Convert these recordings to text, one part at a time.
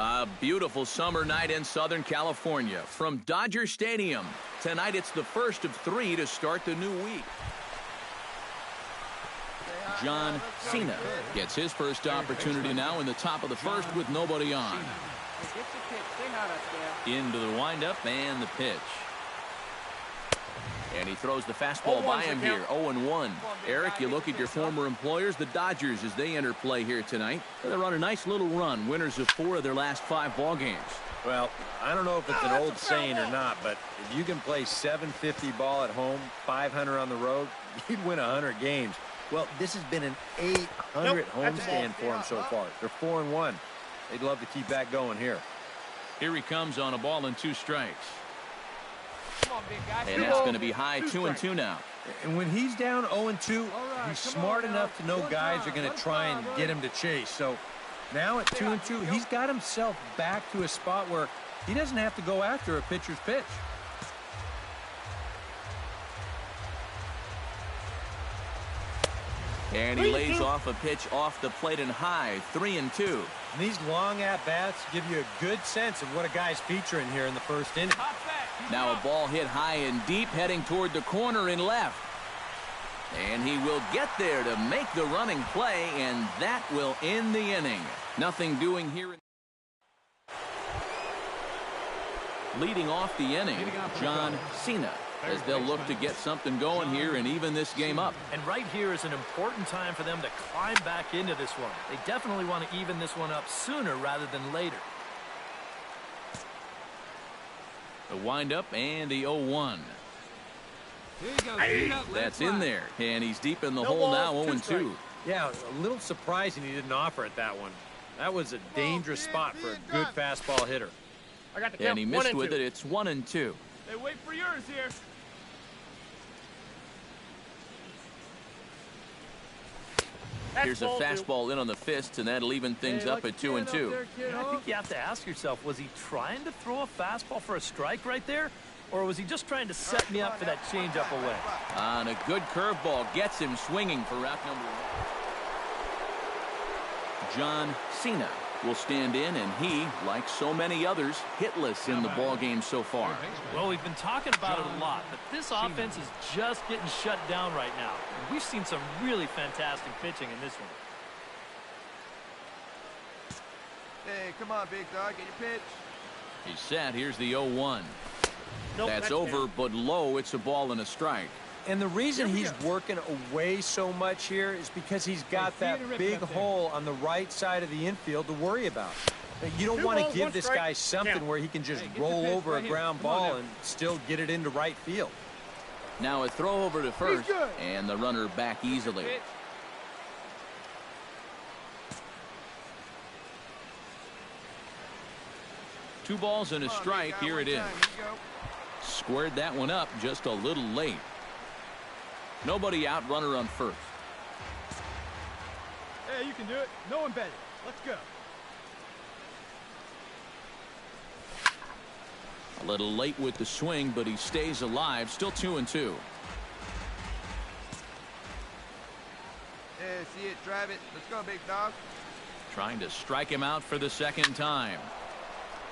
A beautiful summer night in Southern California from Dodger Stadium. Tonight it's the first of 3 to start the new week. John Cena gets his first opportunity now in the top of the first with nobody on. Into the windup and the pitch. And he throws the fastball by him here, 0-1. Eric, you look at your former employers, the Dodgers, as they enter play here tonight. They run a nice little run, winners of 4 of their last 5 ball games. Well, I don't know if it's an old saying or not, but if you can play .750 ball at home, .500 on the road, you'd win 100 games. Well, this has been an 800 homestand for them so far. They're 4-1. They'd love to keep that going here. Here he comes on a ball and 2 strikes. And that's going to be high, 2-2 now. And when he's down 0-2, he's smart enough to know guys are going to try and get him to chase. So now at 2-2, he's got himself back to a spot where he doesn't have to go after a pitcher's pitch. And he lays off a pitch off the plate and high, 3-2. And these long at-bats give you a good sense of what a guy's featuring here in the first inning. Now a ball hit high and deep, heading toward the corner and left. And he will get there to make the running play, and that will end the inning. Nothing doing here. Leading off the inning, John Cena, as they'll look to get something going here and even this game up. And right here is an important time for them to climb back into this one. They definitely want to even this one up sooner rather than later. The windup and the 0-1. That's in there, and he's deep in the hole now, 0-2. Yeah, a little surprising he didn't offer it that one. That was a dangerous spot for a good fastball hitter. And he missed with it. It's 1-2. Hey, wait for yours here. Here's a fastball in on the fist, and that'll even things up at 2-2. I think you have to ask yourself, was he trying to throw a fastball for a strike right there? Or was he just trying to set me up for that changeup away? On a good curveball, gets him swinging for route number 1. John Cena will stand in, and he, like so many others, hitless in the ball game so far. Well, we've been talking about it a lot, but this offense is just getting shut down right now. And we've seen some really fantastic pitching in this one. Hey, come on, big dog, get your pitch. He's set. Here's the 0-1. Nope, that's over, but low. It's a ball and a strike. And the reason he's working away so much here is because he's got that big hole on the right side of the infield to worry about. You don't want to give this guy something where he can just roll over a ground ball and still get it into right field. Now a throw over to first, and the runner back easily. 2 balls and a strike. Here it is. Squared that one up just a little late. Nobody out, runner on first. Hey, you can do it. No one better. Let's go. A little late with the swing, but he stays alive. Still 2-2. Yeah, see it, drive it. Let's go, big dog. Trying to strike him out for the second time.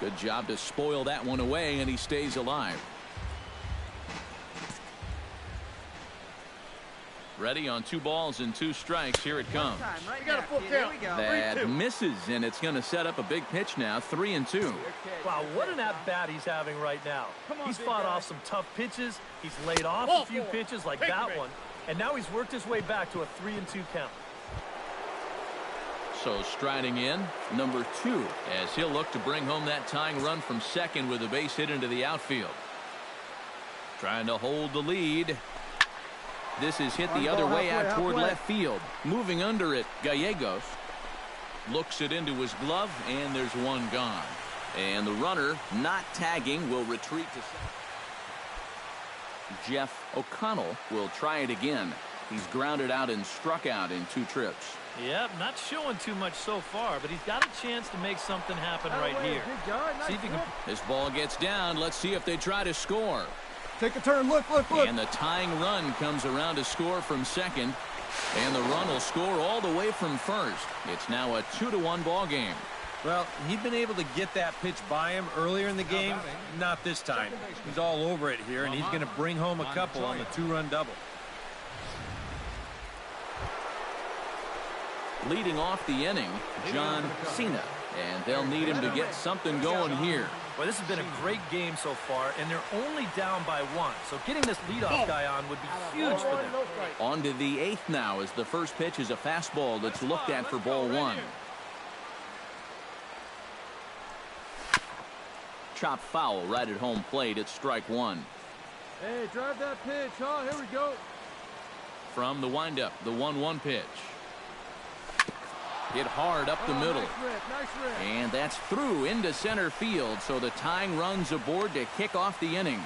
Good job to spoil that one away, and he stays alive. Ready on 2 balls and 2 strikes. Here it comes. We got a full count. That misses, and it's going to set up a big pitch now. 3-2. Wow, what an at-bat he's having right now. He's fought off some tough pitches. He's laid off a few pitches like that one. And now he's worked his way back to a 3-2 count. So striding in, number 2, as he'll look to bring home that tying run from second with a base hit into the outfield. Trying to hold the lead. This is hit the other way out toward left field. Moving under it, Gallegos looks it into his glove, and there's one gone. And the runner, not tagging, will retreat to second. Jeff O'Connell will try it again. He's grounded out and struck out in 2 trips. Yep, not showing too much so far, but he's got a chance to make something happen right here. See if he can. This ball gets down. Let's see if they try to score. Take a turn. Look. And the tying run comes around to score from second. And the run will score all the way from first. It's now a 2-1 ball game. Well, he'd been able to get that pitch by him earlier in the game. Not this time. He's all over it here, and he's going to bring home a couple on the 2-run double. Leading off the inning, John Cena. And they'll need him to get something going here. Well, this has been a great game so far, and they're only down by 1. So getting this leadoff guy on would be huge for them. On to the 8th now as the first pitch is a fastball that's looked at for ball 1. Chop foul right at home plate. It's strike 1. Hey, drive that pitch, huh? Here we go. From the windup, the 1-1 pitch. Hit hard up the middle. Nice rip. And that's through into center field, so the tying run's aboard to kick off the inning.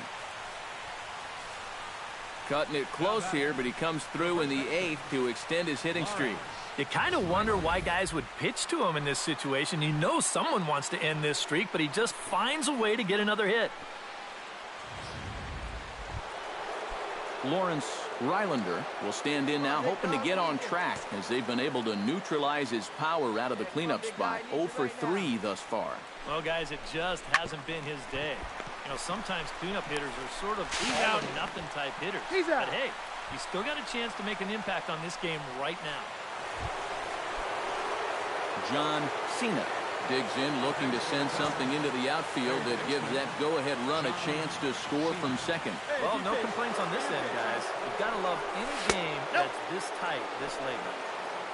Cutting it close here, but he comes through in the 8th to extend his hitting streak. You kind of wonder why guys would pitch to him in this situation. You know someone wants to end this streak, but he just finds a way to get another hit. Lawrence Rylander will stand in now, hoping to get on track as they've been able to neutralize his power out of the cleanup spot. 0 for 3 thus far. Well, guys, it just hasn't been his day. You know, sometimes cleanup hitters are sort of all-or-nothing type hitters. But hey, he's still got a chance to make an impact on this game right now. John Cena digs in, looking to send something into the outfield that gives that go-ahead run a chance to score from second. Well, no complaints on this end, guys. You've got to love any game that's this tight, this late.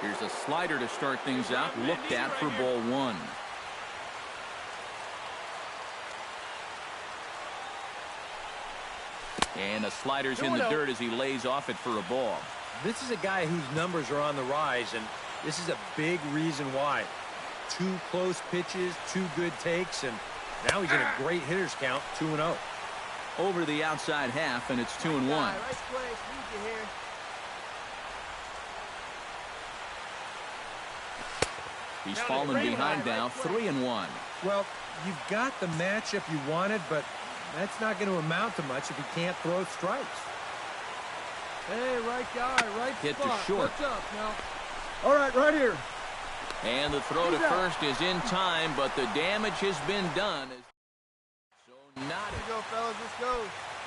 Here's a slider to start things out, looked at for ball 1. And a slider's in the dirt as he lays off it for a ball. This is a guy whose numbers are on the rise, and this is a big reason why. 2 close pitches, 2 good takes, and now he's in a great hitter's count, 2-0. Over the outside half, and it's 2-1. Right place. Need you here. He's fallen behind now, 3-1. Well, you've got the matchup you wanted, but that's not going to amount to much if you can't throw strikes. Hey, right guy, right Hit to spot. short. What's up now? All right here. And the throw to first is in time, but the damage has been done. So not Here you go, fellas. Let's go.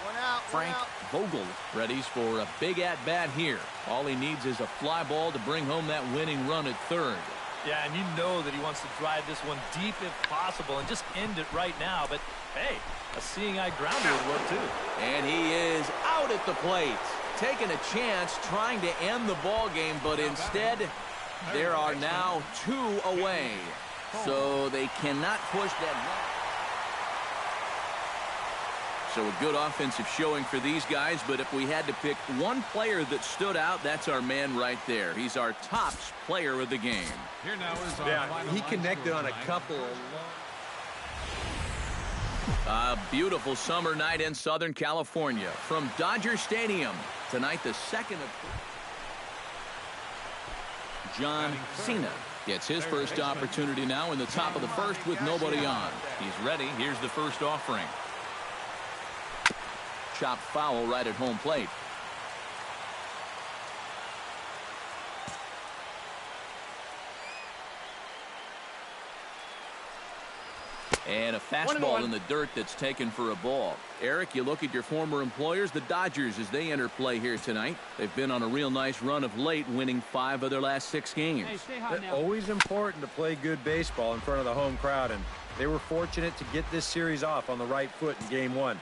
One out. Frank Vogel readies for a big at-bat here. All he needs is a fly ball to bring home that winning run at third. Yeah, and you know that he wants to drive this one deep if possible and just end it right now. But, hey, a seeing-eye grounder would work, too. And he is out at the plate. Taking a chance, trying to end the ball game, but instead there are now 2 away. So they cannot push that. So a good offensive showing for these guys, but if we had to pick one player that stood out, that's our man right there. He's our top player of the game. Here now is our he connected on a couple of A beautiful summer night in Southern California from Dodger Stadium. Tonight, the second of John Cena gets his first opportunity now in the top of the first with nobody on. He's ready. Here's the first offering. Chopped foul right at home plate. And a fastball in the dirt that's taken for a ball. Eric, you look at your former employers, the Dodgers, as they enter play here tonight. They've been on a real nice run of late, winning 5 of their last 6 games. It's always important to play good baseball in front of the home crowd, and they were fortunate to get this series off on the right foot in Game 1.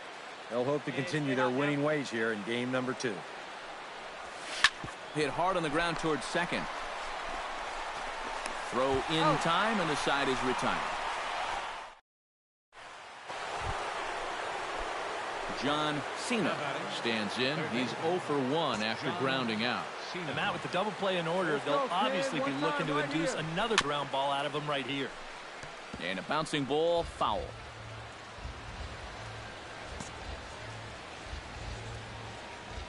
They'll hope to continue their winning ways here in Game number 2. Hit hard on the ground towards second. Throw in time, and the side is retired. John Cena stands in. He's 0 for 1 after grounding out. And Matt, with the double play in order, they'll obviously be looking to induce another ground ball out of him right here. And a bouncing ball, foul.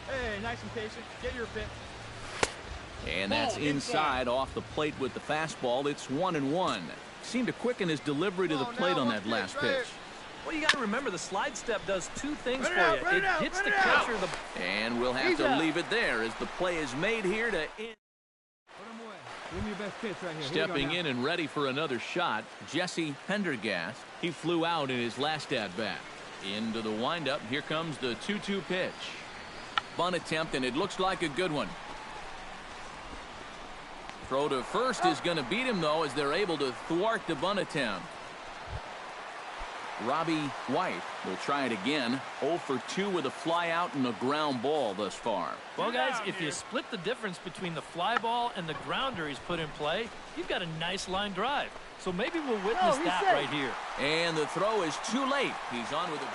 Hey, nice and patient. Get your pitch. And that's inside off the plate with the fastball. It's 1-1. Seemed to quicken his delivery to the plate on that last pitch. Well, you got to remember the slide step does 2 things for you. It hits the catcher. And we'll have to leave it there as the play is made here to end. Give me your best pitch right here. Stepping in and ready for another shot, Jesse Pendergast. He flew out in his last at-bat. Into the windup. Here comes the 2-2 pitch. Bunt attempt, and it looks like a good one. Throw to first is going to beat him, though, as they're able to thwart the bunt attempt. Robbie White will try it again. 0 for 2 with a fly out and a ground ball thus far. Well, guys, if you split the difference between the fly ball and the grounder he's put in play, you've got a nice line drive. So maybe we'll witness that right here. And the throw is too late. He's on with a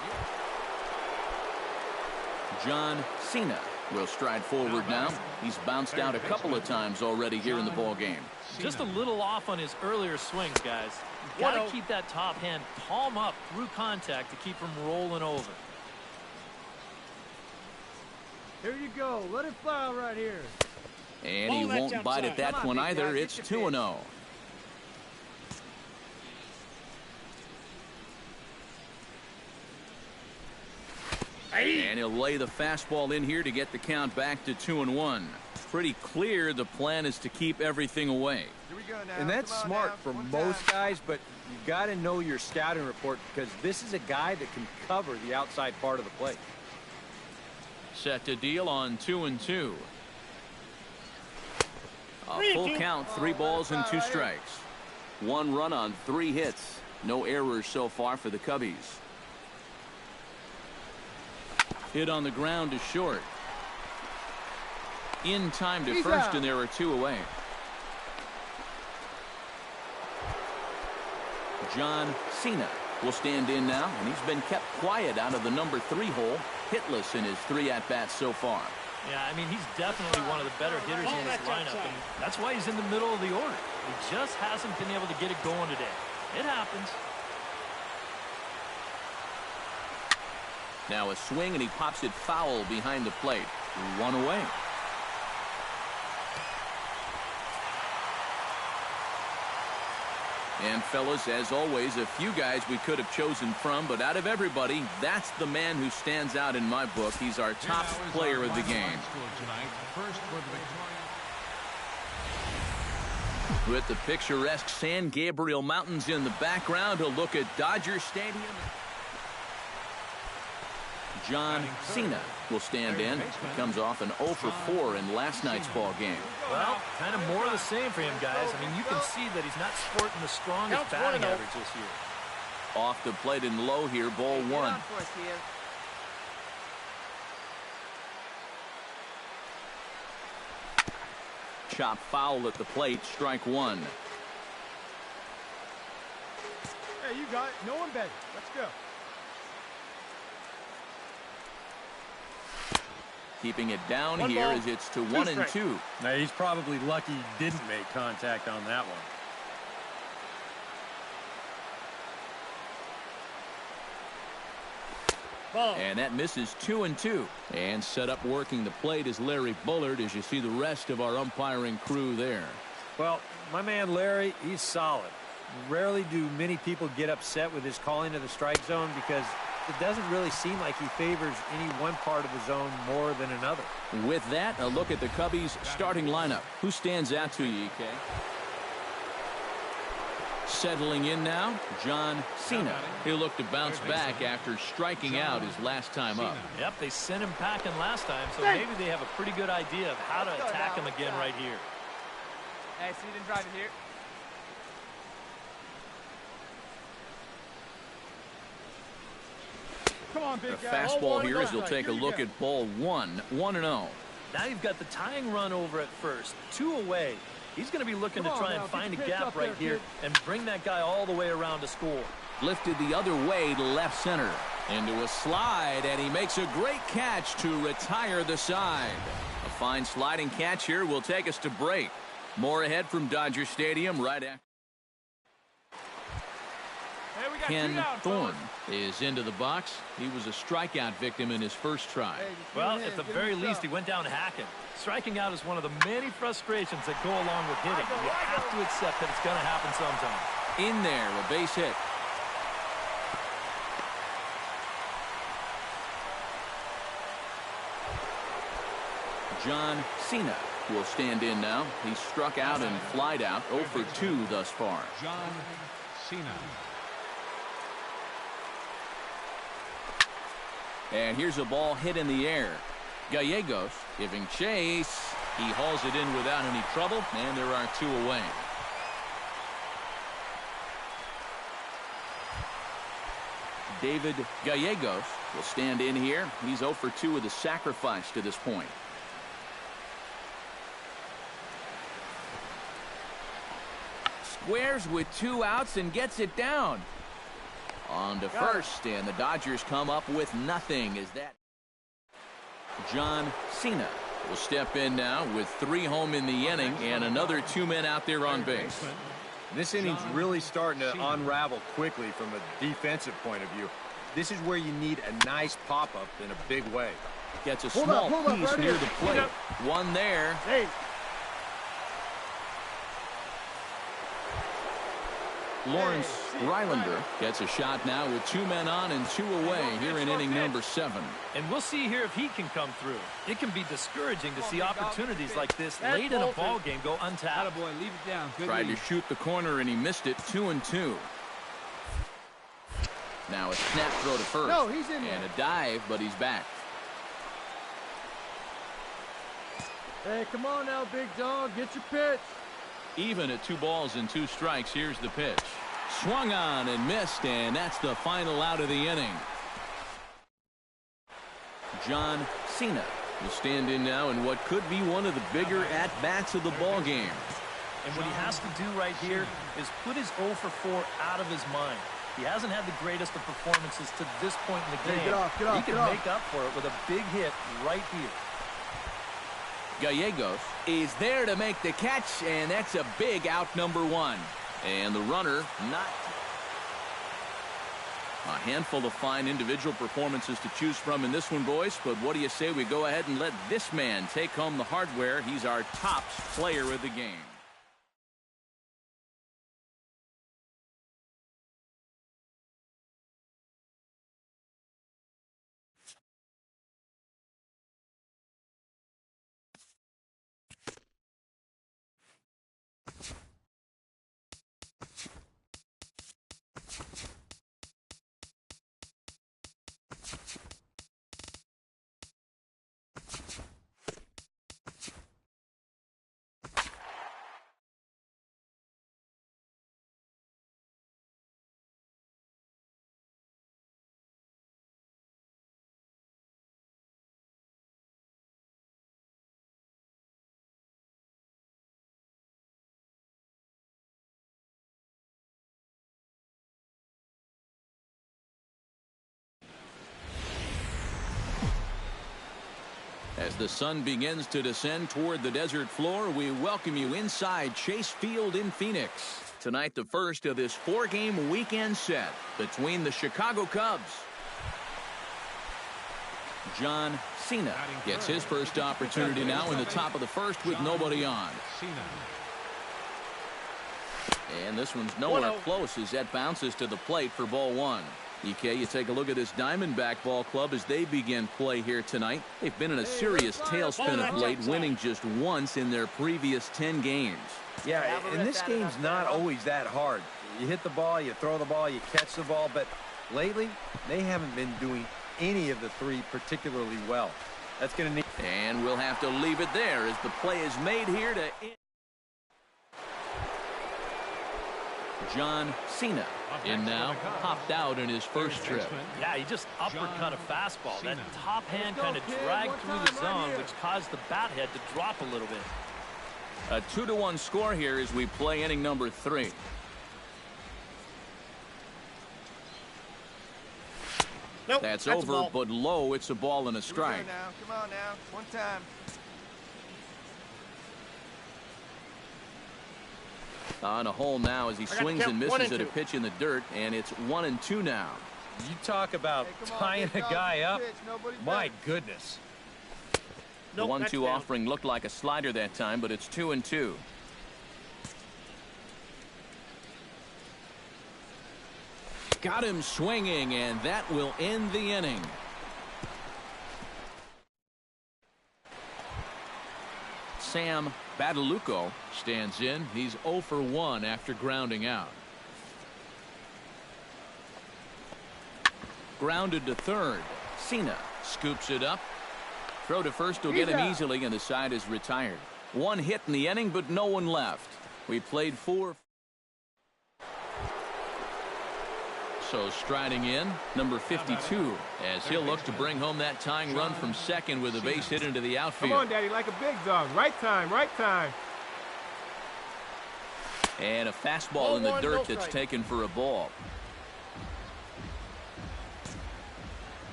John Cena will stride forward now. He's bounced out a couple of times already here in the ball game. Just a little off on his earlier swings, guys. You've got to keep that top hand palm up through contact to keep him rolling over. Here you go. Let it fly right here. And he won't bite at that one either. It's 2-0. And he'll lay the fastball in here to get the count back to 2-1. Pretty clear the plan is to keep everything away. Here we go now. And that's smart for most guys, but you got to know your scouting report because this is a guy that can cover the outside part of the plate. Set to deal on 2-2. A full count, 3 balls and 2 strikes. 1 run on 3 hits. No errors so far for the Cubbies. Hit on the ground to short. In time to first, and there are 2 away. John Cena will stand in now, and he's been kept quiet out of the number 3 hole, hitless in his 3 at-bats so far. Yeah, I mean, he's definitely one of the better hitters in this lineup, and that's why he's in the middle of the order. He just hasn't been able to get it going today. It happens. Now a swing, and he pops it foul behind the plate. 1 away. And fellas, as always, a few guys we could have chosen from, but out of everybody, that's the man who stands out in my book. He's our top player of the game. With the picturesque San Gabriel Mountains in the background, a look at Dodger Stadium. John Cena will stand in. He comes off an 0 for 4 in last night's ball game. Well, kind of more of the same for him, guys. I mean, you can see that he's not sporting the strongest batting average this year. Off the plate and low here, ball 1. Chop foul at the plate, strike 1. Hey, you got it. No one better. Let's go. Keeping it down here as it's to 1-2. Now, he's probably lucky he didn't make contact on that one. And that misses 2-2. And set up working the plate is Larry Bullard as you see the rest of our umpiring crew there. Well, my man Larry, he's solid. Rarely do many people get upset with his calling of the strike zone because it doesn't really seem like he favors any one part of the zone more than another. With that, a look at the Cubbies' starting lineup. Who stands out to you, EK? Settling in now, John Cena. He'll look to bounce back after striking out his last time up. Yep, they sent him packing last time, so maybe they have a pretty good idea of how to attack him again right here. Hey, so you didn't drive it here? Come on, big The guy. fastball here as he'll take a look at ball 1, 1-0. Now you've got the tying run over at first, 2 away. He's going to be looking to try and find a gap right here and bring that guy all the way around to score. Lifted the other way to left center. Into a slide, and he makes a great catch to retire the side. A fine sliding catch here will take us to break. More ahead from Dodger Stadium right after. Ken Thorne is into the box. He was a strikeout victim in his first try. Well, at the very least, he went down hacking. Striking out is one of the many frustrations that go along with hitting. You have to accept that it's going to happen sometime. In there, a base hit. John Cena will stand in now. He's struck out and flied out 0 for 2 thus far. John Cena. And here's a ball hit in the air. Gallegos giving chase. He hauls it in without any trouble, and there are 2 away. David Gallegos will stand in here. He's 0 for 2 with a sacrifice to this point. Squares with 2 outs and gets it down. On to first, and the Dodgers come up with nothing. Is that John Cena will step in now with 3 home in the inning and another 2 men out there on base. This inning's really starting to unravel quickly from a defensive point of view. This is where you need a nice pop-up in a big way. Gets a small piece right near here. the plate. One there. Hey. Lawrence Rylander gets a shot now with 2 men on and 2 away here in inning number 7. And we'll see here if he can come through. It can be discouraging to see opportunities like this late in a ball game go untapped. Attaboy, leave it down. Good Tried to lead. shoot the corner and he missed it. 2-2. Now a snap throw to first. No, he's in there. And a dive, but he's back. Hey, come on now, big dog. Get your pitch. Even at 2 balls and 2 strikes. Here's the pitch. Swung on and missed, and that's the final out of the inning. John Cena will stand in now in what could be one of the bigger at-bats of the ball game. And what he has to do right here is put his 0 for 4 out of his mind. He hasn't had the greatest of performances to this point in the game. Hey, get off, he can make up for it with a big hit right here. Gallegos is there to make the catch, and that's a big out number 1. And the runner not. A handful of fine individual performances to choose from in this one, boys. But what do you say we go ahead and let this man take home the hardware? He's our top player of the game. As the sun begins to descend toward the desert floor, we welcome you inside Chase Field in Phoenix. Tonight, the first of this 4-game weekend set between the Chicago Cubs. John Cena gets his first opportunity now in the top of the first with nobody on. And this one's nowhere close as that bounces to the plate for ball 1. EK, you take a look at this Diamondback ball club as they begin play here tonight. They've been in a serious tailspin of late, winning just once in their previous 10 games. Yeah, and this game's not always that hard. You hit the ball, you throw the ball, you catch the ball, but lately they haven't been doing any of the 3 particularly well. That's going to need. And we'll have to leave it there as the play is made here to end. John Cena in now, popped out in his first trip. Yeah, he just uppercut a fastball. That top hand kind of dragged through the zone, which caused the bat head to drop a little bit. A 2-1 score here as we play inning number 3. Nope, that's over, but low. It's a ball and a strike. Now. Come on now. One time. On a hole now as he swings and misses at a pitch in the dirt, and it's 1-2 now. You talk about tying a guy up. My goodness. The 1-2 offering looked like a slider that time, but it's 2-2. Got him swinging, and that will end the inning. Sam Badalucco stands in. He's 0 for 1 after grounding out. Grounded to third. Cena scoops it up. Throw to first will get him easily, and the side is retired. One hit in the inning, but no one left. We played 4. So striding in, number 52, as he'll look to bring home that tying run from second with a base hit into the outfield. Come on, Daddy, like a big dog. Right time, right time. And a fastball in the dirt that's taken for a ball.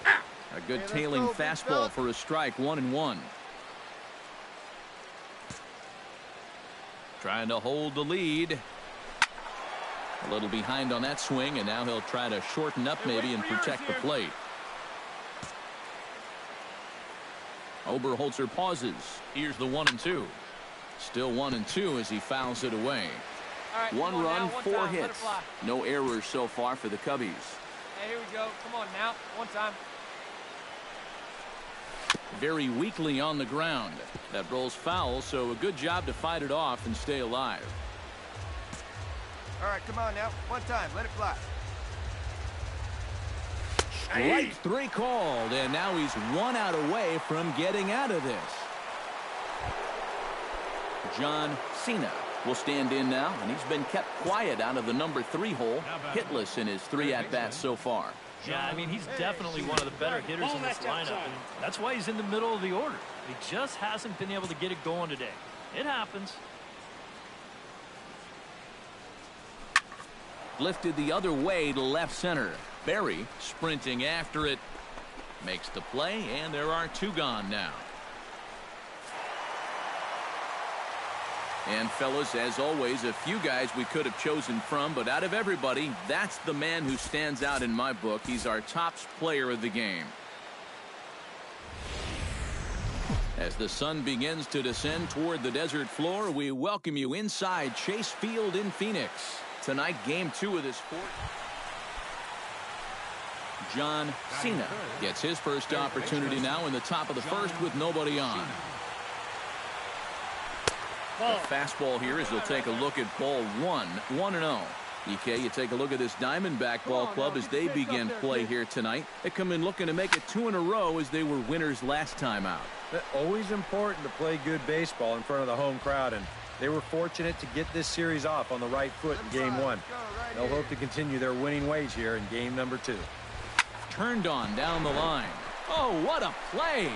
A good tailing fastball for a strike, 1-1. Trying to hold the lead. A little behind on that swing, and now he'll try to shorten up maybe and protect the plate. Oberholzer pauses. Here's the 1-2. Still 1-2 as he fouls it away. Right, one run, 4 hits. No errors so far for the Cubbies. Hey, here we go. Come on now. One time. Very weakly on the ground. That rolls foul, so a good job to fight it off and stay alive. All right, come on now. One time. Let it fly. Strike 3 called, and now he's 1 out away from getting out of this. John Cena will stand in now, and he's been kept quiet out of the number 3 hole, hitless in his 3 at-bats so far. Yeah, I mean, he's definitely one of the better hitters in this lineup, and that's why he's in the middle of the order. He just hasn't been able to get it going today. It happens. Lifted the other way to left center. Berry sprinting after it. Makes the play, and there are 2 gone now. And fellas, as always, a few guys we could have chosen from, but out of everybody, that's the man who stands out in my book. He's our top player of the game. As the sun begins to descend toward the desert floor, we welcome you inside Chase Field in Phoenix. Tonight, game 2 of this sport. John Cena gets his first opportunity now in the top of the first with nobody on. The fastball here as he'll take a look at ball 1, 1-0. EK, you take a look at this Diamondback ball club as they begin play here tonight. They come in looking to make it 2 in a row as they were winners last time out. Always important to play good baseball in front of the home crowd, and they were fortunate to get this series off on the right foot in game 1. They'll hope to continue their winning ways here in game number 2. Turned on down the line. Oh, what a play.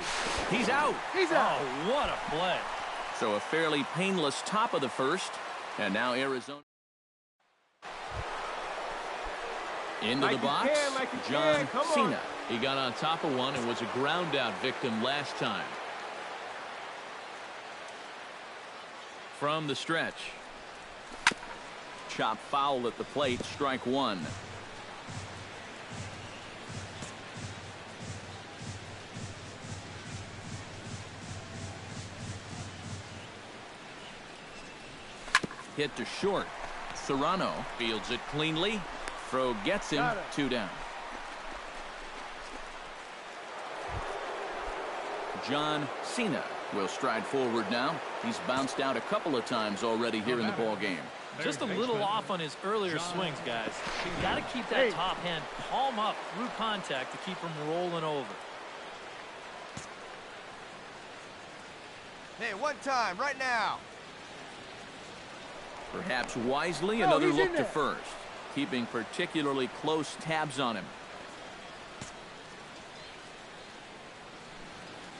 He's out. He's out. Oh, what a play. So a fairly painless top of the first. And now Arizona. Into the box. John Cena. He got on top of one and was a ground out victim last time. From the stretch. Chop foul at the plate. Strike 1. Hit to short. Serrano fields it cleanly. Throw gets him. 2 down. John Cena will stride forward now. He's bounced out a couple of times already here in the ball game. Just a little off on his earlier swings, guys. You got to keep that top hand palm up through contact to keep him rolling over. Hey, one time, right now. Perhaps wisely, another look to first. Keeping particularly close tabs on him.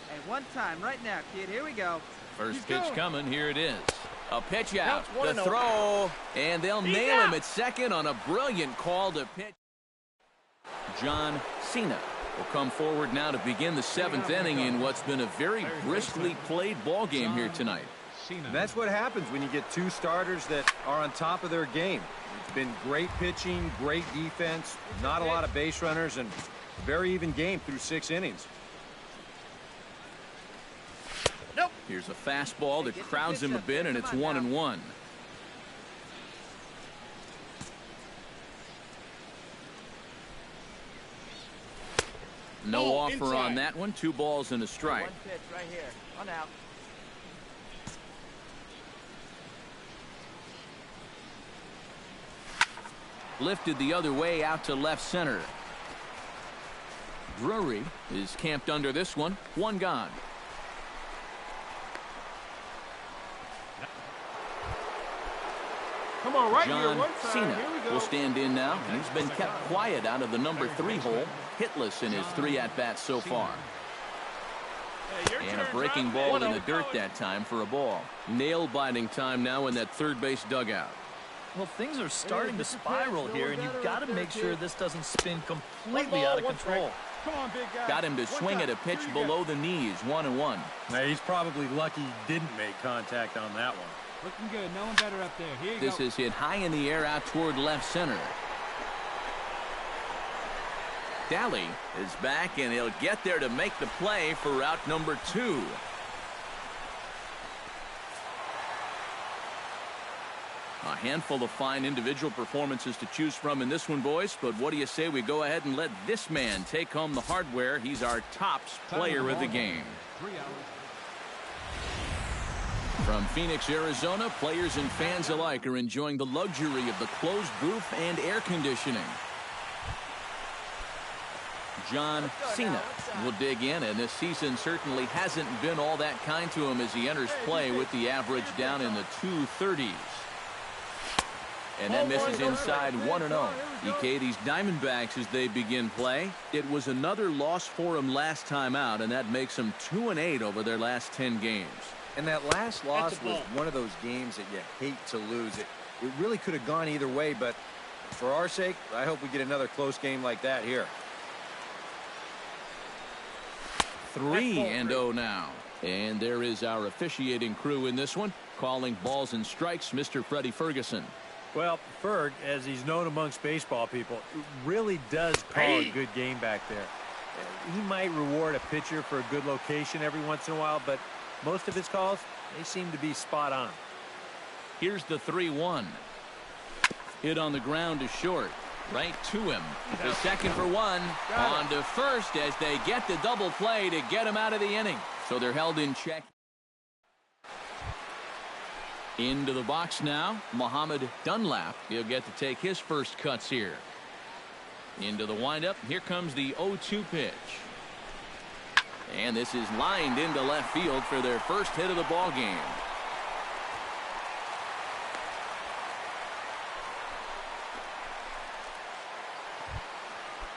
Hey, one time, right now, kid. Here we go. First pitch coming. Here it is. A pitch out. The throw. And they'll nail him at second on a brilliant call to pitch. John Cena will come forward now to begin the 7th inning in what's been a very briskly played ball game here tonight. And that's what happens when you get 2 starters that are on top of their game. It's been great pitching, great defense, not a lot of base runners, and very even game through 6 innings. Nope. Here's a fastball that crowds him a bit, and it's 1-1. No offer on that one. 2 balls and a strike. One pitch right here. One out. Lifted the other way out to left center. Drury is camped under this one. 1 gone. Come on, right John here, one time. Cena Here we go. will stand in now, and he's been kept quiet out of the number 3 hole, hitless in his 3 at-bats so far. And a breaking ball in the dirt that time for a ball. Nail-biting time now in that third base dugout. Well, things are starting to spiral here, and you've got to make sure this doesn't spin completely out of control. Come on, big guy. Got him to swing at a pitch below the knees, 1-1. Now, he's probably lucky he didn't make contact on that one. Looking good. No one better up there. Here you This go. is hit high in the air out toward left center. Daly is back, and he'll get there to make the play for route number 2. A handful of fine individual performances to choose from in this one, boys. But what do you say we go ahead and let this man take home the hardware? He's our tops player of the game. 3 hours. From Phoenix, Arizona, players and fans alike are enjoying the luxury of the closed booth and air conditioning. John Cena will dig in, and this season certainly hasn't been all that kind to him as he enters play with the average down in the 230s. And that misses inside 1-0. EK, these Diamondbacks, as they begin play, it was another loss for them last time out, and that makes them 2-8 over their last 10 games. And that last loss was one of those games that you hate to lose. It really could have gone either way, but for our sake, I hope we get another close game like that here. 3-0 now. And there is our officiating crew in this one, calling balls and strikes, Mr. Freddie Ferguson. Well, Ferg, as he's known amongst baseball people, really does call a good game back there. He might reward a pitcher for a good location every once in a while, but most of his calls, they seem to be spot on. Here's the 3-1. Hit on the ground to short. Right to him. The second for 1. On to first as they get the double play to get him out of the inning. So they're held in check. Into the box now, Muhammad Dunlap. He'll get to take his first cuts here. Into the windup. Here comes the 0-2 pitch. And this is lined into left field for their first hit of the ball game.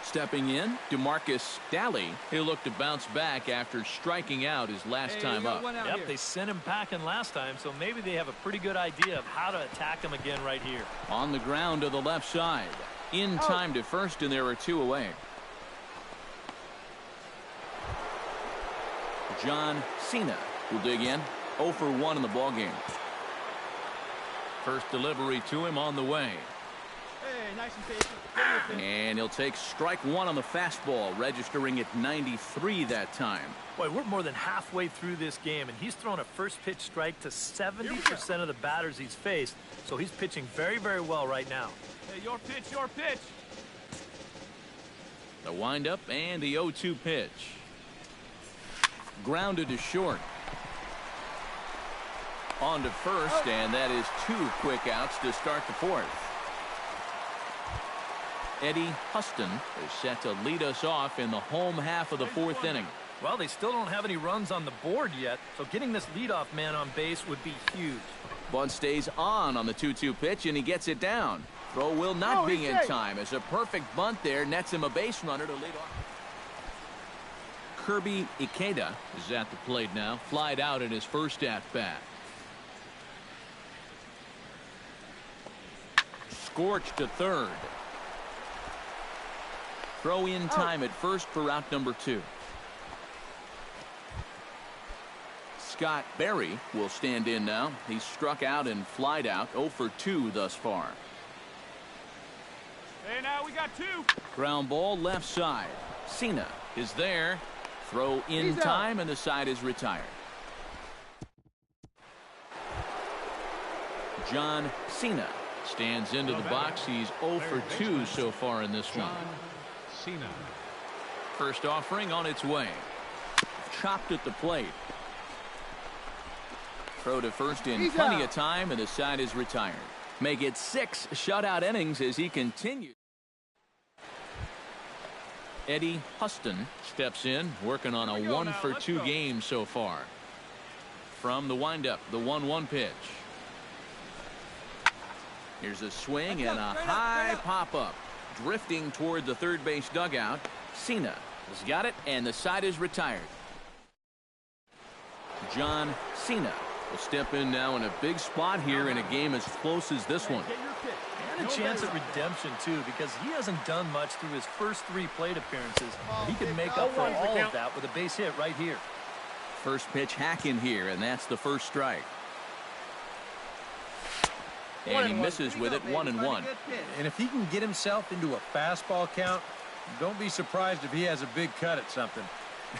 Stepping in, DeMarcus Daly. He'll look to bounce back after striking out his last time up. Yep, they sent him packing last time, so maybe they have a pretty good idea of how to attack him again right here. On the ground to the left side. In time to first, and there are 2 away. John Cena will dig in. 0 for 1 in the ballgame. First delivery to him on the way. Hey, nice and patient. And he'll take strike 1 on the fastball, registering at 93 that time. Boy, we're more than halfway through this game, and he's thrown a first pitch strike to 70% of the batters he's faced, so he's pitching very, very well right now. Hey, your pitch, your pitch. The windup and the 0-2 pitch. Grounded to short. On to first, and that is 2 quick outs to start the 4th. Eddie Huston is set to lead us off in the home half of the 4th inning. Well, they still don't have any runs on the board yet, so getting this leadoff man on base would be huge. Bunt stays on the 2-2 pitch, and he gets it down. Throw will not be in time as a perfect bunt there nets him a base runner to lead off. Kirby Ikeda is at the plate now, flied out in his first at-bat. Scorched to third. Throw in time at first for route number 2. Scott Berry will stand in now. He's struck out and flied out. 0 for 2 thus far. Hey, now we got 2. Ground ball left side. Cena is there. Throw in time, and the side is retired. John Cena stands into the box. He's 0 for 2 so far in this one. Cena. First offering on its way. Chopped at the plate. Throw to first in plenty of time, and the side is retired. Make it 6 shutout innings as he continues. Eddie Huston steps in, working on a 1-for-2 game so far. From the windup, the 1-1 pitch. Here's a swing and a high pop-up. Drifting toward the third base dugout. Cena has got it, and the side is retired. John Cena will step in now in a big spot here in a game as close as this one. And a chance at redemption, too, because he hasn't done much through his first 3 plate appearances. He can make up for all of that with a base hit right here. First pitch hacking here, and that's the first strike. And he misses with it, 1-1. And if he can get himself into a fastball count, don't be surprised if he has a big cut at something.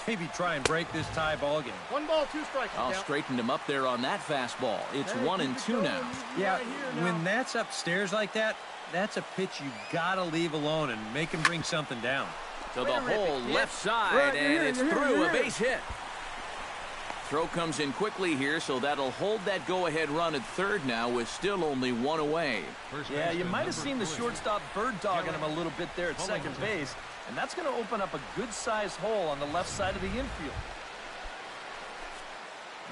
Maybe try and break this tie ball game. 1 ball, 2 strikes. I'll straighten him up there on that fastball. It's 1-2 now. Yeah, when that's upstairs like that, that's a pitch you gotta leave alone and make him bring something down. To the whole left side, and it's through, a base hit. Throw comes in quickly here, so that'll hold that go-ahead run at third now with still only 1 away. Yeah, you might have seen the shortstop bird dogging him a little bit there at second base, and that's going to open up a good-sized hole on the left side of the infield.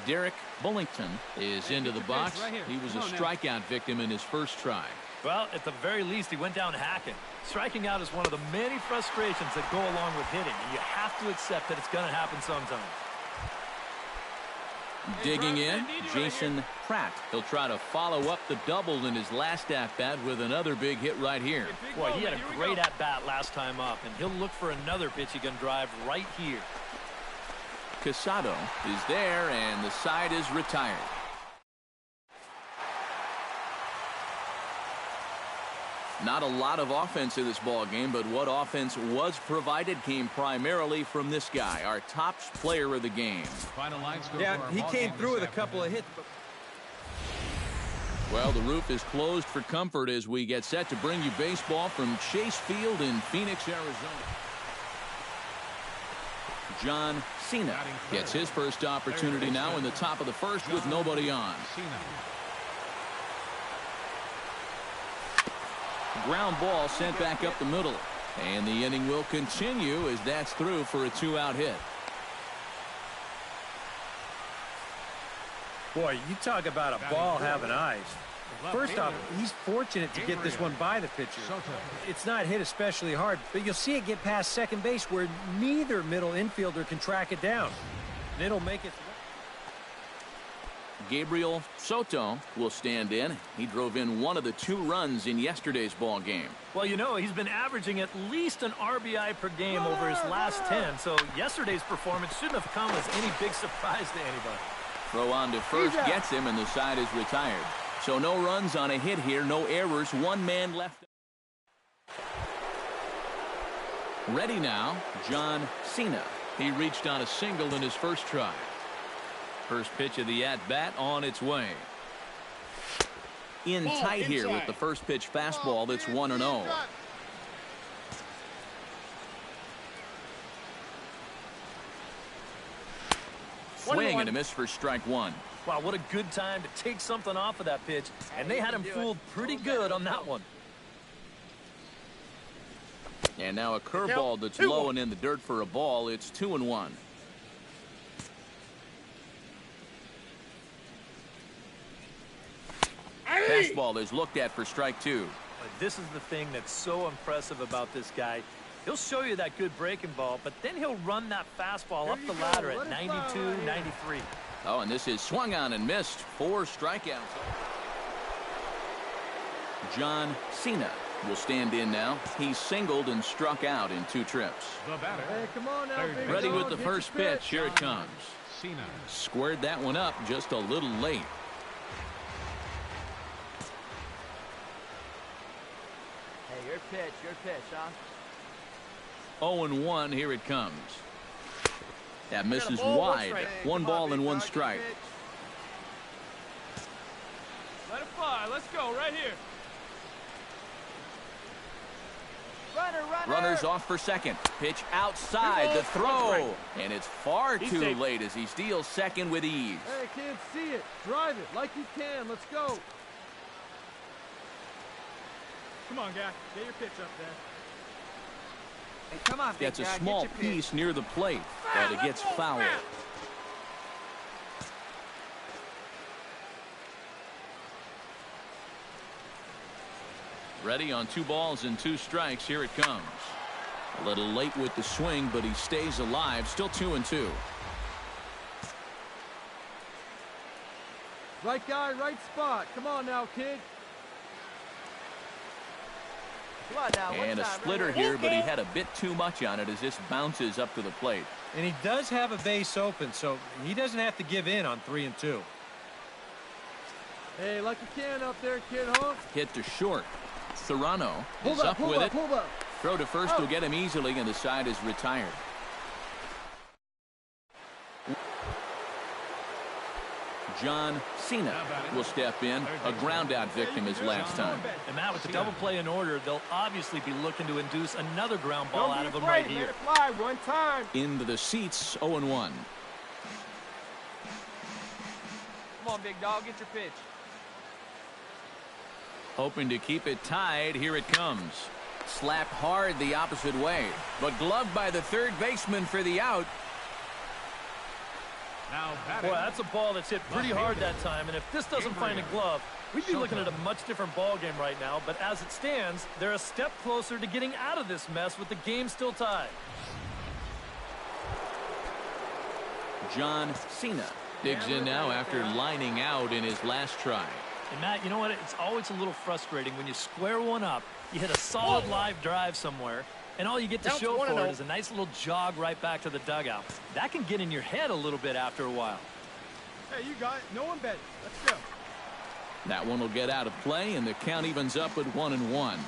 Derek Bullington is into the box. He was a strikeout victim in his first try. Well, at the very least, he went down hacking. Striking out is one of the many frustrations that go along with hitting, and you have to accept that it's going to happen sometime. Digging in, Jason Pratt. He'll try to follow up the double in his last at-bat with another big hit right here. Boy, he had a great at-bat last time up, and he'll look for another pitch he can drive right here. Casado is there, and the side is retired. Not a lot of offense in this ball game, but what offense was provided came primarily from this guy, our top player of the game. Yeah, he came through with a couple of hits. Well, the roof is closed for comfort as we get set to bring you baseball from Chase Field in Phoenix, Arizona. John Cena gets his first opportunity now in the top of the first with nobody on. Ground ball sent back up the middle, and the inning will continue as that's through for a 2-out hit. Boy, you talk about a ball having eyes. First off, he's fortunate to get this one by the pitcher. It's not hit especially hard, but you'll see it get past second base where neither middle infielder can track it down. And it'll make it. Gabriel Soto will stand in. He drove in one of the 2 runs in yesterday's ball game. Well, you know, he's been averaging at least an RBI per game over his last 10, so yesterday's performance shouldn't have come as any big surprise to anybody. Throw on to first gets him, and the side is retired. So no runs on a hit here, no errors, 1 man left. Ready now, John Cena. He reached on a single in his first try. First pitch of the at-bat on its way. In tight here with the first pitch fastball that's 1-0. Swing and a miss for strike 1. Wow, what a good time to take something off of that pitch, and they had him fooled pretty good on that one. And now a curveball that's low and in the dirt for a ball. It's 2-1. Fastball is looked at for strike 2. This is the thing that's so impressive about this guy. He'll show you that good breaking ball, but then he'll run that fastball up the ladder at 92, 93. Oh, and this is swung on and missed. 4 strikeouts. John Cena will stand in now. He's singled and struck out in 2 trips. Hey, come on now, big Ready with dog. the Get first your pitch. Here it comes. Squared that one up just a little late. Hey, your pitch, huh? 0-1. Here it comes. That misses wide. 1 ball and 1 strike. Let it fly. Let's go right here. Runners off for second. Pitch outside the throw. And it's far too late as he steals second with ease. Hey, kids, see it. Drive it like you can. Let's go. Come on, guy. Get your pitch up there. Hey, come on, big Gets a guy. small Get your pitch. piece near the plate, but it gets fouled. Ready on 2 balls and 2 strikes. Here it comes. A little late with the swing, but he stays alive. Still 2-2. Right guy, right spot. Come on now, kid. Come on now. And a splitter here, but he had a bit too much on it as this bounces up to the plate. And he does have a base open, so he doesn't have to give in on 3-2. Hey, like you can up there, kid, huh? Hit to short. Serrano is Hold up with it. Hold up. Throw to first will get him easily, and the side is retired. John Cena will step in. A ground-out victim his last time. And Matt, with the double play in order, they'll obviously be looking to induce another ground ball out of him right here. Fly one time. Into the seats, 0-1. Come on, big dog. Get your pitch. Hoping to keep it tied. Here it comes. Slapped hard the opposite way, but gloved by the third baseman for the out. Boy, that's a ball that's hit pretty hard that time, and if this doesn't find a glove, we'd be looking at a much different ball game right now. But as it stands, they're a step closer to getting out of this mess with the game still tied. John Cena digs in now after lining out in his last try. And Matt, you know what? It's always a little frustrating when you square one up, you hit a solid live drive somewhere, and all you get to show for it is a nice little jog right back to the dugout. That can get in your head a little bit after a while. Hey, you got it. No one bet. Let's go. That one will get out of play, and the count evens up at 1-1.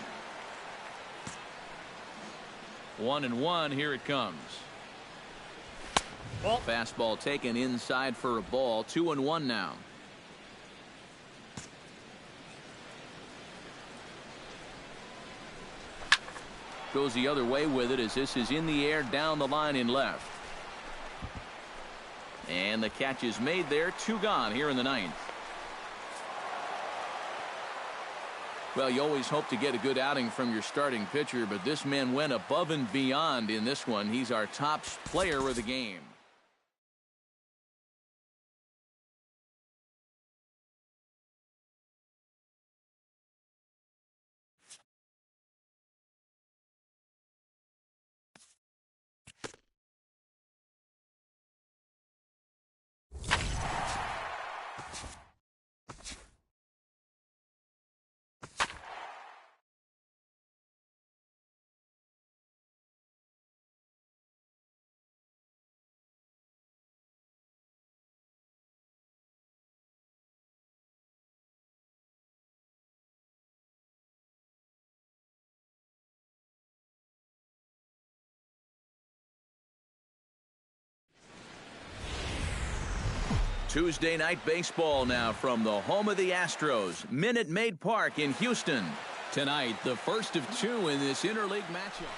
1-1. Here it comes. Fastball taken inside for a ball. 2-1 now. Goes the other way with it as this is in the air down the line in left. And the catch is made there. 2 gone here in the 9th. Well, you always hope to get a good outing from your starting pitcher, but this man went above and beyond in this one. He's our top player of the game. Tuesday night baseball now from the home of the Astros, Minute Maid Park in Houston. Tonight, the first of 2 in this interleague matchup.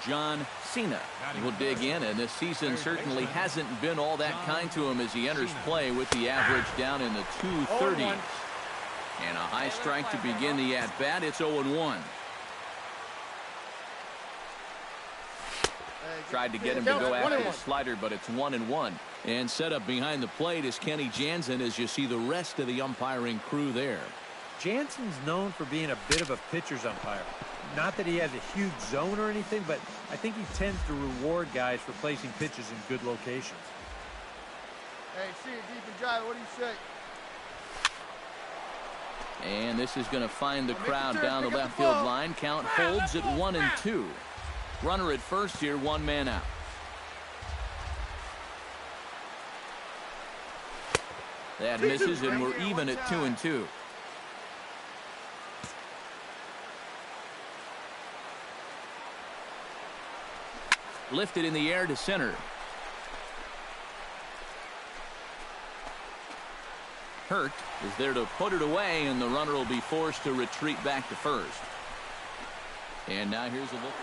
John Cena will dig in, and this season certainly hasn't been all that kind to him as he enters play with the average down in the 230s. And a high strike to begin the at-bat. It's 0-1. Tried to get him to go after the slider, but it's 1-1. And set up behind the plate is Kenny Jansen as you see the rest of the umpiring crew there. Jansen's known for being a bit of a pitcher's umpire. Not that he has a huge zone or anything, but I think he tends to reward guys for placing pitches in good locations. Hey, see it deep and drive. What do you say? And this is going to find the crowd down the left field line. Count holds at 1-2. Runner at first here, 1 man out. That misses, and we're even at 2-2. Lifted in the air to center. Hurt is there to put it away, and the runner will be forced to retreat back to first. And now here's a look.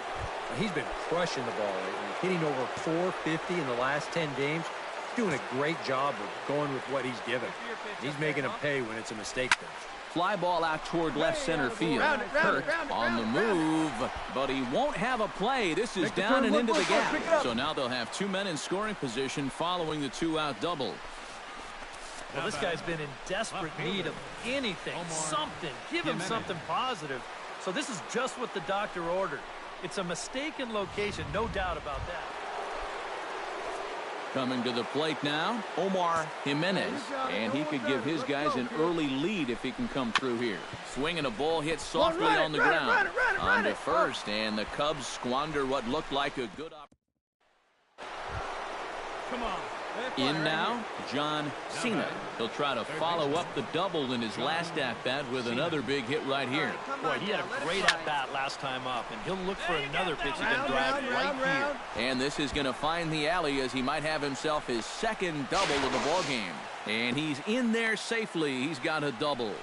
He's been crushing the ball lately, hitting over 450 in the last 10 games. He's doing a great job of going with what he's given. He's making them pay when it's a mistake pitch. Fly ball out toward left center field. Hurt on the move, but he won't have a play. This is down and into the gap. So now they'll have 2 men in scoring position following the 2-out double. Well, this guy's been in desperate need of anything, something. Give him something positive. So this is just what the doctor ordered. It's a mistaken location, no doubt about that. Coming to the plate now, Omar Jimenez, and he could give his guys an early lead if he can come through here. Swinging a ball hit softly on the ground. On to first, and the Cubs squander what looked like a good opportunity. Come on. In now, John Cena. He'll try to follow up the double in his last at-bat with another big hit right here. Boy, he had a great at-bat last time up, and he'll look for another pitch he can drive right here. And this is going to find the alley as he might have himself his second double of the ballgame. And he's in there safely. He's got a double.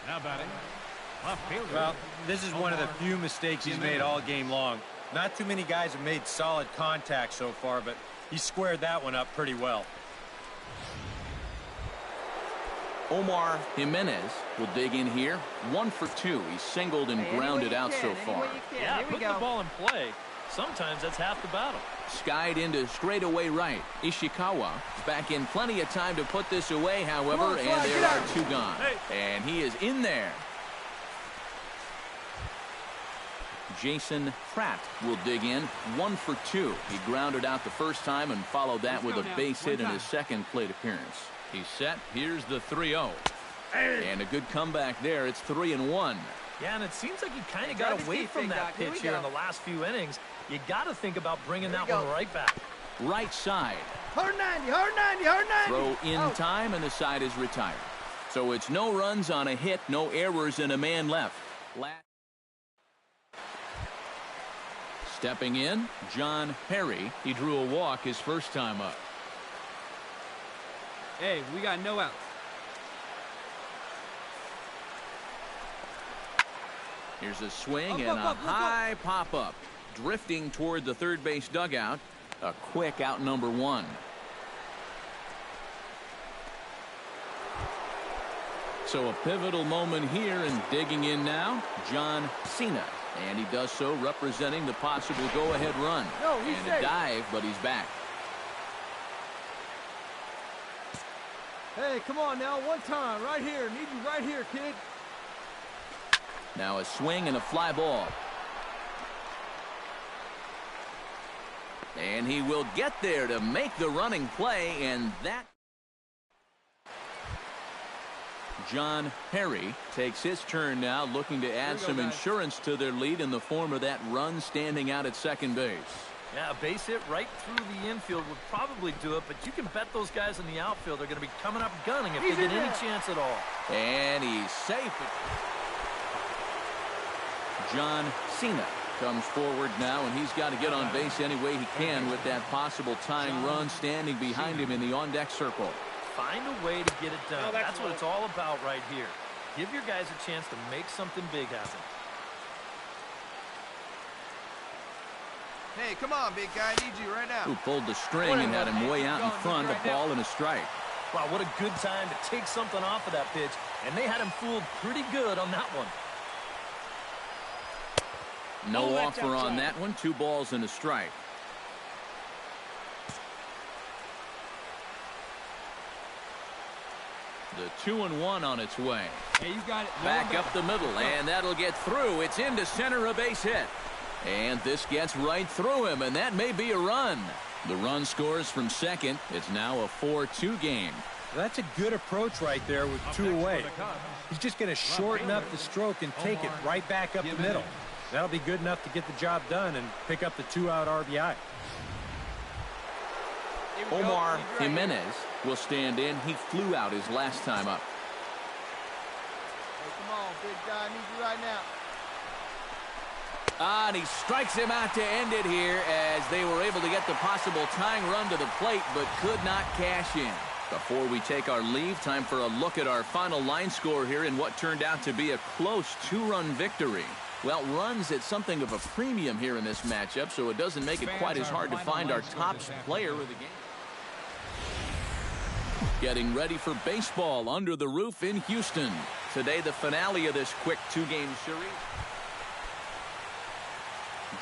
Now batting. Well, this is one of the few mistakes he's made all game long. Not too many guys have made solid contact so far, but he squared that one up pretty well. Omar Jimenez will dig in here. 1 for 2. He's singled and grounded out so far. Yeah, put the ball in play. Sometimes that's half the battle. Skied into straightaway right. Ishikawa is back in plenty of time to put this away, however, and there are 2 gone. And he is in there. Jason Pratt will dig in. 1 for 2. He grounded out the first time and followed that with a base hit in his second plate appearance. He's set. Here's the 3-0. And a good comeback there. It's 3-1. Yeah, and it seems like he kind of got away from that pitch here in the last few innings. You got to think about bringing that one right back. Right side. Hard 90, hard 90, hard 90. Throw in time, and the side is retired. So it's no runs on a hit, no errors, and a man left. Stepping in, John Perry. He drew a walk his first time up. Hey, we got no outs. Here's a swing and a high pop-up. Drifting toward the third base dugout. A quick out number 1. So a pivotal moment here, and digging in now, John Cena. And he does so representing the possible go-ahead run. And a dive, but he's back. Hey, come on now, one time, right here. Need you right here, kid. Now a swing and a fly ball. And he will get there to make the running play, and that... John Perry takes his turn now, looking to add some insurance to their lead in the form of that run standing out at second base. Yeah, a base hit right through the infield would probably do it, but you can bet those guys in the outfield are going to be coming up gunning if they get any chance at all. And he's safe. John Cena comes forward now, and he's got to get on base any way he can with that possible tying run standing behind him in the on-deck circle. Find a way to get it done. That's what it's all about right here. Give your guys a chance to make something big happen. Hey, come on, big guy. I need you right now. Who pulled the string and had him way out in front, a ball and a strike. Wow, what a good time to take something off of that pitch, and they had him fooled pretty good on that one. No offer on that one. 2 balls and a strike. The 2-1 on its way. Hey, you got it. Back up the middle, and that'll get through. It's into center, a base hit. And this gets right through him, and that may be a run. The run scores from second. It's now a 4-2 game. That's a good approach right there with 2 away. He's just going to shorten up the stroke and take it right back up the middle. That'll be good enough to get the job done and pick up the 2-out RBI. Omar Jimenez will stand in. He flew out his last time up. Hey, come on, big guy. I need you right now. And he strikes him out to end it here as they were able to get the possible tying run to the plate but could not cash in. Before we take our leave, time for a look at our final line score here in what turned out to be a close 2-run victory. Well, runs at something of a premium here in this matchup, so it doesn't make it quite as hard to find our top player of the game. Getting ready for baseball under the roof in Houston. Today, the finale of this quick 2-game series.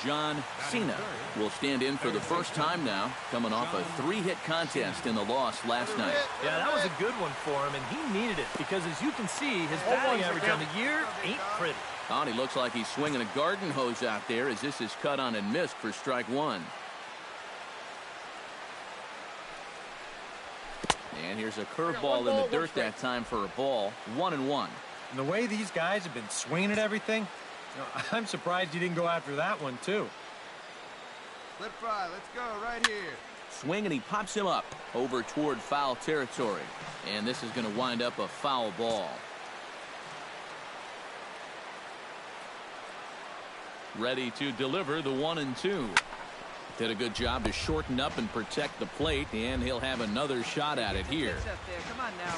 John Cena will stand in for the first time now, coming off a 3-hit contest in the loss last night. Yeah, that was a good one for him, and he needed it because, as you can see, his batting average on the year ain't pretty. Oh, and he looks like he's swinging a garden hose out there as this is cut on and missed for strike 1. And here's a curveball in the dirt that time for a ball. 1-1. And the way these guys have been swinging at everything, I'm surprised you didn't go after that one, too. Let fly. Let's go right here. Swing, and he pops him up over toward foul territory. And this is going to wind up a foul ball. Ready to deliver the 1-2. Did a good job to shorten up and protect the plate, and he'll have another shot at it here. Come on now.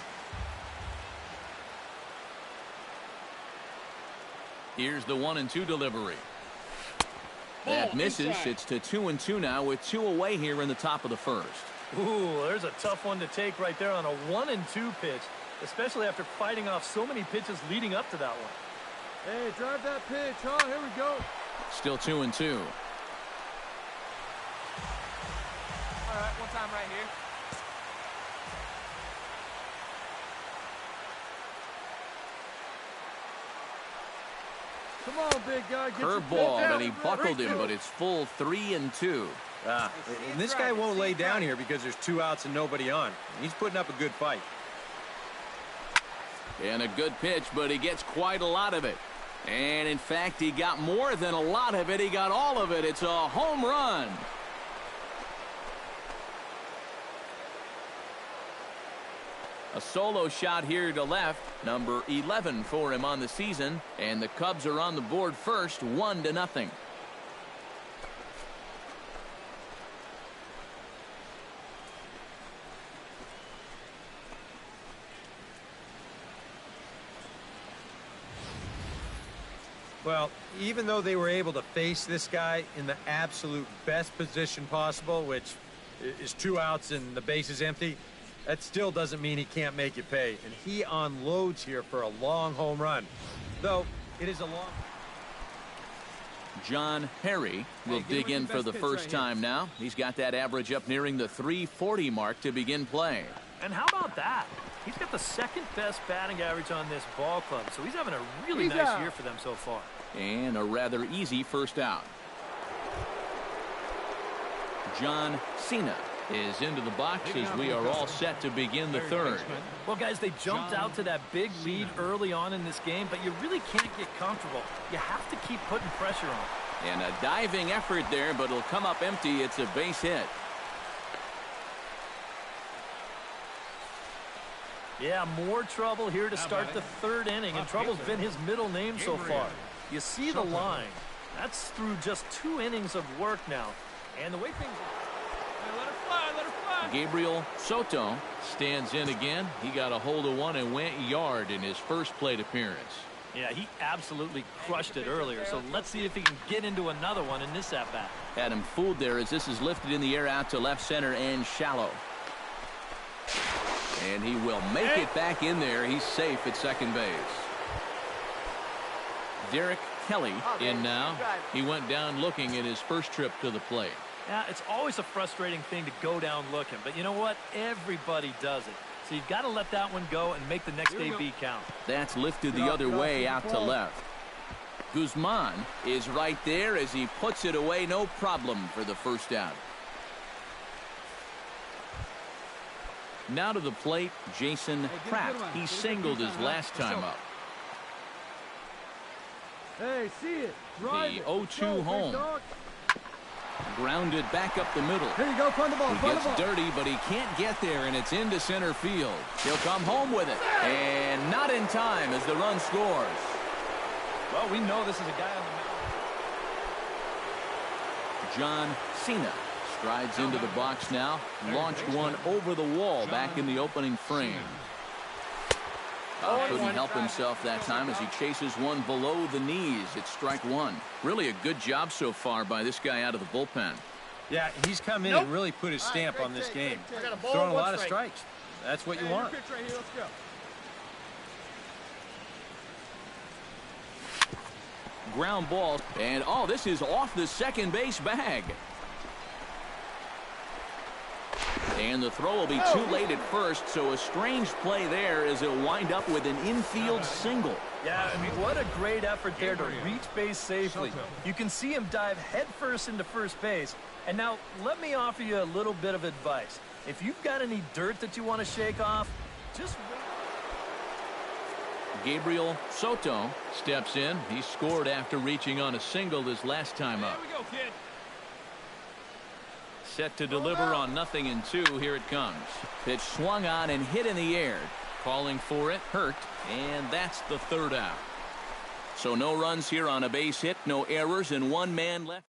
Here's the 1-2 delivery. That misses. It's to 2-2 now with 2 away here in the top of the first. Ooh, there's a tough one to take right there on a 1-2 pitch, especially after fighting off so many pitches leading up to that one. Hey, drive that pitch, huh? Here we go. Still 2-2. All right, one time right here. Come on, big guy. Curveball, and he buckled him, but it's full 3-2. And this guy won't lay down here because there's 2 outs and nobody on. He's putting up a good fight. And a good pitch, but he gets quite a lot of it. And in fact, he got more than a lot of it. He got all of it. It's a home run. A solo shot here to left, number 11 for him on the season, and the Cubs are on the board first, 1-0. Well, even though they were able to face this guy in the absolute best position possible, which is 2 outs and the base is empty, that still doesn't mean he can't make it pay. And he unloads here for a long home run. Though, it is a long... John Perry will dig in for the first time now. He's got that average up nearing the 340 mark to begin play. And how about that? He's got the second best batting average on this ball club, so he's having a really nice year for them so far. And a rather easy first out. John Cena is into the box as we are all set to begin the third. Well, guys, they jumped out to that big lead early on in this game, but you really can't get comfortable. You have to keep putting pressure on. And a diving effort there, but it'll come up empty. It's a base hit. Yeah, more trouble here to start the third inning, and trouble's been his middle name so far. You see the line. That's through just 2 innings of work now. And the way things are... Let her fly, let her fly. Gabriel Soto stands in again. He got a hold of one and went yard in his first plate appearance. Yeah, he absolutely crushed it earlier, so let's see if he can get into another one in this at-bat. Had him fooled there as this is lifted in the air out to left center and shallow. And he will make it back in there. He's safe at second base. Derek Kelly in now. He went down looking in his first trip to the plate. Yeah, it's always a frustrating thing to go down looking, but you know what? Everybody does it. So you've got to let that one go and make the next AB count. That's lifted the other way out to left. Guzman is right there as he puts it away, no problem for the first out. Now to the plate, Jason Pratt. He singled his last time up. Hey, see it. Drive The it. 0-2 home. Grounded back up the middle. Here you go, find the ball. He gets dirty, but he can't get there, and it's into center field. He'll come home with it, and not in time as the run scores. Well, we know this is a guy on the mound. John Cena Strides into the box now. Launched one over the wall back in the opening frame. Couldn't help himself that time as he chases one below the knees. It's strike one. Really a good job so far by this guy out of the bullpen. Yeah, he's come in and really put his stamp on this game. Throwing a lot of strikes. That's what you want. Ground ball, and oh, this is off the second base bag. And the throw will be too late at first, so a strange play there as it'll wind up with an infield single. Yeah, I mean, what a great effort there to reach base safely. You can see him dive headfirst into first base. And now, let me offer you a little bit of advice. If you've got any dirt that you want to shake off, just wait. Gabriel Soto steps in. He scored after reaching on a single his last time up. Here we go, kid. Set to deliver on 0-2. Here it comes. Pitch swung on and hit in the air. Calling for it, hurt, and that's the third out. So no runs here on a base hit, no errors, and one man left.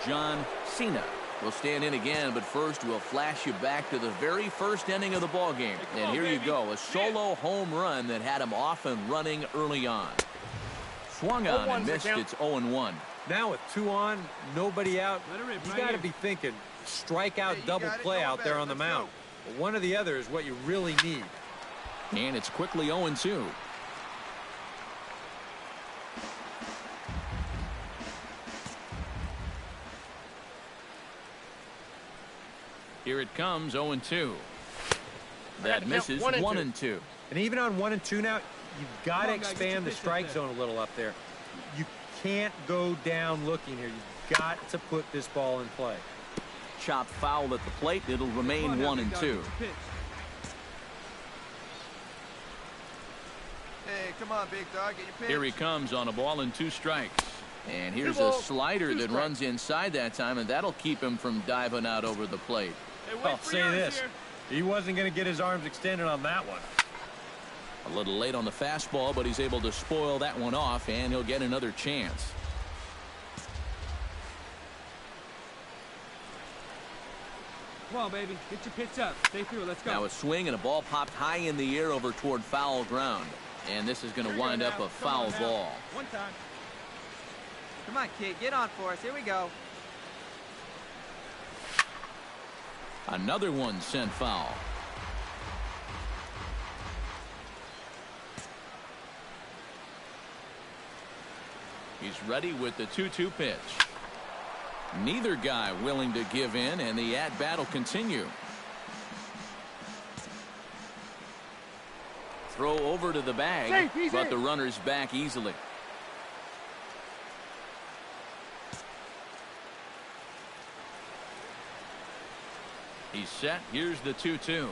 John Cena will stand in again, but first we'll flash you back to the very first inning of the ball game. And here you go, a solo home run that had him off and running early on. Swung on and missed. It's 0-1. Now with 2 on, nobody out, you got to be thinking strikeout double play out there on the mound. But one or the other is what you really need. And it's quickly 0-2. Here it comes, 0-2. That misses. 1-2. And even on 1-2 now, you've got to expand the strike zone a little up there. You can't go down looking here. You've got to put this ball in play. Chopped foul at the plate. It'll remain 1-2. Hey, come on, big dog. Get your pitch. Here he comes on a ball and 2 strikes. And here's a slider that runs inside that time, and that'll keep him from diving out over the plate. I'll say this. He wasn't going to get his arms extended on that one. A little late on the fastball, but he's able to spoil that one off, and he'll get another chance. Come on, baby. Get your pitch up. Stay through. Let's go. Now a swing and a ball popped high in the air over toward foul ground. And this is going to wind up a foul ball. One time. Come on, kid. Get on for us. Here we go. Another one sent foul. He's ready with the 2-2 pitch. Neither guy willing to give in, and the at-bat will continue. Throw over to the bag, but the runner's back easily. He's set. Here's the 2-2.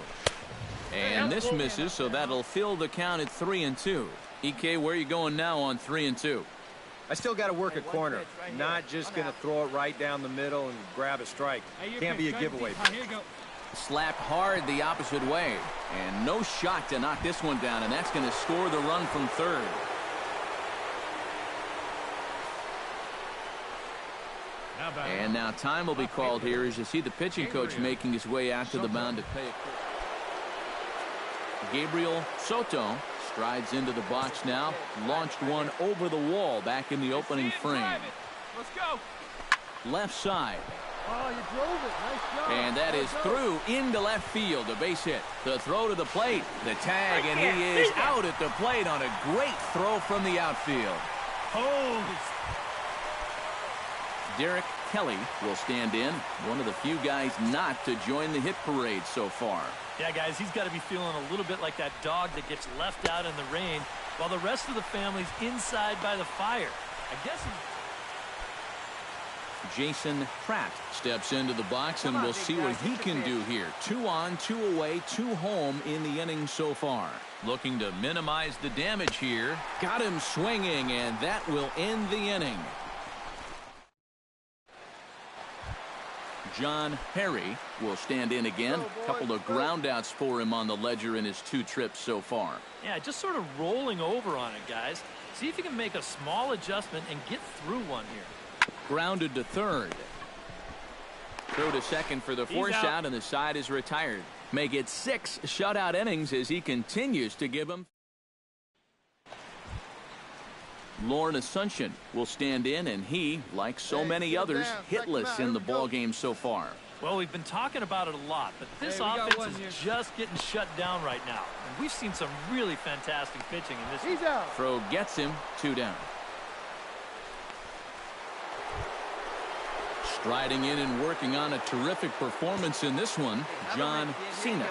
And this misses, so that'll fill the count at 3-2. EK, where are you going now on 3-2? I still got to work a corner. Not just going to throw it right down the middle and grab a strike. Can't be a giveaway. Here you go. Slapped hard the opposite way. And no shot to knock this one down, and that's going to score the run from third. And now time will be called here as you see the pitching coach making his way out to the mound to pay. Gabriel Soto strides into the box now. Launched one over the wall back in the opening frame. Let's go. Left side. Oh, you drove it. Nice job. And that is through into left field. A base hit. The throw to the plate. The tag, and he is out at the plate on a great throw from the outfield. Derek Kelly will stand in. One of the few guys not to join the hit parade so far. Yeah, guys, he's got to be feeling a little bit like that dog that gets left out in the rain while the rest of the family's inside by the fire. I guess Jason Pratt steps into the box, and we'll see what he can do here. 2 on, 2 away, 2 home in the inning so far. Looking to minimize the damage here. Got him swinging, and that will end the inning. John Perry will stand in again. Couple of groundouts for him on the ledger in his 2 trips so far. yeah, just sort of rolling over on it, guys. See if you can make a small adjustment and get through one here. Grounded to third. Throw to second for the force out, and the side is retired. Make it 6 shutout innings as he continues to give them. Lauren Asuncion will stand in, and he, like so many others, hitless in the ball game so far. Well, we've been talking about it a lot, but this offense is just getting shut down right now. And we've seen some really fantastic pitching in this. He's out. Throw gets him, 2 down. Striding in and working on a terrific performance in this one, John Cena.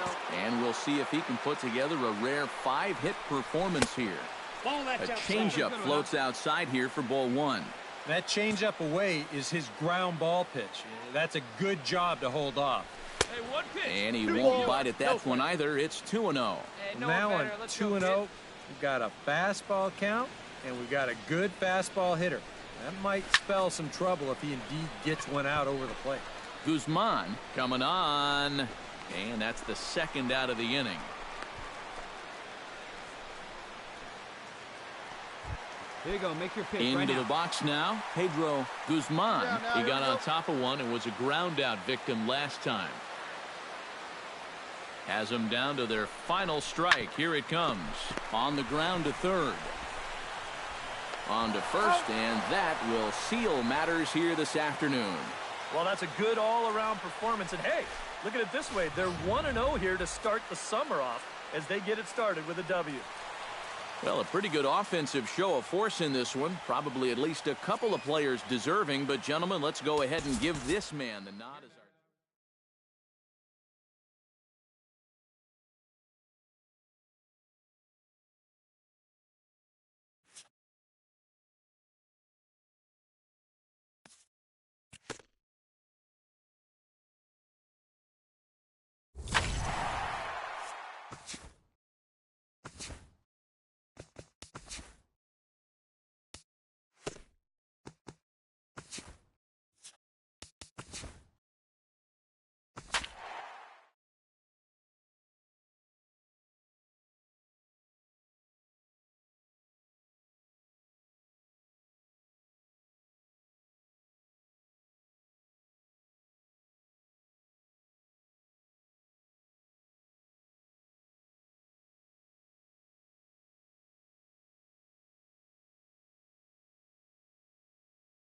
And we'll see if he can put together a rare 5-hit performance here. A changeup floats outside here for ball 1. That changeup away is his ground ball pitch. That's a good job to hold off. Hey, what pitch? And he won't bite at that one either. It's 2-0. Now on 2-0, we've got a fastball count, and we've got a good fastball hitter. That might spell some trouble if he indeed gets one out over the plate. Guzman coming on, and that's the second out of the inning. Here you go. Make your pitch Into the box now, Pedro Guzman. He got on top of one and was a ground out victim last time. Has them down to their final strike. Here it comes. On the ground to third. On to first, and that will seal matters here this afternoon. Well, that's a good all-around performance. And, hey, look at it this way. They're 1-0 here to start the summer off as they get it started with a W. Well, a pretty good offensive show of force in this one. Probably at least a couple of players deserving. But, gentlemen, let's go ahead and give this man the nod as our...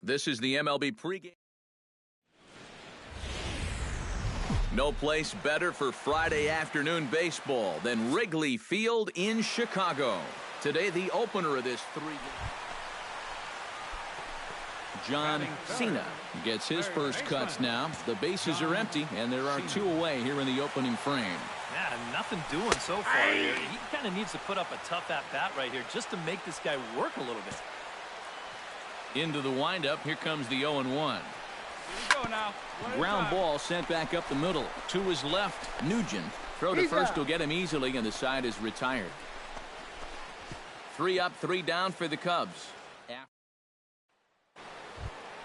This is the MLB pregame. No place better for Friday afternoon baseball than Wrigley Field in Chicago. Today, the opener of this 3-game. John Cena gets his first cuts now. The bases are empty, and there are 2 away here in the opening frame. Yeah, nothing doing so far here. He kind of needs to put up a tough at-bat right here just to make this guy work a little bit. Into the windup. Here comes the 0-1. Here we go now. Ground ball sent back up the middle. To his left, Nugent. Throw to first will get him easily, and the side is retired. 3 up, 3 down for the Cubs.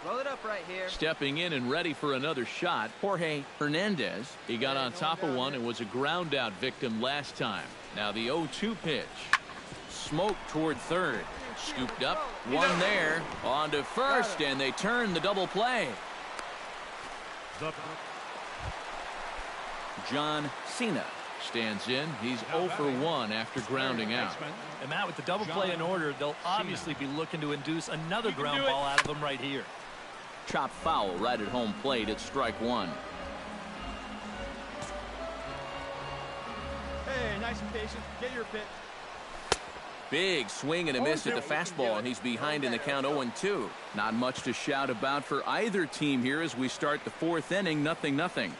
Roll it up right here. Stepping in and ready for another shot, Jorge Hernandez. He got on top of one and was a ground out victim last time. Now the 0-2 pitch. Smoke toward third. Scooped up, one there, on to first, and they turn the double play. John Cena stands in. He's 0 for 1 after grounding out. And Matt, with the double play in order, they'll obviously be looking to induce another ground ball out of them right here. Chop foul right at home plate at strike 1. Hey, nice and patient. Get your pitch. Big swing and a miss at the fastball, and he's behind in the count 0-2. Not much to shout about for either team here as we start the 4th inning, 0-0.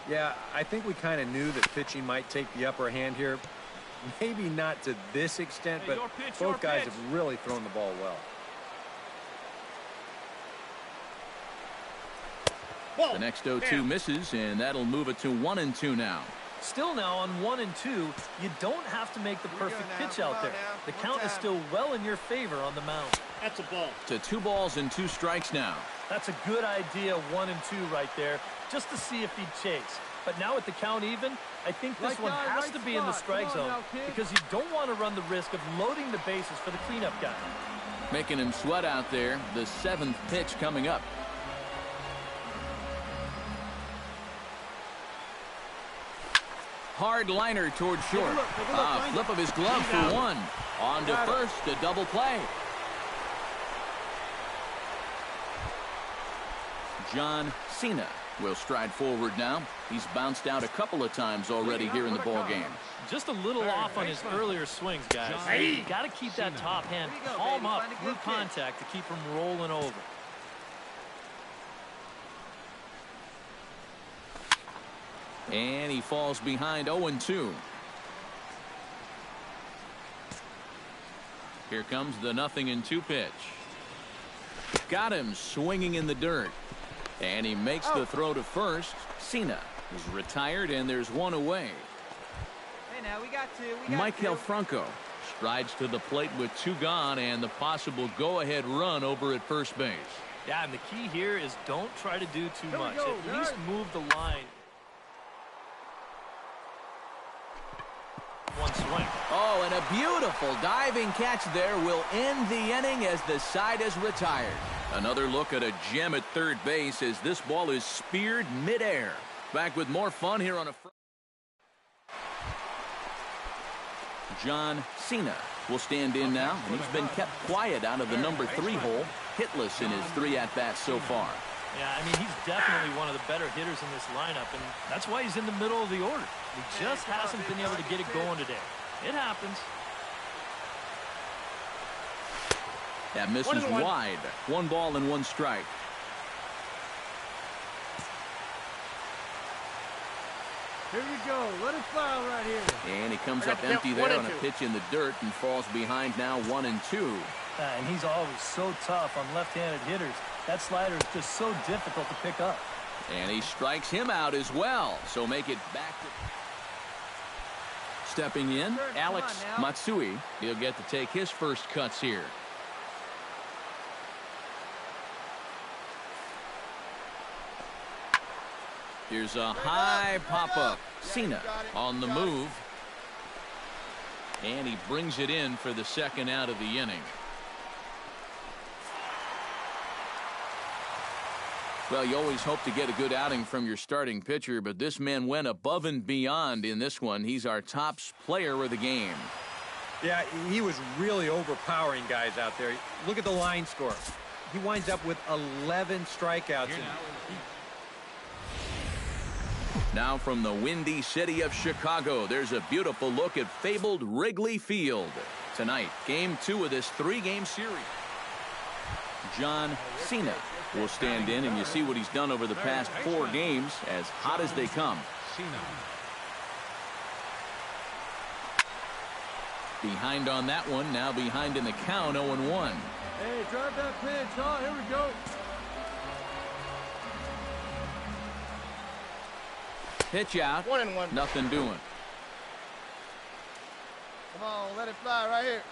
Yeah, I think we kind of knew that pitching might take the upper hand here. Maybe not to this extent, but both guys have really thrown the ball well. The next 0-2 misses, and that'll move it to 1-2 now. Still now on 1-2, you don't have to make the perfect pitch out there. The count is still well in your favor on the mound. That's a ball. To 2 balls and 2 strikes now. That's a good idea, 1-2 right there, just to see if he'd chase. But now with the count even, I think this one has to be in the strike zone because you don't want to run the risk of loading the bases for the cleanup guy. Making him sweat out there. The 7th pitch coming up. Hard liner towards short. Flip of his glove for one. On to first, a double play. John Cena will stride forward now. He's bounced out a couple of times already here in the ball game. Just a little off on his earlier swings, guys. You got to keep that top hand palm up through contact to keep him rolling over. And he falls behind 0-2. Here comes the 0-2 pitch. Got him swinging in the dirt. And he makes the throw to first. Cena is retired, and there's one away. Hey, now we got two. Michael Franco strides to the plate with two gone and the possible go-ahead run over at first base. Yeah, and the key here is don't try to do too much. At least move the line. One swing. Oh, and a beautiful diving catch there will end the inning as the side is retired. Another look at a gem at third base as this ball is speared midair. Back with more fun here on a John Cena will stand in now, and he's been kept quiet out of the number 3 hole, hitless in his 3 at-bats so far. Yeah, I mean, he's definitely one of the better hitters in this lineup, and that's why he's in the middle of the order. He just hasn't been able to get it going today. It happens. That misses wide. 1 ball and 1 strike. Here you go. Let it fly right here. And he comes up empty there on a pitch in the dirt and falls behind now 1-2. And he's always so tough on left-handed hitters. That slider is just so difficult to pick up. And he strikes him out as well. So make it back to... Stepping in, Alex Matsui. He'll get to take his first cuts here. Here's a high pop-up. Cena on the move. And he brings it in for the second out of the inning. Well, you always hope to get a good outing from your starting pitcher, but this man went above and beyond in this one. He's our top player of the game. Yeah, he was really overpowering guys out there. Look at the line score. He winds up with 11 strikeouts. Now from the windy city of Chicago, there's a beautiful look at fabled Wrigley Field. Tonight, Game 2 of this 3-game series. John Cena will stand in, and you see what he's done over the past 4 games, as hot as they come. Behind on that one, now behind in the count, 0-1. Hey, drive that pitch. Oh, here we go. Pitch out. 1-1. Nothing doing. Come on, let it fly right here.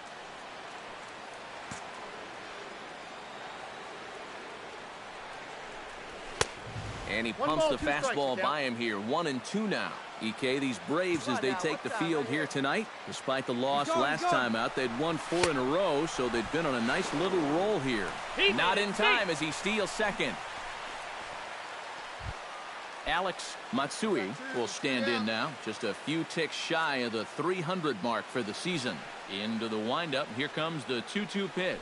And he pumps the fastball by him here. 1-2 now. EK, these Braves, as they take the field here tonight, despite the loss last time out, they'd won 4 in a row, so they've been on a nice little roll here. Not in time as he steals second. Alex Matsui will stand in now, just a few ticks shy of the 300 mark for the season. Into the windup, here comes the 2-2 pitch.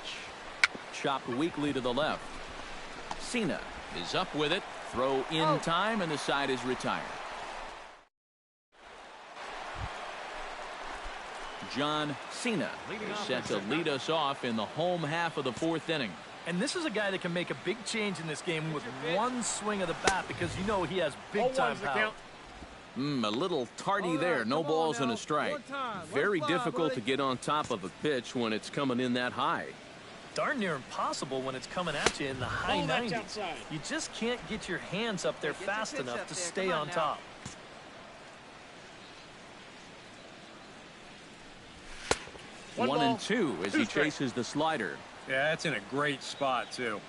Chopped weakly to the left. Cena is up with it. Throw in time, and the side is retired. John Cena is set to lead us off in the home half of the 4th inning. And this is a guy that can make a big change in this game with one swing of the bat, because you know he has big-time power. A little tardy there. No balls and a strike. Very difficult to get on top of a pitch when it's coming in that high. Darn near impossible when it's coming at you in the high 90s. You just can't get your hands up there fast enough to stay on top. One and two as he chases the slider. Yeah, that's in a great spot, too.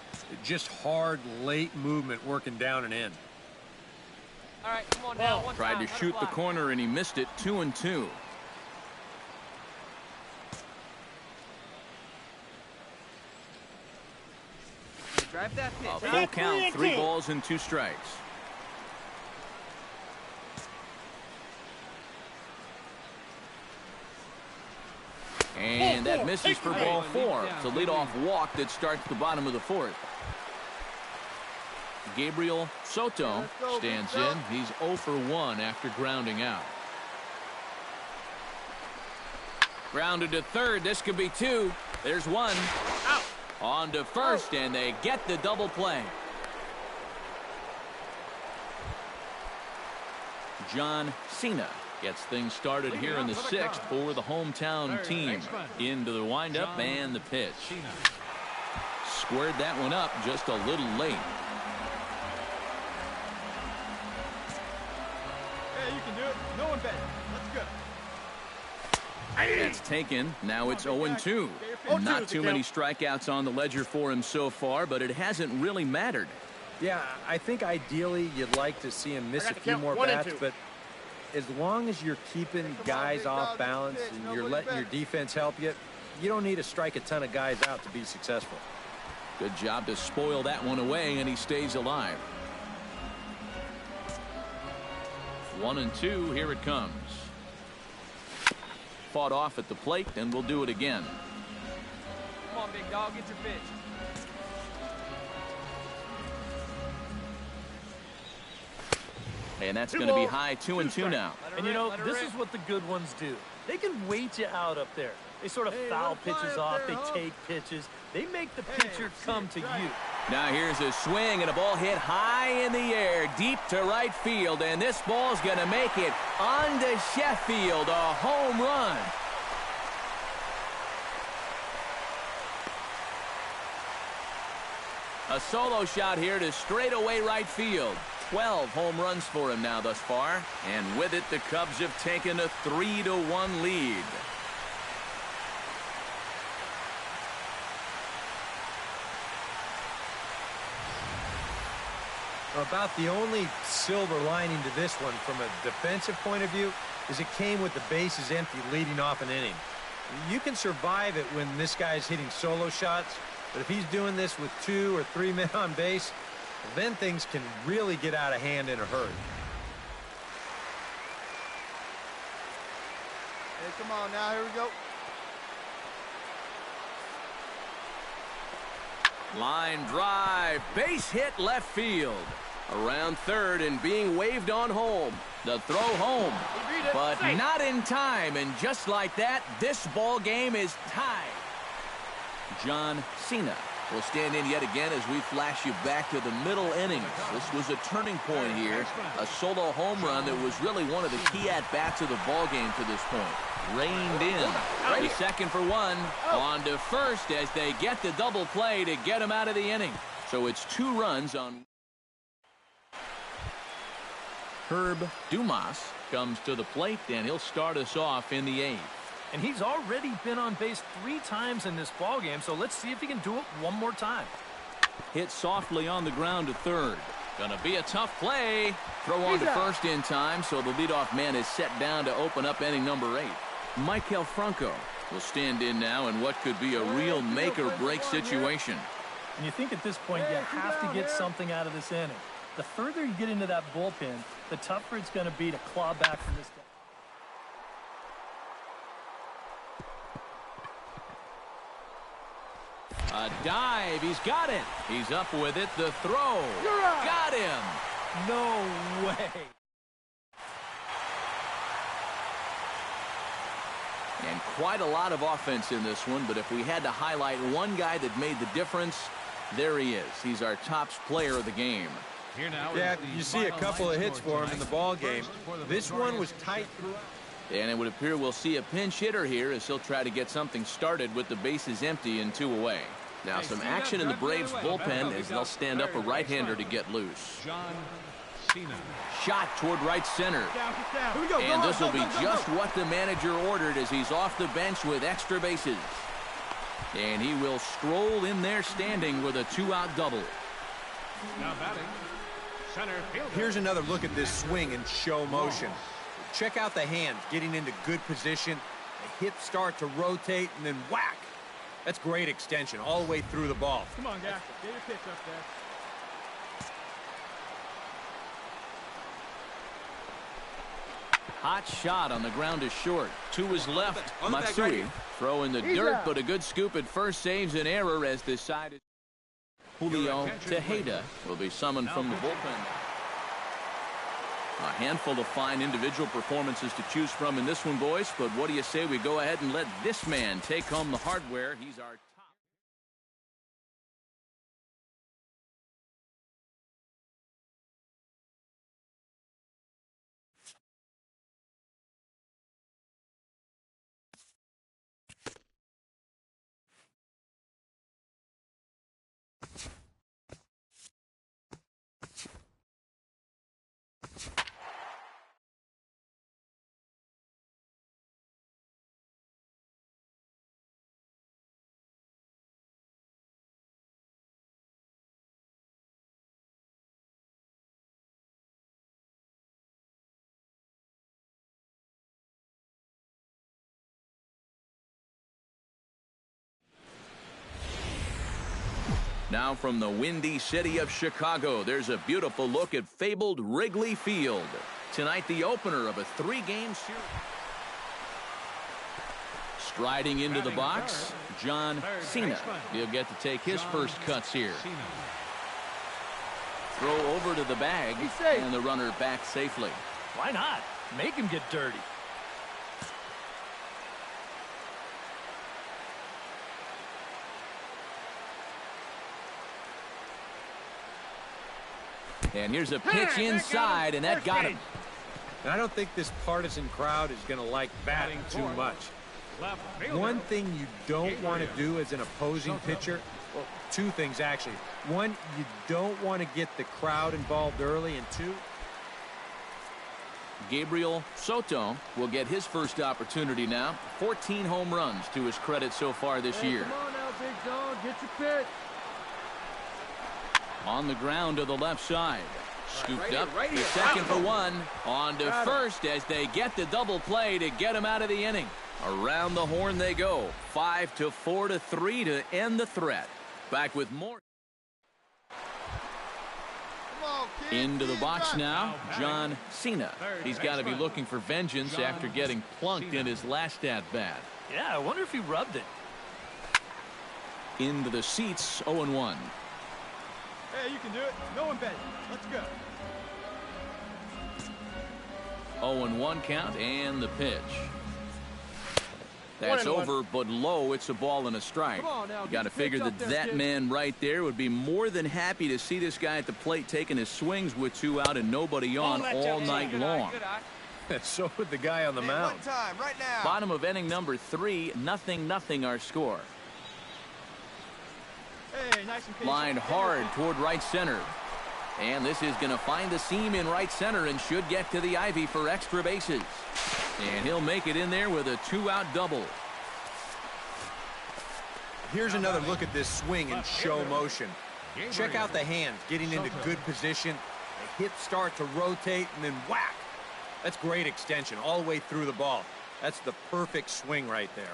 Just hard, late movement working down and in. All right, come on now. Tried to shoot the corner, and he missed it. 2-2. Drive that pitch. A full count, 3 balls and 2 strikes. And that misses for ball 4. It's a leadoff walk that starts the bottom of the 4th. Gabriel Soto stands in. He's 0 for 1 after grounding out. Grounded to third. This could be 2. There's 1. Out. On to first, and they get the double play. John Cena gets things started here in the 6th for the hometown team. Into the windup and the pitch. Squared that one up just a little late. Hey, you can do it. No one bet. Let's go. That's taken. Now it's 0-2. Not too many strikeouts on the ledger for him so far, but it hasn't really mattered. Yeah, I think ideally you'd like to see him miss a few more bats, but as long as you're keeping guys off balance and you're letting your defense help you, you don't need to strike a ton of guys out to be successful. Good job to spoil that one away, and he stays alive. 1-2. Here it comes. Fought off at the plate, and we'll do it again. Come on, big dog, get your pitch. And that's going to be high. 2-2 now. And you know, this is what the good ones do. They can wait you out up there. They sort of foul pitches off. They take pitches. They make the pitcher come to you. Now here's a swing and a ball hit high in the air, deep to right field, and this ball's going to make it on to Sheffield, a home run. A solo shot here to straightaway right field. 12 home runs for him now thus far, and with it the Cubs have taken a 3-1 lead. About the only silver lining to this one from a defensive point of view is it came with the bases empty leading off an inning. You can survive it when this guy's hitting solo shots, but if he's doing this with 2 or 3 men on base, then things can really get out of hand in a hurry. Hey, come on now. Here we go. Line drive, base hit left field. Around third and being waved on home. The throw home, but not in time, and just like that, this ball game is tied. John Cena will stand in yet again as we flash you back to the middle innings. This was a turning point here, a solo home run that was really one of the key at-bats of the ball game to this point. Reined in. The second for 1. On to first as they get the double play to get him out of the inning. So it's 2 runs on. Herb Dumas comes to the plate, and he'll start us off in the 8th. And he's already been on base 3 times in this ballgame, so let's see if he can do it one more time. Hit softly on the ground to third. Gonna be a tough play. Throw on to first in time, so the leadoff man is set down to open up inning number 8. Michael Franco will stand in now in what could be a real make-or-break situation. And you think at this point you have to get something out of this inning. The further you get into that bullpen, the tougher it's going to be to claw back from this guy. A dive. He's got it. He's up with it. The throw. Got him. No way. And quite a lot of offense in this one, but if we had to highlight one guy that made the difference, there he is. He's our top player of the game. Yeah, you see a couple of hits for him in the ball game. This one was tight. And it would appear we'll see a pinch hitter here as he'll try to get something started with the bases empty and 2 away. Now some action in the Braves bullpen as they'll stand up a right-hander to get loose. Shot toward right center. And this will be just what the manager ordered as he's off the bench with extra bases. And he will stroll in there standing with a 2-out double. Now batting, center fielder. Here's another look at this swing in show motion. Check out the hands getting into good position. The hips start to rotate and then whack. That's great extension all the way through the ball. Come on, guy. Get your pitch up there. hot shot on the ground is short. To his left, Matsui throwing the dirt, but a good scoop at first saves an error as this side is. Julio Tejeda will be summoned from the bullpen. A handful of fine individual performances to choose from in this one, boys, but what do you say we go ahead and let this man take home the hardware? He's our top. Now from the windy city of Chicago, there's a beautiful look at fabled Wrigley Field. Tonight, the opener of a 3-game series. Striding into the box, John Cena. He'll get to take his first cuts here. Throw over to the bag, and the runner back safely. Why not? Make him get dirty. And here's a pitch inside, and that got him. I don't think this partisan crowd is going to like batting too much. One thing you don't want to do as an opposing pitcher, well, two things actually. One, you don't want to get the crowd involved early, and two, Gabriel Soto will get his first opportunity now. 14 home runs to his credit so far this year. Come on now, big dog. Get your pitch. On the ground to the left side. Scooped up to second for one. On to first as they get the double play to get him out of the inning. Around the horn they go. 5-4 to 3 to end the threat. Back with more. Into the box now, John Cena. He's got to be looking for vengeance after getting plunked in his last at-bat. Yeah, I wonder if he rubbed it. Into the seats, 0-1. Hey, you can do it. No one bet. Let's go. 0-1 count and the pitch. That's over, but low. It's a ball and a strike. You got to figure that man right there would be more than happy to see this guy at the plate taking his swings with 2 out and nobody on all night long. so would the guy on the mound. Right now. Bottom of inning number 3, 0-0 our score. Hey, nice and patient. Lined hard toward right center. And this is going to find the seam in right center and should get to the ivy for extra bases. And he'll make it in there with a 2-out double. Here's another look at this swing in show motion. Check out the hands getting into good position. The hips start to rotate and then whack. That's great extension all the way through the ball. That's the perfect swing right there.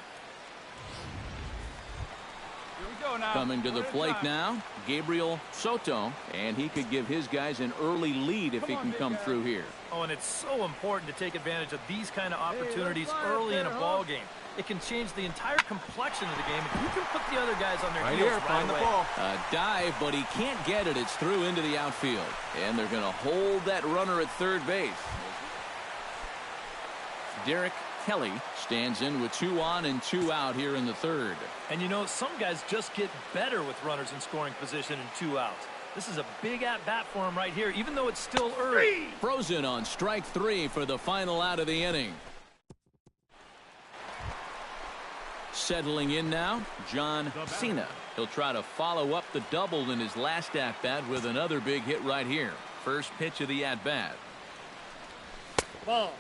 Coming to the plate now, Gabriel Soto, and he could give his guys an early lead if he can come through here. Oh, and it's so important to take advantage of these kind of opportunities early in a ball game. It can change the entire complexion of the game if you can put the other guys on their heels right away. A dive, but he can't get it. It's through into the outfield. And they're going to hold that runner at third base. Derek Kelly stands in with 2 on and 2 out here in the third. And you know, some guys just get better with runners in scoring position and 2 outs. This is a big at-bat for him right here, even though it's still early. Frozen on strike 3 for the final out of the inning. Settling in now, John Cena. He'll try to follow up the double in his last at-bat with another big hit right here. First pitch of the at-bat.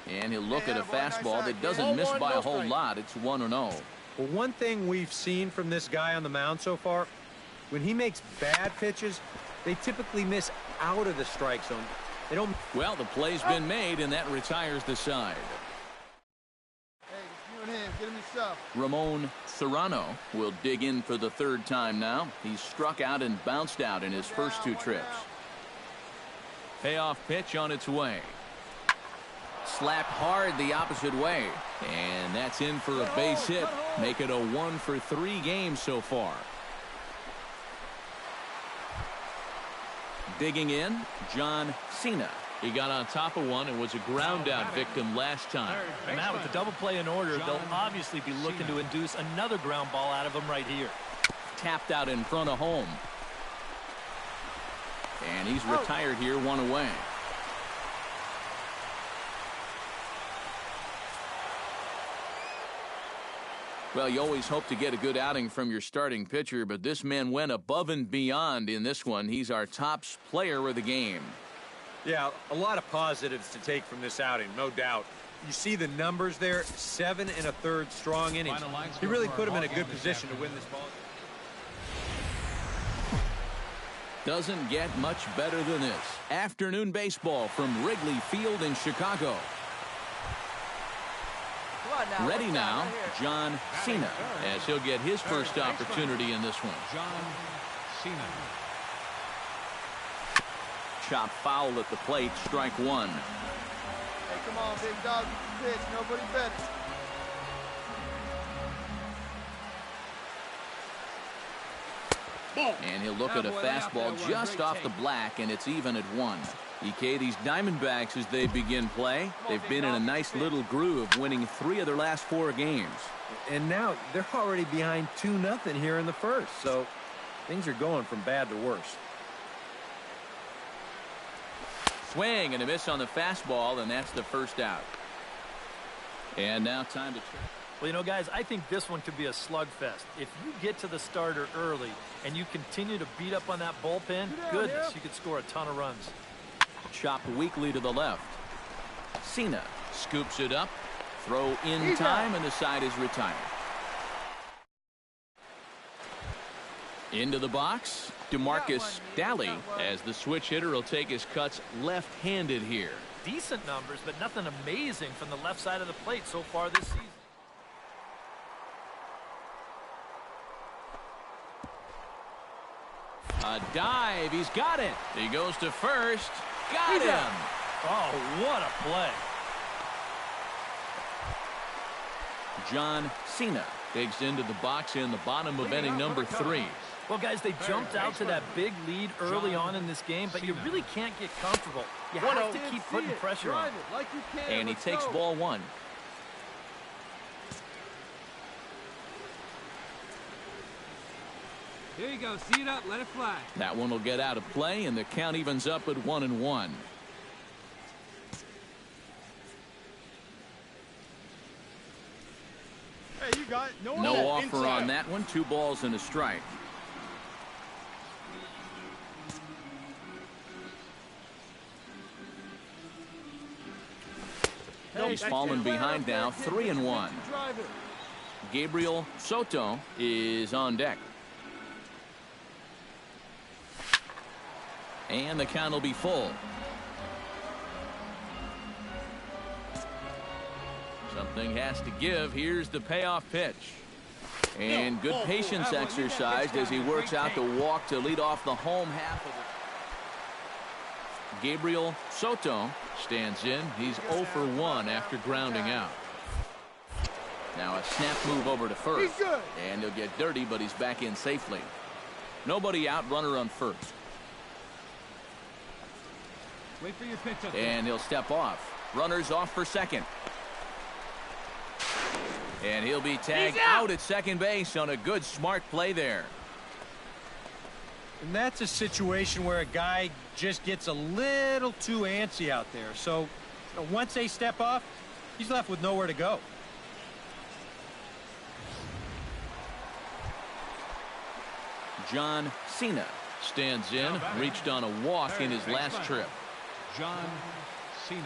And he'll look at a fastball that doesn't miss by a whole lot. It's 1-0. Well, one thing we've seen from this guy on the mound so far, when he makes bad pitches, they typically miss out of the strike zone. They don't. Well, the play's been made, and that retires the side. Hey, it's you and him. Get him yourself. Ramon Serrano will dig in for the third time now. He's struck out and bounced out in his first 2 trips. Payoff pitch on its way. Slapped hard the opposite way. And that's in for a base hit. Make it a 1-for-3 game so far. Digging in, John Cena. He got on top of one and was a ground out victim last time. And now with the double play in order, they'll obviously be looking to induce another ground ball out of him right here. Tapped out in front of home. And he's retired here, one away. Well, you always hope to get a good outing from your starting pitcher, but this man went above and beyond in this one. He's our top player of the game. Yeah, a lot of positives to take from this outing, no doubt. You see the numbers there, 7 1/3 strong innings. He really put him in a good position to win this ball. Doesn't get much better than this. Afternoon baseball from Wrigley Field in Chicago. Ready now, John Cena, as he'll get his first opportunity in this one. John Cena. Chop foul at the plate, strike one. Hey, come on, big dog. Pitch. Nobody better. And he'll look at a fastball just off the black, and it's even at 1. EK, these Diamondbacks, as they begin play, they've been in a nice little groove, winning 3 of their last 4 games. And now they're already behind 2-0 here in the first, so things are going from bad to worse. Swing and a miss on the fastball, and that's the first out. And now time to turn. Well, you know, guys, I think this one could be a slugfest. If you get to the starter early and you continue to beat up on that bullpen, goodness, you could score a ton of runs. Chopped weakly to the left. Cena scoops it up. Throw in time, and the side is retired. Into the box, DeMarcus Daly, as the switch hitter will take his cuts left-handed here. Decent numbers, but nothing amazing from the left side of the plate so far this season. A dive. He's got it. He goes to first. Got him. Oh, what a play. John Cena digs into the box in the bottom of inning number 3. Well, guys, they jumped out to that big lead early on in this game, but you really can't get comfortable. You have to keep putting pressure on. And he takes ball 1. Here you go. See it up. Let it fly. That one will get out of play, and the count evens up at 1-1. Hey, you got it. No offer on that one. 2 balls and a strike. He's fallen behind now, 3-1. Gabriel Soto is on deck. And the count will be full. Something has to give. Here's the payoff pitch. And good patience exercised as he works out the walk to lead off the home half of it. Gabriel Soto stands in. He's 0 for 1 after grounding out. Now a snap move over to first. And he'll get dirty, but he's back in safely. Nobody out, runner on first. Wait for your pitch up. And he'll step off. Runners off for second. And he'll be tagged out at second base on a good, smart play there. And that's a situation where a guy just gets a little too antsy out there. So once they step off, he's left with nowhere to go. John Cena stands in, reached on a walk in his last trip. John Cena.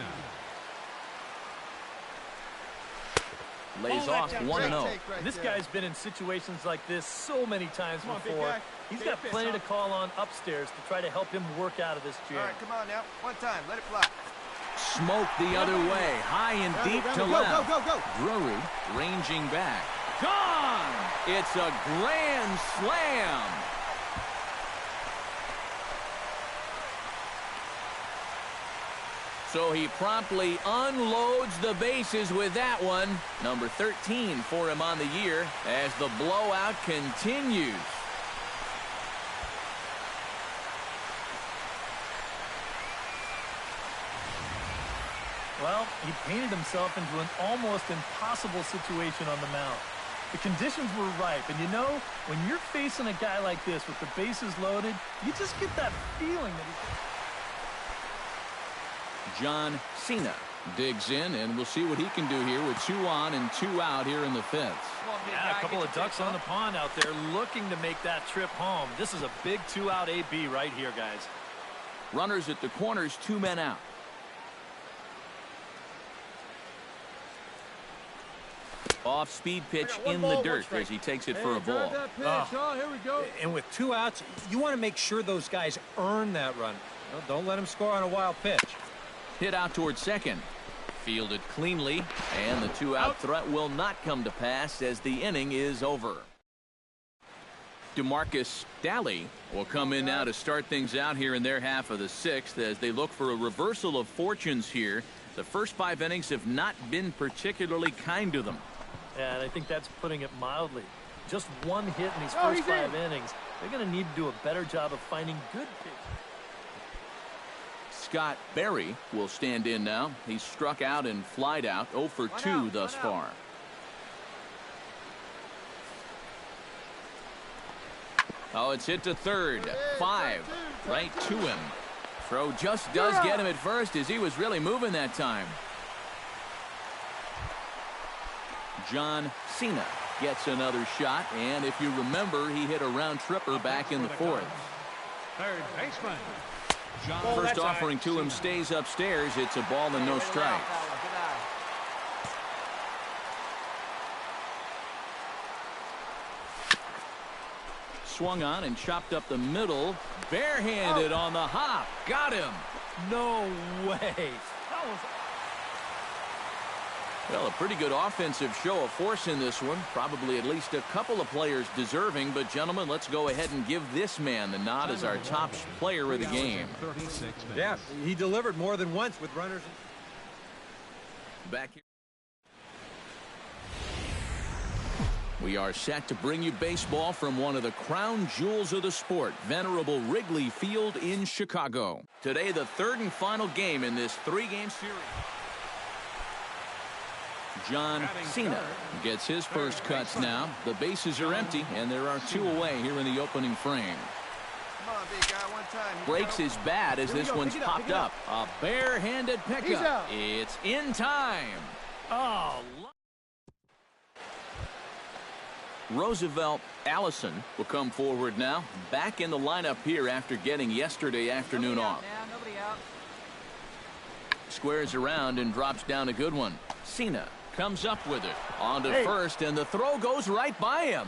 Lays off 1-0. This guy's been in situations like this so many times before. He's got plenty to call on upstairs to try to help him work out of this jam. All right, come on now. One time. Let it fly. Smoke the other way. High and deep to left. Go. Drury ranging back. Gone! It's a grand slam. So he promptly unloads the bases with that one. Number 13 for him on the year as the blowout continues. Well, he painted himself into an almost impossible situation on the mound. The conditions were ripe, and you know, when you're facing a guy like this with the bases loaded, you just get that feeling that he's... John Cena digs in, and we'll see what he can do here with 2 on and 2 out here in the 5th. Yeah, a couple of ducks on the pond out there looking to make that trip home. This is a big 2-out AB right here, guys. Runners at the corners, 2 men out. Off-speed pitch in the dirt as he takes it for a ball. Here we go. And with 2 outs, you want to make sure those guys earn that run. Well, don't let them score on a wild pitch. Hit out towards second. Fielded cleanly, and the 2-out threat will not come to pass as the inning is over. DeMarcus Daly will come in now to start things out here in their half of the 6th as they look for a reversal of fortunes here. The first 5 innings have not been particularly kind to them. Yeah, and I think that's putting it mildly. Just 1 hit in these first 5 innings. They're going to need to do a better job of finding good pitches. Scott Berry will stand in now. He's struck out and flied out 0 for 2 thus far. Oh, it's hit to third. 5 right to him. Throw just does get him at first as he was really moving that time. John Cena gets another shot, and if you remember, he hit a round tripper back in the 4th. Third baseman. First offering to him stays upstairs. It's a ball and no strikes. Swung on and chopped up the middle. Barehanded on the hop. Got him. No way. Well, a pretty good offensive show of force in this one. Probably at least a couple of players deserving. But, gentlemen, let's go ahead and give this man the nod as our top player of the game. Yeah, he delivered more than once with runners. Back here. We are set to bring you baseball from one of the crown jewels of the sport, venerable Wrigley Field in Chicago. Today, the 3rd and final game in this 3-game series. John Cena gets his first cuts now. The bases are empty, and there are 2 away here in the opening frame. Come on, big guy, one time. Breaks his bat as this one's popped up. A barehanded pickup. It's in time. Oh, Roosevelt Allison will come forward now. Back in the lineup here after getting yesterday afternoon off. Nobody out. Squares around and drops down a good one. Cena comes up with it. On to first, and the throw goes right by him.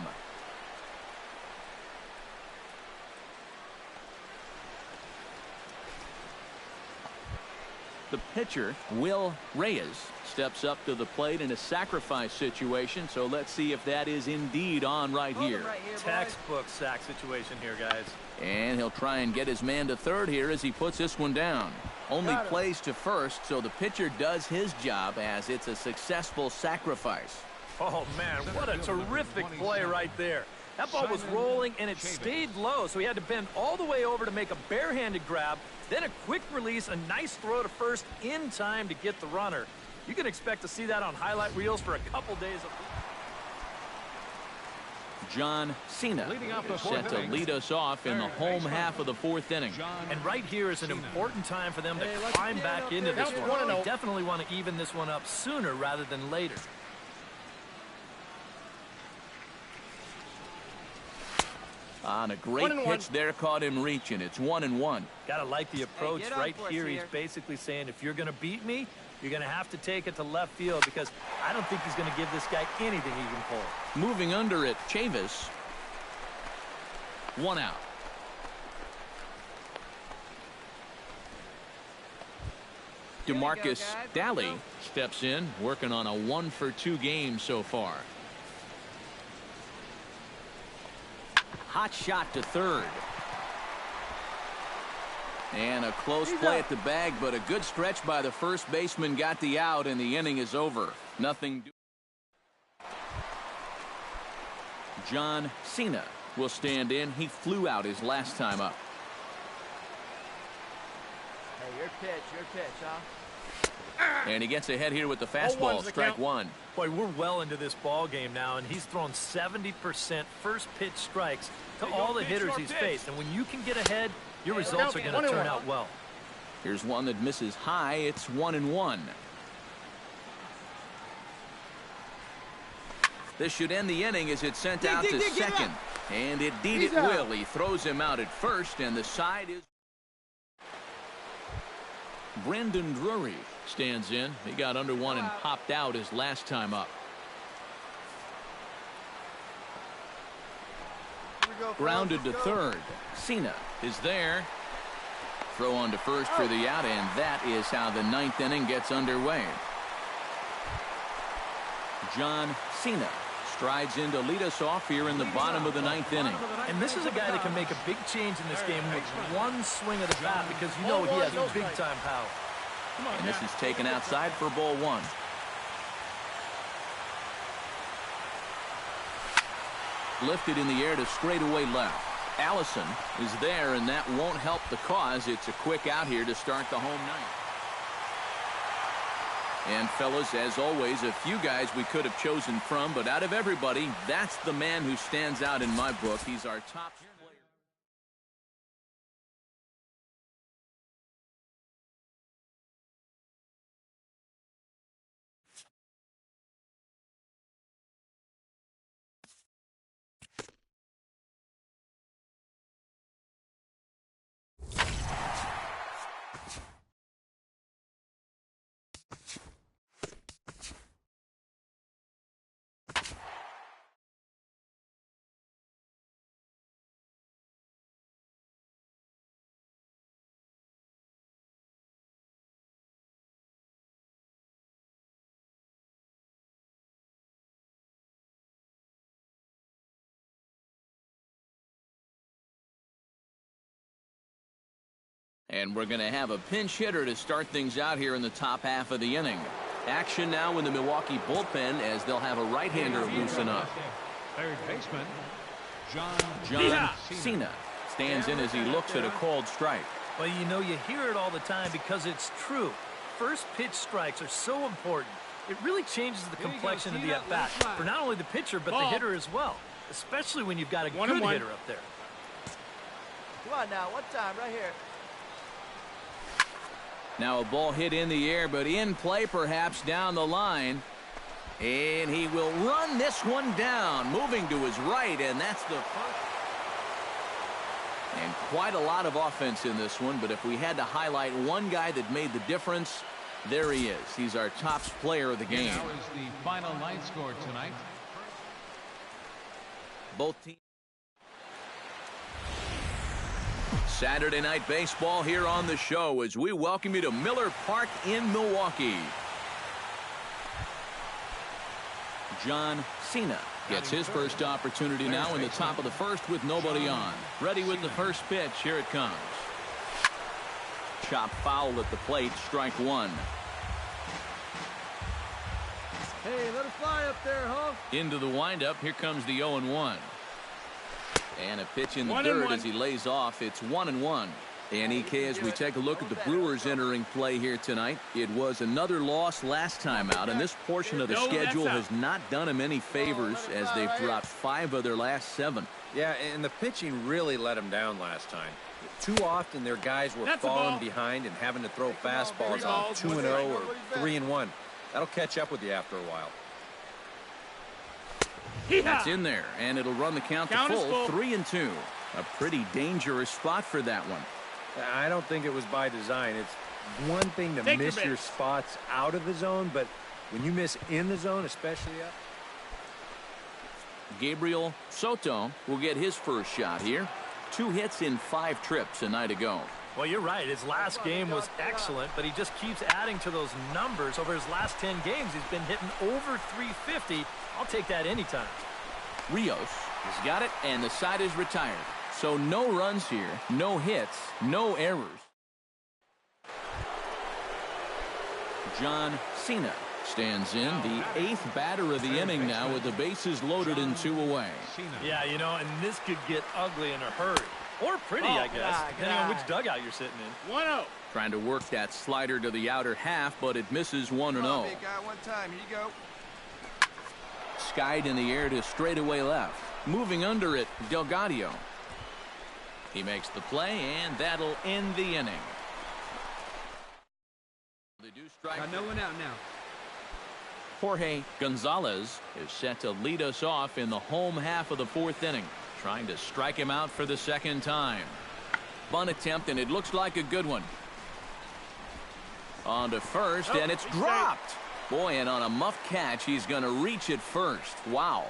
The pitcher, Will Reyes, steps up to the plate in a sacrifice situation, so let's see if that is indeed on right here. textbook sack situation here, guys. And he'll try and get his man to third here as he puts this one down. Only plays to first, so the pitcher does his job as it's a successful sacrifice. Oh, man, what a terrific play right there. That ball was rolling, and it stayed low, so he had to bend all the way over to make a barehanded grab, then a quick release, a nice throw to first in time to get the runner. You can expect to see that on highlight reels for a couple days. John Cena set to lead us off in the home half of the 4th inning. And right here is an important time for them to climb back into this one. They definitely want to even this one up sooner rather than later. On a great pitch there, caught him reaching. It's 1-1. Gotta like the approach right here. He's basically saying, if you're gonna beat me, you're gonna have to take it to left field, because I don't think he's gonna give this guy anything he can pull. Moving under it, Chavis. 1 out. DeMarcus Daly steps in, working on a 1-for-2 game so far. Hot shot to third. And a close play at the bag, but a good stretch by the first baseman got the out, and the inning is over. Nothing. John Cena will stand in. He flew out his last time up. Hey, your pitch, huh? And he gets ahead here with the fastball. Strike one. Boy, we're well into this ball game now, and he's thrown 70% first pitch strikes to all the hitters he's faced. And when you can get ahead, your results are going to turn out well. Here's one that misses high. It's 1-1. This should end the inning as it's sent out to second. And indeed it will. He throws him out at first, and the side is... Brandon Drury stands in. He got under one and popped out his last time up. Grounded to third. Cena is there. Throw on to first for the out, and that is how the ninth inning gets underway. John Cena strides in to lead us off here in the bottom of the ninth inning. And this is a guy that can make a big change in this game with one swing of the bat, because you know he has big-time power. And this is taken outside for ball one. Lifted in the air to straightaway left. Allison is there, and that won't help the cause. It's a quick out here to start the home ninth. And fellas, as always, a few guys we could have chosen from, but out of everybody, that's the man who stands out in my book. He's our top player. And we're going to have a pinch hitter to start things out here in the top half of the inning. Action now in the Milwaukee bullpen as they'll have a right-hander loosen up. Third baseman, John Cena stands in as he looks at a called strike. Well, you know, you hear it all the time because it's true. First pitch strikes are so important. It really changes the complexion of the at-bat for not only the pitcher but the hitter as well, especially when you've got a good hitter up there. Come on now, one time right here. Now a ball hit in the air, but in play perhaps down the line. And he will run this one down, moving to his right, and that's the first. And quite a lot of offense in this one, but if we had to highlight one guy that made the difference, there he is. He's our top player of the game. Now is the final line score tonight. Both teams. Saturday night baseball here on the show as we welcome you to Miller Park in Milwaukee. John Cena gets his first opportunity now in the top of the first with nobody on. Ready with the first pitch. Here it comes. Chop foul at the plate. Strike one. Hey, let it fly up there, huh? Into the windup. Here comes the 0-1. And a pitch in the dirt as he lays off. It's 1-1. And EK, as we take a look at the Brewers entering play here tonight, it was another loss last time out, and this portion of the schedule has not done them any favors as they've dropped 5 of their last 7. Yeah, and the pitching really let them down last time. Too often their guys were falling behind and having to throw fastballs on 2-0 or 3-1. That'll catch up with you after a while. That's in there, and it'll run the count to full. 3-2. A pretty dangerous spot for that one. I don't think it was by design. It's one thing to miss your spots out of the zone, but when you miss in the zone, especially up. Gabriel Soto will get his first shot here. 2 hits in 5 trips a night ago. Well, you're right. His last game was excellent, but he just keeps adding to those numbers. Over his last 10 games, he's been hitting over 350. I'll take that anytime. Rios has got it, and the side is retired. So no runs here, no hits, no errors. John Cena stands in, the 8th batter of the inning now with the bases loaded and 2 away. Yeah, you know, and this could get ugly in a hurry. Or pretty, I guess, depending on which dugout you're sitting in. 1-0. Trying to work that slider to the outer half, but it misses 1-0. Big guy, one time. Here you go. Skied in the air to straightaway left. Moving under it, Delgado. He makes the play, and that'll end the inning. They do strike. Got no one out now. Jorge Gonzalez is set to lead us off in the home half of the 4th inning. Trying to strike him out for the 2nd time. Bunt attempt, and it looks like a good one. On to first, and it's dropped. Boy, and on a muff catch, he's going to reach it first. Wow.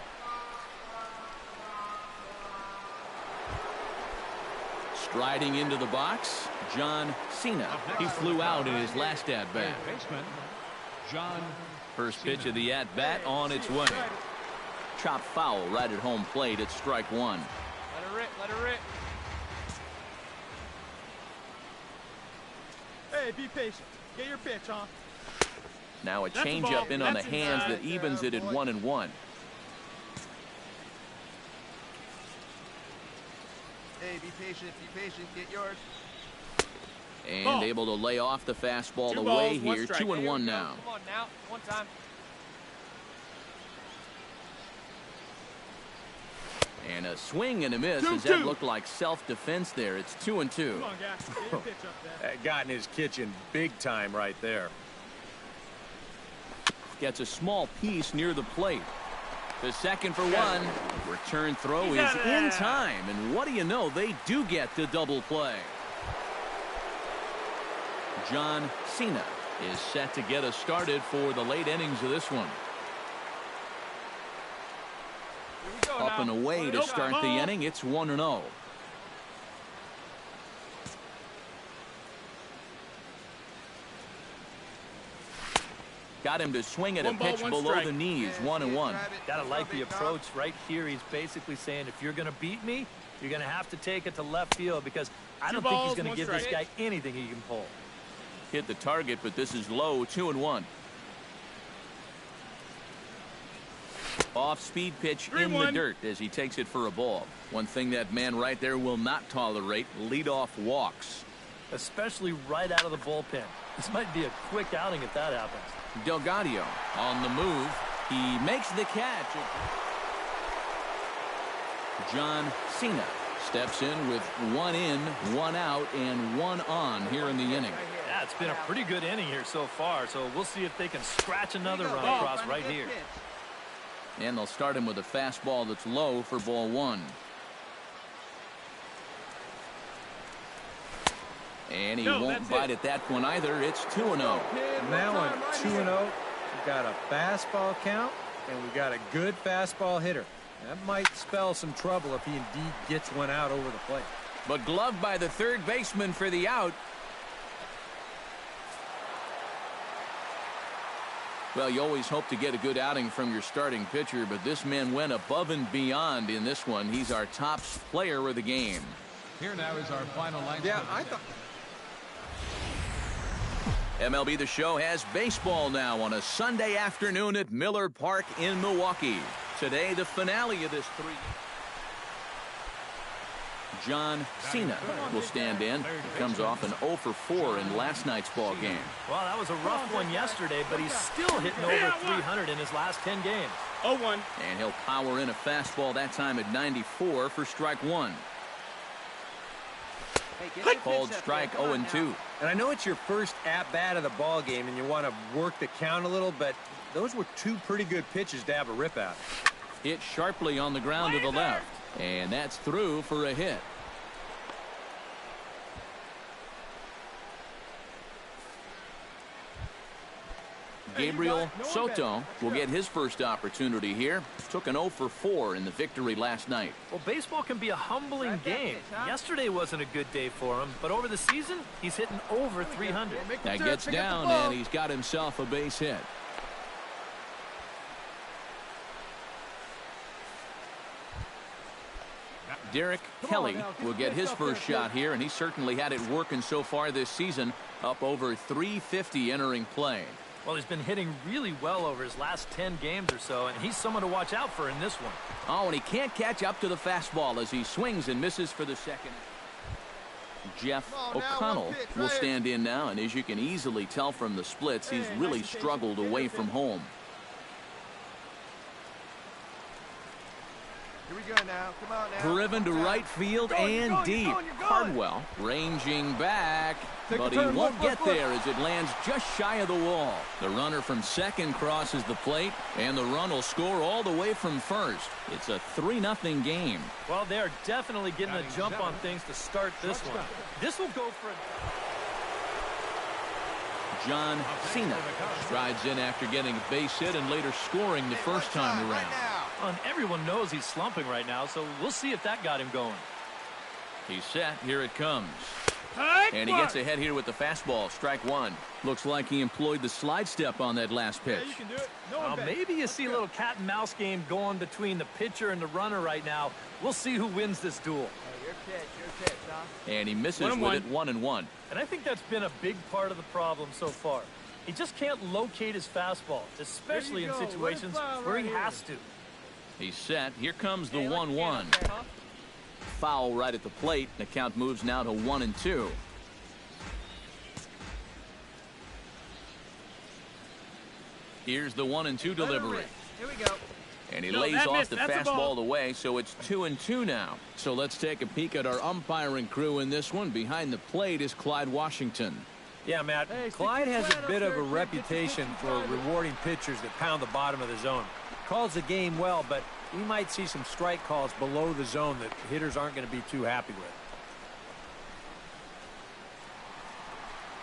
Striding into the box, John Cena. He flew out in his last at-bat. John. First pitch of the at-bat on its way. Chop foul right at home plate at strike 1. Let her rip, let her rip. Hey, be patient. Get your pitch, huh? Now a That's a changeup ball. in on the That's hands inside. that evens it at 1-1. Hey, be patient. Be patient. Get yours. And Ball. able to lay off the fastball 2 away balls, 1 here. strike. 2-1 now. Come on now. One time. And a swing and a miss as that looked like self-defense there. It's 2-2. Come on, guys. Get your pitch up there. That got in his kitchen big time right there. Gets a small piece near the plate. The second for one. Return throw is in time. And what do you know? They do get the double play. John Cena is set to get us started for the late innings of this one. Up and away to start the inning. It's 1-0. Got him to swing at a pitch below the knees. 1-1. Gotta like the approach right here. He's basically saying, if you're gonna beat me, you're gonna have to take it to left field, because I don't think he's gonna give this guy anything he can pull. Hit the target, but this is low. 2-1. Off speed pitch in the dirt as he takes it for a ball. One thing that man right there will not tolerate: leadoff walks. Especially right out of the bullpen. This might be a quick outing if that happens. Delgado on the move. He makes the catch. John Cena steps in with 1 in, 1 out, and 1 on here in the inning. Yeah, it's been a pretty good inning here so far, so we'll see if they can scratch another run across right here. And they'll start him with a fastball that's low for ball 1. And he won't bite at that one either. It's 2-0. Now on 2-0, we've got a fastball count, and we've got a good fastball hitter. That might spell some trouble if he indeed gets one out over the plate. But gloved by the third baseman for the out. Well, you always hope to get a good outing from your starting pitcher, but this man went above and beyond in this one. He's our top player of the game. Here now is our final line. Yeah, I thought. MLB The Show has baseball now on a Sunday afternoon at Miller Park in Milwaukee. Today, the finale of this John Cena will stand in. He comes off an 0 for 4 in last night's ball game. Well, that was a rough one yesterday, but he's still hitting over 300 in his last 10 games. 0-1. And he'll power in a fastball that time at 94 for strike 1. Called strike 0-2. And I know it's your first at-bat of the ball game and you want to work the count a little, but those were 2 pretty good pitches to have a rip out. Hit sharply on the ground to the left. And that's through for a hit. Gabriel Soto will get his first opportunity here. Took an 0 for 4 in the victory last night. Well, baseball can be a humbling game. Yesterday wasn't a good day for him, but over the season, he's hitting over 300. That gets down, and he's got himself a base hit. Derek Kelly will get his first shot here, and he certainly had it working so far this season. Up over 350 entering play. Well, he's been hitting really well over his last 10 games or so, and he's someone to watch out for in this one. Oh, and he can't catch up to the fastball as he swings and misses for the second. Jeff O'Connell will stand in now, and as you can easily tell from the splits, he's really struggled away from home. Here we go now. Come on now. Driven to right field and deep. Cardwell ranging back, but he won't get there as it lands just shy of the wall. The runner from second crosses the plate, and the run will score all the way from first. It's a 3-0 game. Well, they're definitely getting a jump on things to start this one. This will go for a... John Cena strides in after getting a base hit and later scoring the first time around. And everyone knows he's slumping right now, so we'll see if that got him going. He's set. Here it comes. And he gets ahead here with the fastball. Strike one. Looks like he employed the slide step on that last pitch. Yeah, you can do it. Maybe you see a little cat and mouse game going between the pitcher and the runner right now. We'll see who wins this duel. Hey, your pitch, huh? And he misses with it 1-1. And I think that's been a big part of the problem so far. He just can't locate his fastball, especially in situations where he has to. He's set. Here comes the 1-1. Foul right at the plate. The count moves now to 1-2. Here's the 1-2 delivery. Here we go. And he lays off the fastball away, so it's 2-2 now. So let's take a peek at our umpiring crew in this one. Behind the plate is Clyde Washington. Yeah, Matt, Clyde has a bit of a reputation for rewarding pitchers that pound the bottom of the zone. Calls the game well, but we might see some strike calls below the zone that hitters aren't going to be too happy with.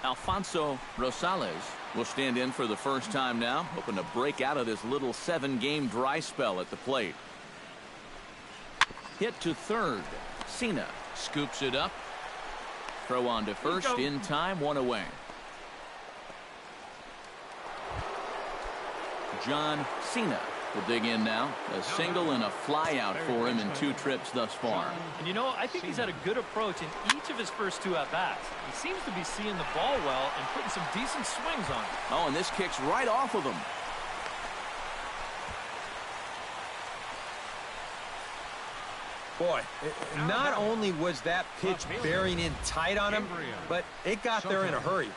Alfonso Rosales will stand in for the first time now, hoping to break out of this little 7-game dry spell at the plate. Hit to third. Cena scoops it up. Throw on to first in time, one away. John Cena will dig in now. A single and a fly out for him in 2 trips thus far. And you know, I think he's had a good approach in each of his first 2 at-bats. He seems to be seeing the ball well and putting some decent swings on it. Oh, and this kicks right off of him. Boy, not only was that pitch bearing in tight on him, but it got there in a hurry.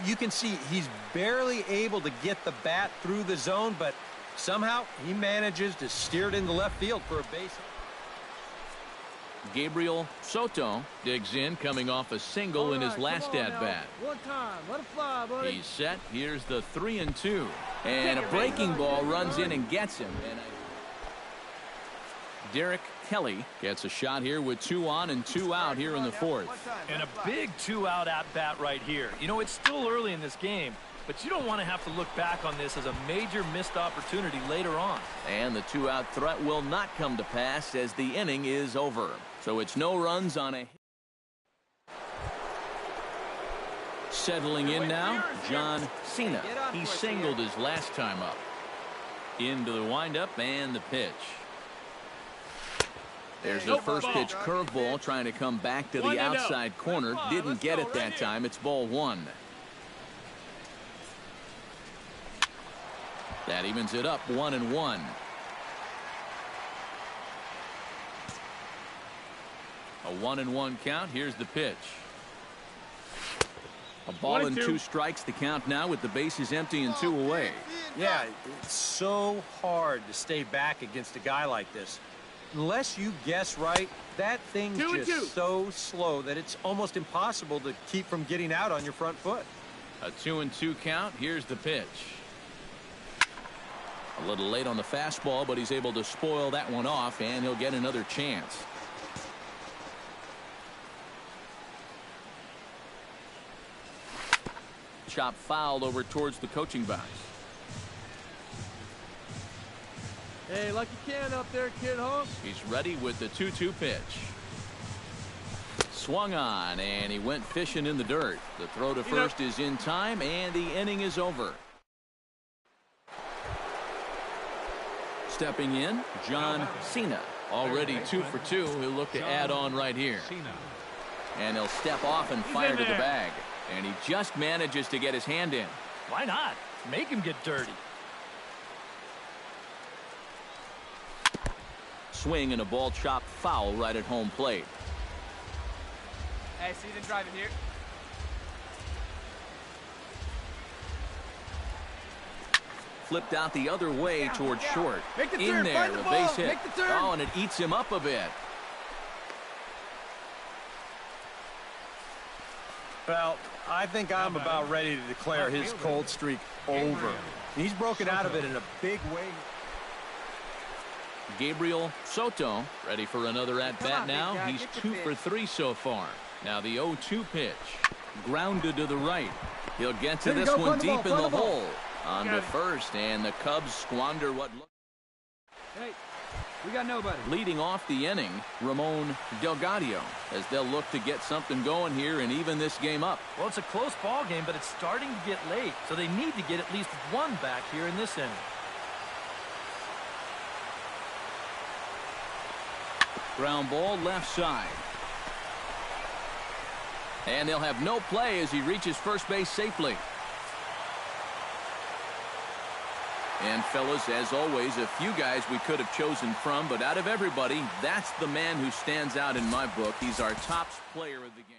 You can see he's barely able to get the bat through the zone, but somehow he manages to steer it into left field for a base. Gabriel Soto digs in, coming off a single in his last at-bat. One time. Let it fly, buddy. He's set. Here's the 3-2. And a breaking ball runs in and gets him. Derek Kelly gets a shot here with 2 on and 2 out here in the 4th. And a big 2-out at-bat right here. You know, it's still early in this game, but you don't want to have to look back on this as a major missed opportunity later on. And the 2-out threat will not come to pass as the inning is over. So it's no runs on a... Settling in now, John Cena. He singled his last time up. Into the windup and the pitch. There's the first pitch curveball trying to come back to the outside corner. Didn't get it that time. It's ball 1. That evens it up 1-1. A 1-1 count. Here's the pitch. A ball and 2 strikes the count now with the bases empty and 2 away. Yeah, it's so hard to stay back against a guy like this. Unless you guess right, that thing's just so slow that it's almost impossible to keep from getting out on your front foot. A 2-2 count. Here's the pitch. A little late on the fastball, but he's able to spoil that one off, and he'll get another chance. Chop fouled over towards the coaching box. Hey, like you can up there, kid, huh? He's ready with the 2-2 pitch. Swung on, and he went fishing in the dirt. The throw to first is in time, and the inning is over. Stepping in, John Cena. Already 2 for 2. He'll look to add on right here. And he'll step off and fire to the bag. And he just manages to get his hand in. Why not? Make him get dirty. Swing and a ball chopped foul right at home plate. Hey, see them driving here. Flipped out the other way towards short. Make the In turn, there, find the a ball, base hit. make the turn. Oh, and it eats him up a bit. Well, I think I'm about ready to declare his cold streak over. He's broken out of it in a big way. Gabriel Soto ready for another at-bat now. He's 2 for 3 so far. Now the 0-2 pitch. Grounded to the right. He'll get to this one deep in the hole. On to first, and the Cubs squander what looked. Hey, we got nobody. Leading off the inning, Ramon Delgado, as they'll look to get something going here and even this game up. Well, it's a close ball game, but it's starting to get late, so they need to get at least one back here in this inning. Ground ball left side. And they'll have no play as he reaches first base safely. And fellas, as always, a few guys we could have chosen from, but out of everybody, that's the man who stands out in my book. He's our top player of the game.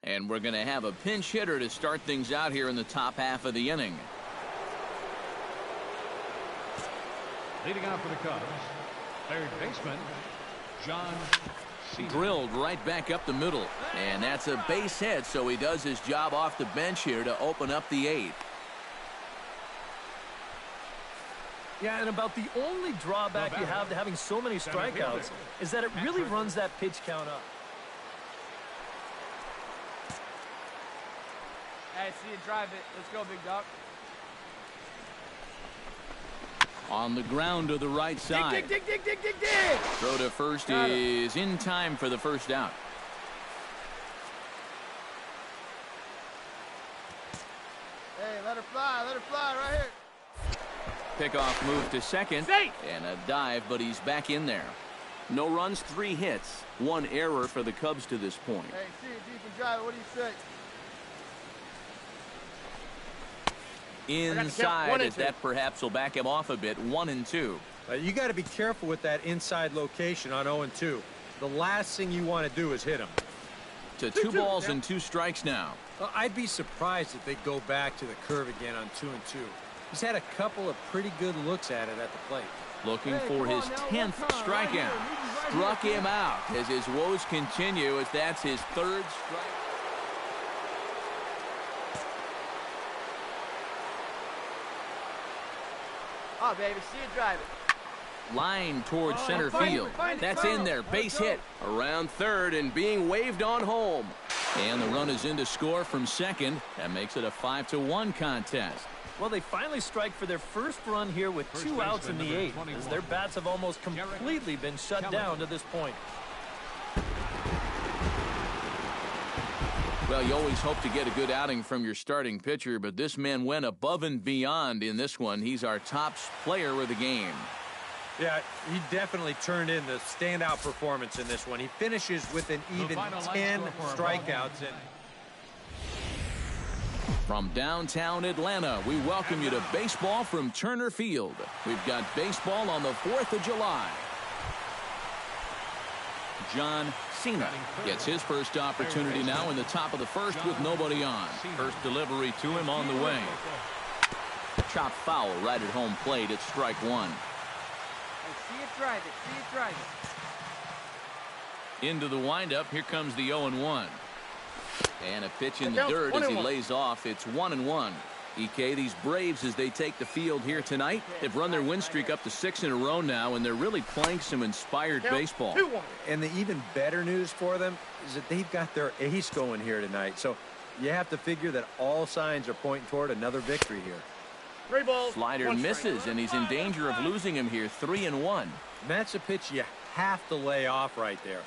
And we're going to have a pinch hitter to start things out here in the top half of the inning. Leading off for the Cubs, third baseman, John Cena. Drilled right back up the middle. And that's a base hit, so he does his job off the bench here to open up the eighth. Yeah, and about the only drawback you have to having so many strikeouts is that it really runs that pitch count up. Hey, see you drive it. Let's go, big dog. On the ground to the right side. Dig. Throw to first is in time for the first out. Hey, let her fly right here. Pickoff move to second. Safe. And a dive, but he's back in there. No runs, 3 hits. 1 error for the Cubs to this point. Hey, see it deep and drive it. What do you say? Inside, as that perhaps will back him off a bit. 1-2. You got to be careful with that inside location on 0-2. The last thing you want to do is hit him. To 2 balls and 2 strikes now. Well, I'd be surprised if they go back to the curve again on 2-2. He's had a couple of pretty good looks at it at the plate. Looking for his 10th strikeout. Struck him out as his woes continue, as that's his 3rd strike. Oh, baby, see it drive it. Line towards center field. That's in there. Base hit. Around third and being waved on home. And the run is in to score from second. That makes it a 5-1 contest. Well, they finally strike for their first run here with 2 outs in the 8th, as their bats have almost completely been shut down to this point. Well, you always hope to get a good outing from your starting pitcher, but this man went above and beyond in this one. He's our top player of the game. Yeah, he definitely turned in the standout performance in this one. He finishes with an even 10 strikeouts. From downtown Atlanta, we welcome you to baseball from Turner Field. We've got baseball on the 4th of July. John Cena gets his first opportunity now in the top of the first with nobody on. First delivery to him on the way. Chop foul right at home plate at strike 1. Hey, see it drive it. See it drive it. Into the windup. Here comes the 0-1. And a pitch in the dirt as he lays off. It's 1-1. EK, these Braves, as they take the field here tonight, they've run their win streak up to 6 in a row now, and they're really playing some inspired baseball. And the even better news for them is that they've got their ace going here tonight. So you have to figure that all signs are pointing toward another victory here. 3 balls. Slider misses, and he's in danger of losing him here. 3-1. That's a pitch you have to lay off right there.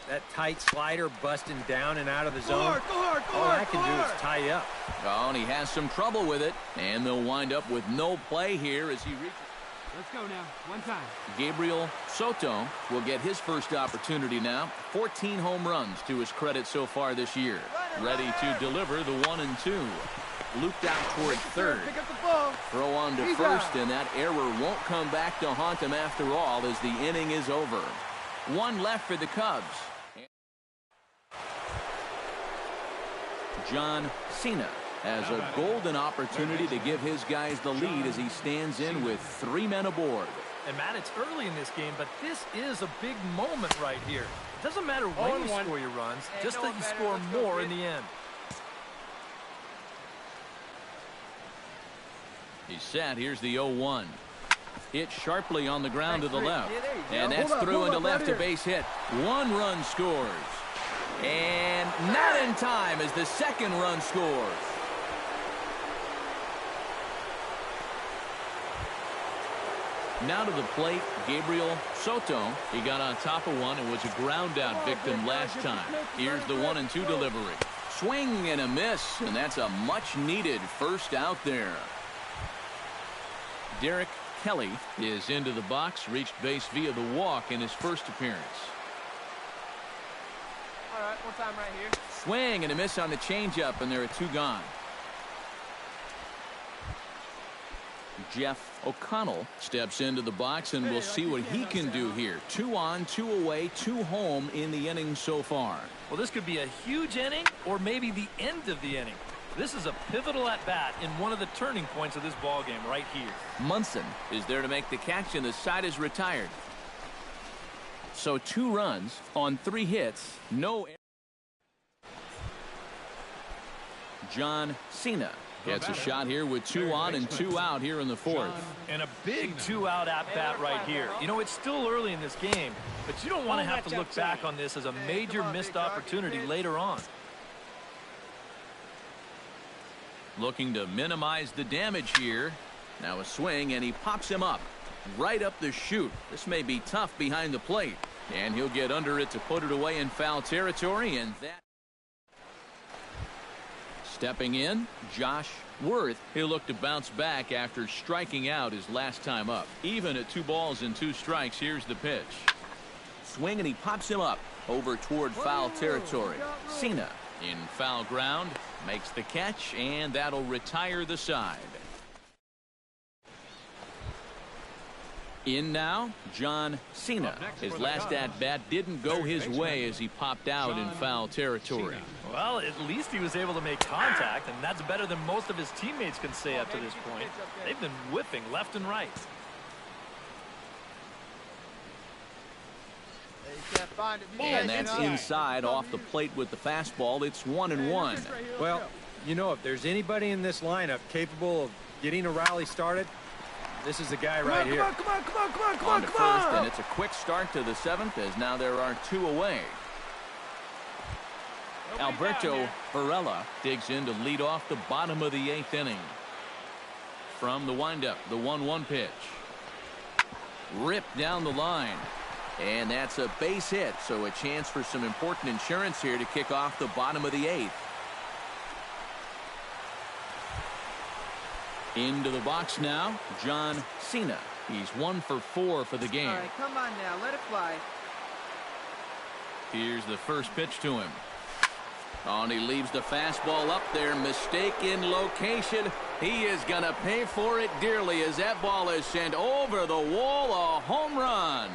That tight slider busting down and out of the zone. All that can do is tie you up. Oh, and he has some trouble with it. And they'll wind up with no play here as he reaches. Let's go now. One time. Gabriel Soto will get his first opportunity now. 14 home runs to his credit so far this year. Ready to deliver the 1-2. Looped out toward third. Throw on to first, and that error won't come back to haunt him after all as the inning is over. 1 left for the Cubs. John Cena has a golden opportunity to give his guys the lead as he stands in with 3 men aboard. And, Matt, it's early in this game, but this is a big moment right here. It doesn't matter when you score your runs, just that you score more in the end. He's set. Here's the 0-1. Hit sharply on the ground to the left. And that's through into left, a base hit. 1 run scores. And not in time as the 2nd run scores. Now to the plate, Gabriel Soto. He got on top of one and was a ground out victim last time. Here's the 1-2 delivery. Swing and a miss, and that's a much needed first out there. Derek Kelly is into the box, reached base via the walk in his first appearance. All right, one time right here. Swing and a miss on the changeup, and there are 2 gone. Jeff O'Connell steps into the box, and we'll see what he can do here. 2 on, 2 away, 2 home in the inning so far. Well, this could be a huge inning or maybe the end of the inning. This is a pivotal at-bat in one of the turning points of this ball game right here. Munson is there to make the catch, and the side is retired. So 2 runs on 3 hits, no errors. John Cena gets a shot here with 2 on and 2 out here in the 4th. And a big 2-out at-bat right here. You know, it's still early in this game, but you don't want to have to look back on this as a major missed opportunity later on. Looking to minimize the damage here. Now a swing, and he pops him up right up the chute. This may be tough behind the plate, and he'll get under it to put it away in foul territory. And that, stepping in, Josh Worth. He'll look to bounce back after striking out his last time up. Even at 2 balls and 2 strikes, here's the pitch. Swing, and he pops him up over toward foul territory. Cena in foul ground makes the catch, and that'll retire the side. In now, John Cena. His last at-bat didn't go his way as he popped out in foul territory. Well, at least he was able to make contact, and that's better than most of his teammates can say up to this point. They've been whipping left and right. And that's inside off the plate with the fastball. It's 1-1. Well, you know, if there's anybody in this lineup capable of getting a rally started, this is the guy right here. On to first, and it's a quick start to the 7th, as now there are 2 away. Alberto Varela digs in to lead off the bottom of the 8th inning. From the windup, the 1-1 pitch. Ripped down the line. And that's a base hit, so a chance for some important insurance here to kick off the bottom of the 8th. Into the box now, John Cena. He's 1 for 4 for the game. All right, come on now, let it fly. Here's the first pitch to him. Oh, and he leaves the fastball up there. Mistake in location. He is going to pay for it dearly as that ball is sent over the wall. A home run.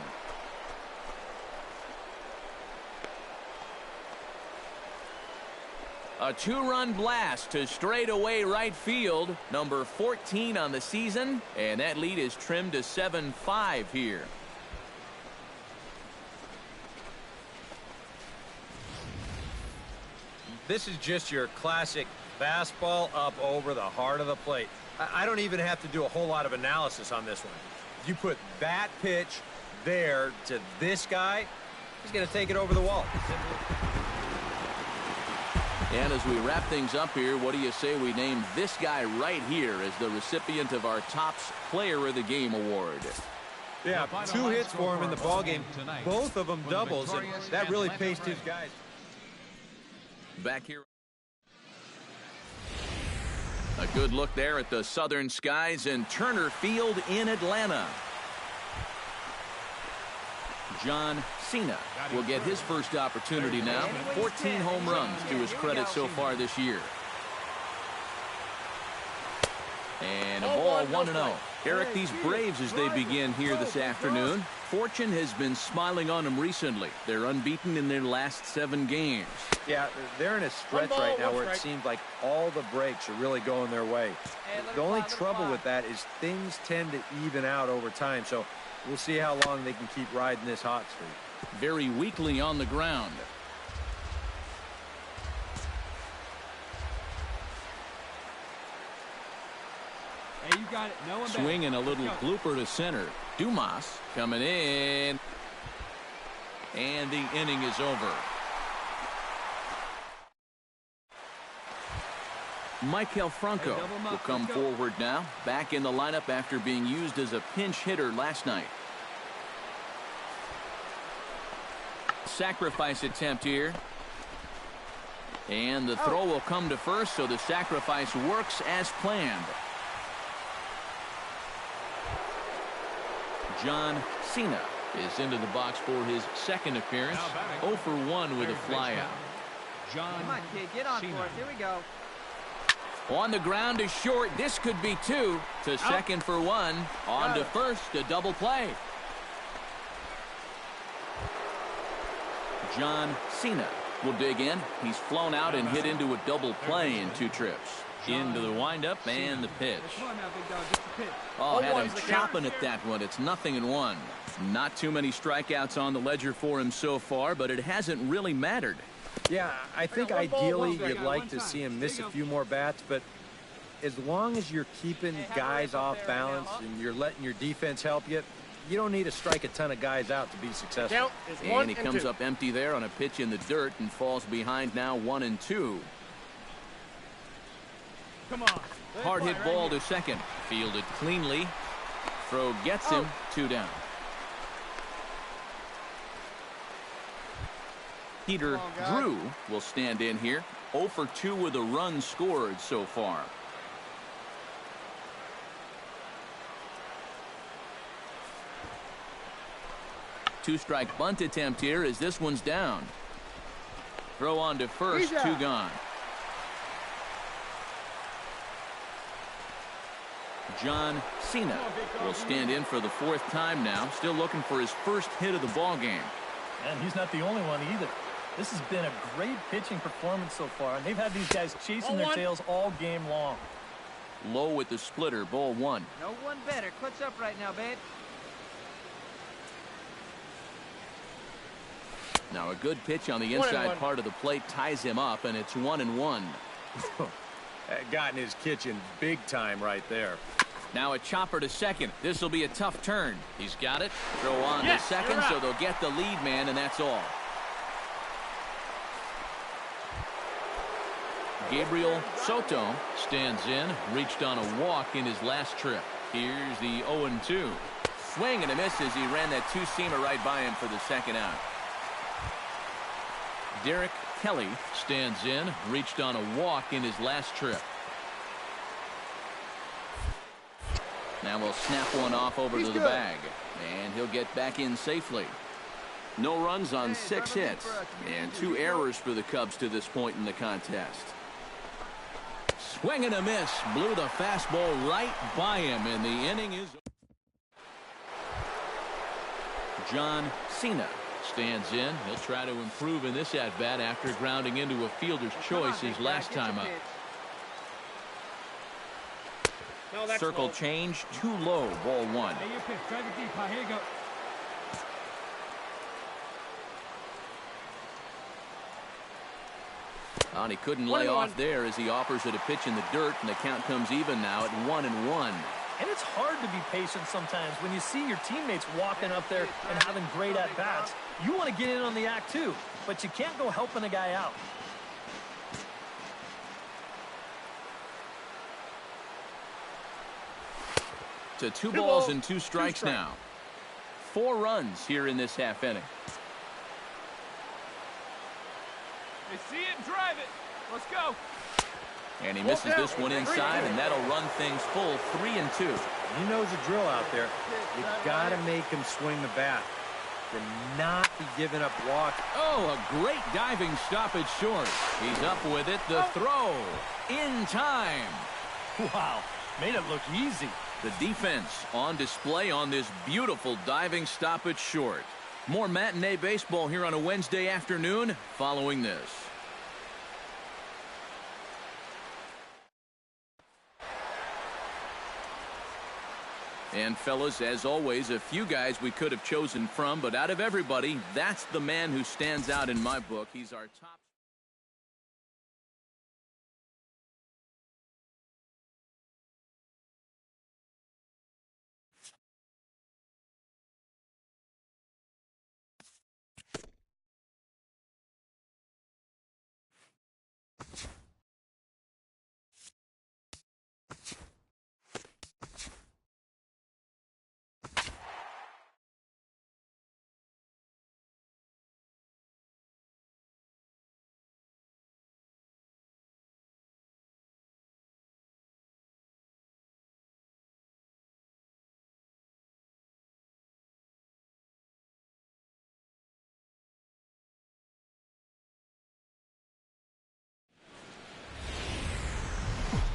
A 2-run blast to straightaway right field. Number 14 on the season. And that lead is trimmed to 7-5 here. This is just your classic fastball up over the heart of the plate. I don't even have to do a whole lot of analysis on this one. You put that pitch there to this guy, he's going to take it over the wall. And as we wrap things up here, what do you say we name this guy right here as the recipient of our Topps Player of the Game award? Yeah, 2 hits for him in the ballgame, both of them doubles, and that really paced his guys. Back here. A good look there at the southern skies in Turner Field in Atlanta. John Cena will get his first opportunity now. 14 home runs to his credit so far this year. And a ball 1-0. Eric, these Braves, as they begin here this afternoon, fortune has been smiling on them recently. They're unbeaten in their last 7 games. Yeah, they're in a stretch right now where it seems like all the breaks are really going their way. The only trouble with that is things tend to even out over time, so we'll see how long they can keep riding this hot streak. Very weakly on the ground. Hey, you got it. No one Swinging a little blooper to center. Dumas coming in. And the inning is over. Michael Franco will come forward now. Back in the lineup after being used as a pinch hitter last night. Sacrifice attempt here. And the throw will come to first, so the sacrifice works as planned. John Cena is into the box for his second appearance. 0 for 1 with a flyout. Come on, kid, get on for it. Here we go. On the ground is short. This could be two. To second for one. On to first. A double play. John Cena will dig in. He's flown out and hit into a double play in 2 trips. Into the windup and the pitch. Oh, had him chopping at that one. It's 0-1. Not too many strikeouts on the ledger for him so far, but it hasn't really mattered. Yeah, I think ideally you'd like to see him miss a few more bats, but as long as you're keeping guys off balance and you're letting your defense help you, you don't need to strike a ton of guys out to be successful. And he comes up empty there on a pitch in the dirt and falls behind now 1-2. Come on. Hard hit ball to second. Fielded cleanly. Throw gets him. 2 down. Peter Drew will stand in here. 0 for 2 with a run scored so far. Two-strike bunt attempt here as this one's down. Throw on to first. 2 gone. John Cena will stand in for the 4th time now. Still looking for his first hit of the ball game. And he's not the only one either. This has been a great pitching performance so far, and they've had these guys chasing their tails all game long. Low with the splitter. Ball 1. No one better. Clutch up right now, babe. Now a good pitch on the inside part of the plate ties him up, and it's 1-1. Got in his kitchen big time right there. Now a chopper to second. This will be a tough turn. He's got it. Throw on to second, so they'll get the lead man, and that's all. Gabriel Soto stands in. Reached on a walk in his last trip. Here's the 0-2. Swing and a miss as he ran that two-seamer right by him for the second out. Derek Kelly stands in. Reached on a walk in his last trip. Now we'll snap one off over to the bag. And he'll get back in safely. No runs on 6 hits. And 2 errors for the Cubs to this point in the contest. Swing and a miss. Blew the fastball right by him. And the inning is... John Cena stands in. He'll try to improve in this at-bat after grounding into a fielder's choice his last time up. Circle change, too low. Ball 1. Hey, your pitch. Drive it deep. Here you go. And he couldn't lay off there as he offers it a pitch in the dirt, and the count comes even now at 1-1. And it's hard to be patient sometimes when you see your teammates walking up there and having great at-bats. You want to get in on the act too, but you can't go helping a guy out. To 2 balls and 2 strikes now. 4 runs here in this half inning. They see it and drive it. Let's go. And he misses this one inside, and that'll run things full 3-2. He knows the drill out there. You got to make him swing the bat. To not be giving up walks. Oh, a great diving stoppage short. He's up with it. The throw in time. Wow, made it look easy. The defense on display on this beautiful diving stoppage short. More matinee baseball here on a Wednesday afternoon following this. And fellas, as always, a few guys we could have chosen from, but out of everybody, that's the man who stands out in my book. He's our top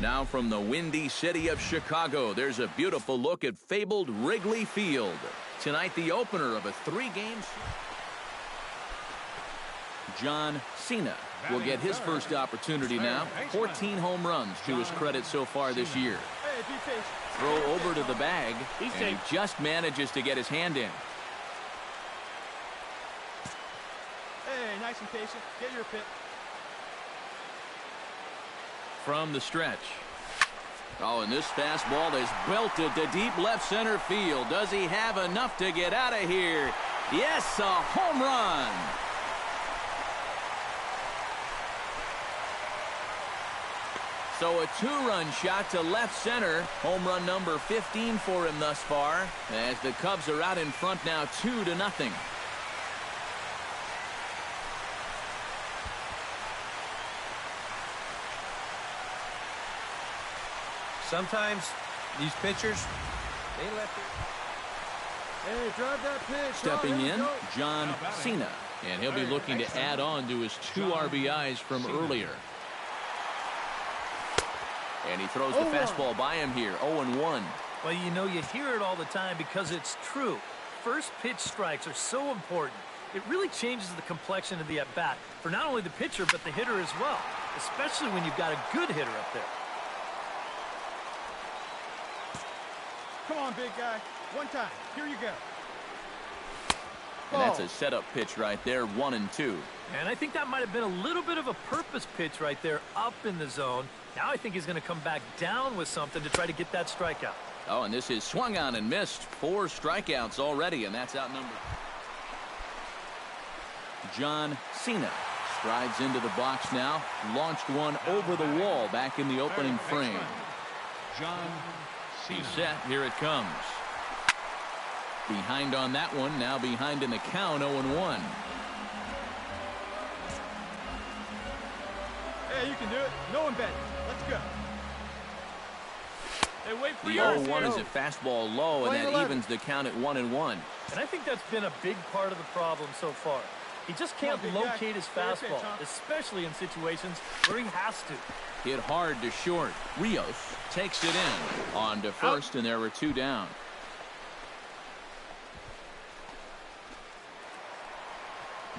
Now from the windy city of Chicago, there's a beautiful look at fabled Wrigley Field. Tonight, the opener of a 3-game series. John Cena will get his first opportunity now. 14 home runs to his credit so far this year. Throw over to the bag, and he just manages to get his hand in. Hey, nice and patient. Get your pit. From the stretch. Oh, and this fastball is belted to deep left center field. Does he have enough to get out of here? Yes, a home run. So a 2-run shot to left center. Home run number 15 for him thus far, as the Cubs are out in front now 2-0. Sometimes these pitchers, they let Hey, drive that pitch. Stepping here we in, go. John Cena. And he'll be looking to add on to his 2 RBIs from earlier. And he throws the fastball by him here, 0-1. Well, you know, you hear it all the time because it's true. First pitch strikes are so important. It really changes the complexion of the at-bat for not only the pitcher but the hitter as well, especially when you've got a good hitter up there. Come on, big guy. One time. Here you go. And that's a setup pitch right there, 1-2. And I think that might have been a little bit of a purpose pitch right there up in the zone. Now I think he's going to come back down with something to try to get that strikeout. Oh, and this is swung on and missed. 4 strikeouts already, and that's outnumbered. John Cena strides into the box now. Launched one over the wall back in the opening frame. John Cena. He's set. Here it comes. Behind on that one. Now behind in the count, 0-1. Hey, you can do it. No one bet. Let's go. Hey, wait for The yours. 0-1 is a fastball low, and that 11. evens the count at 1-1. And I think that's been a big part of the problem so far. He just can't Come on, big guy. locate his Fair pitch, fastball, huh? especially in situations where he has to. Hit hard to short. Rios takes it in. On to first, and there were 2 down.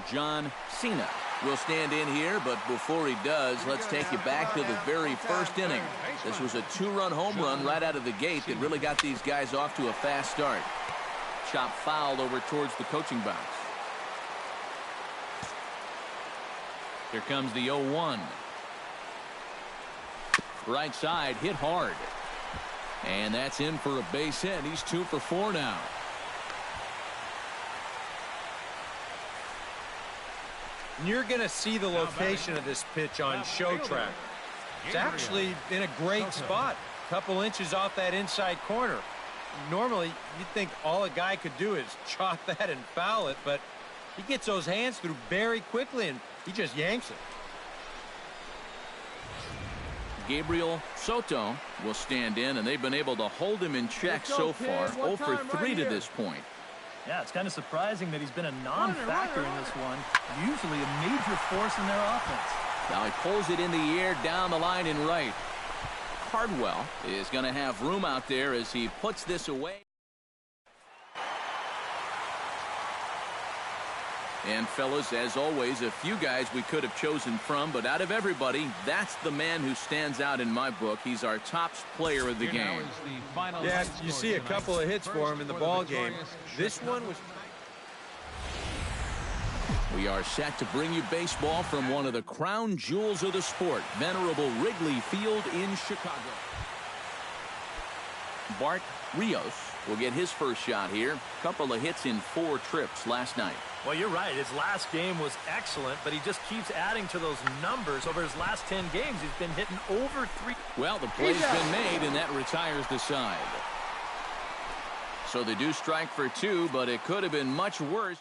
John Cena will stand in here, but before he does, let's take you back to the very first inning. This was a 2-run home run right out of the gate that really got these guys off to a fast start. Chop fouled over towards the coaching box. Here comes the 0-1. Right side, hit hard. And that's in for a base hit. He's 2 for 4 now. You're going to see the location of this pitch on Show Track. It's actually in a great spot. A couple inches off that inside corner. Normally, you'd think all a guy could do is chop that and foul it, but he gets those hands through very quickly, and he just yanks it. Gabriel Soto will stand in, and they've been able to hold him in check so far. 0 for 3 to this point. Yeah, it's kind of surprising that he's been a non-factor in this one. Usually a major force in their offense. Now he pulls it in the air down the line and right. Cardwell is going to have room out there as he puts this away. And fellas, as always, a few guys we could have chosen from, but out of everybody, that's the man who stands out in my book. He's our top player of the game. Yeah, you see a couple of hits for him in the ball game. This one was... We are set to bring you baseball from one of the crown jewels of the sport, venerable Wrigley Field in Chicago. Bart Rios will get his first shot here. Couple of hits in 4 trips last night. Well, you're right. His last game was excellent, but he just keeps adding to those numbers. Over his last 10 games, he's been hitting over 3. Well, the play's been made, and that retires the side. So they do strike for 2, but it could have been much worse.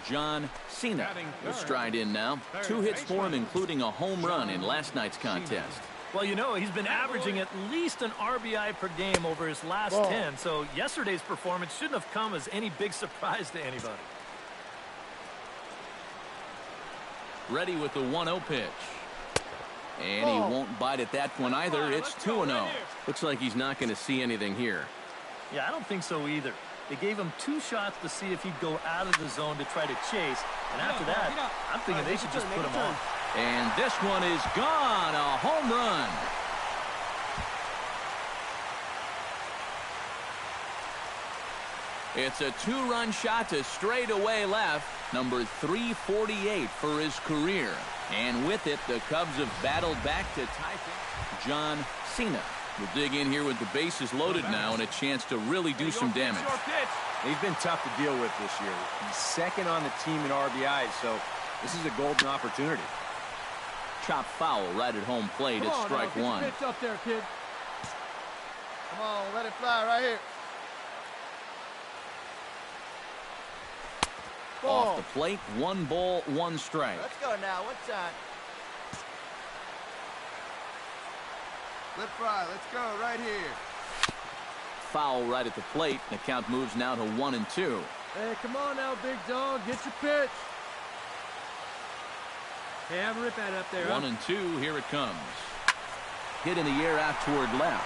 John Cena will stride in now. 2 hits for him, including a home run in last night's contest. Well, you know, he's been averaging at least an RBI per game over his last 10, so yesterday's performance shouldn't have come as any big surprise to anybody. Ready with the 1-0 pitch. And he won't bite at that one either. It's 2-0. Looks like he's not going to see anything here. Yeah, I don't think so either. They gave him 2 shots to see if he'd go out of the zone to try to chase. And after that, I'm thinking they should just put him on. And this one is gone. A home run. It's a 2-run shot to straightaway left. Number 348 for his career. And with it, the Cubs have battled back to tie things. John Cena will dig in here with the bases loaded now and a chance to really do some damage. He's been tough to deal with this year. He's second on the team in RBIs, so this is a golden opportunity. Chop foul right at home plate. It's strike one. Pitch up there, kid. Come on, let it fly right here. Off the plate, 1 ball, 1 strike. Let's go now. What time? Let fly. Let's go right here. Foul right at the plate. The count moves now to 1-2. Hey, come on now, big dog. Get your pitch. Hey, have a rip at it up there. 1-2. Here it comes. Hit in the air out toward left.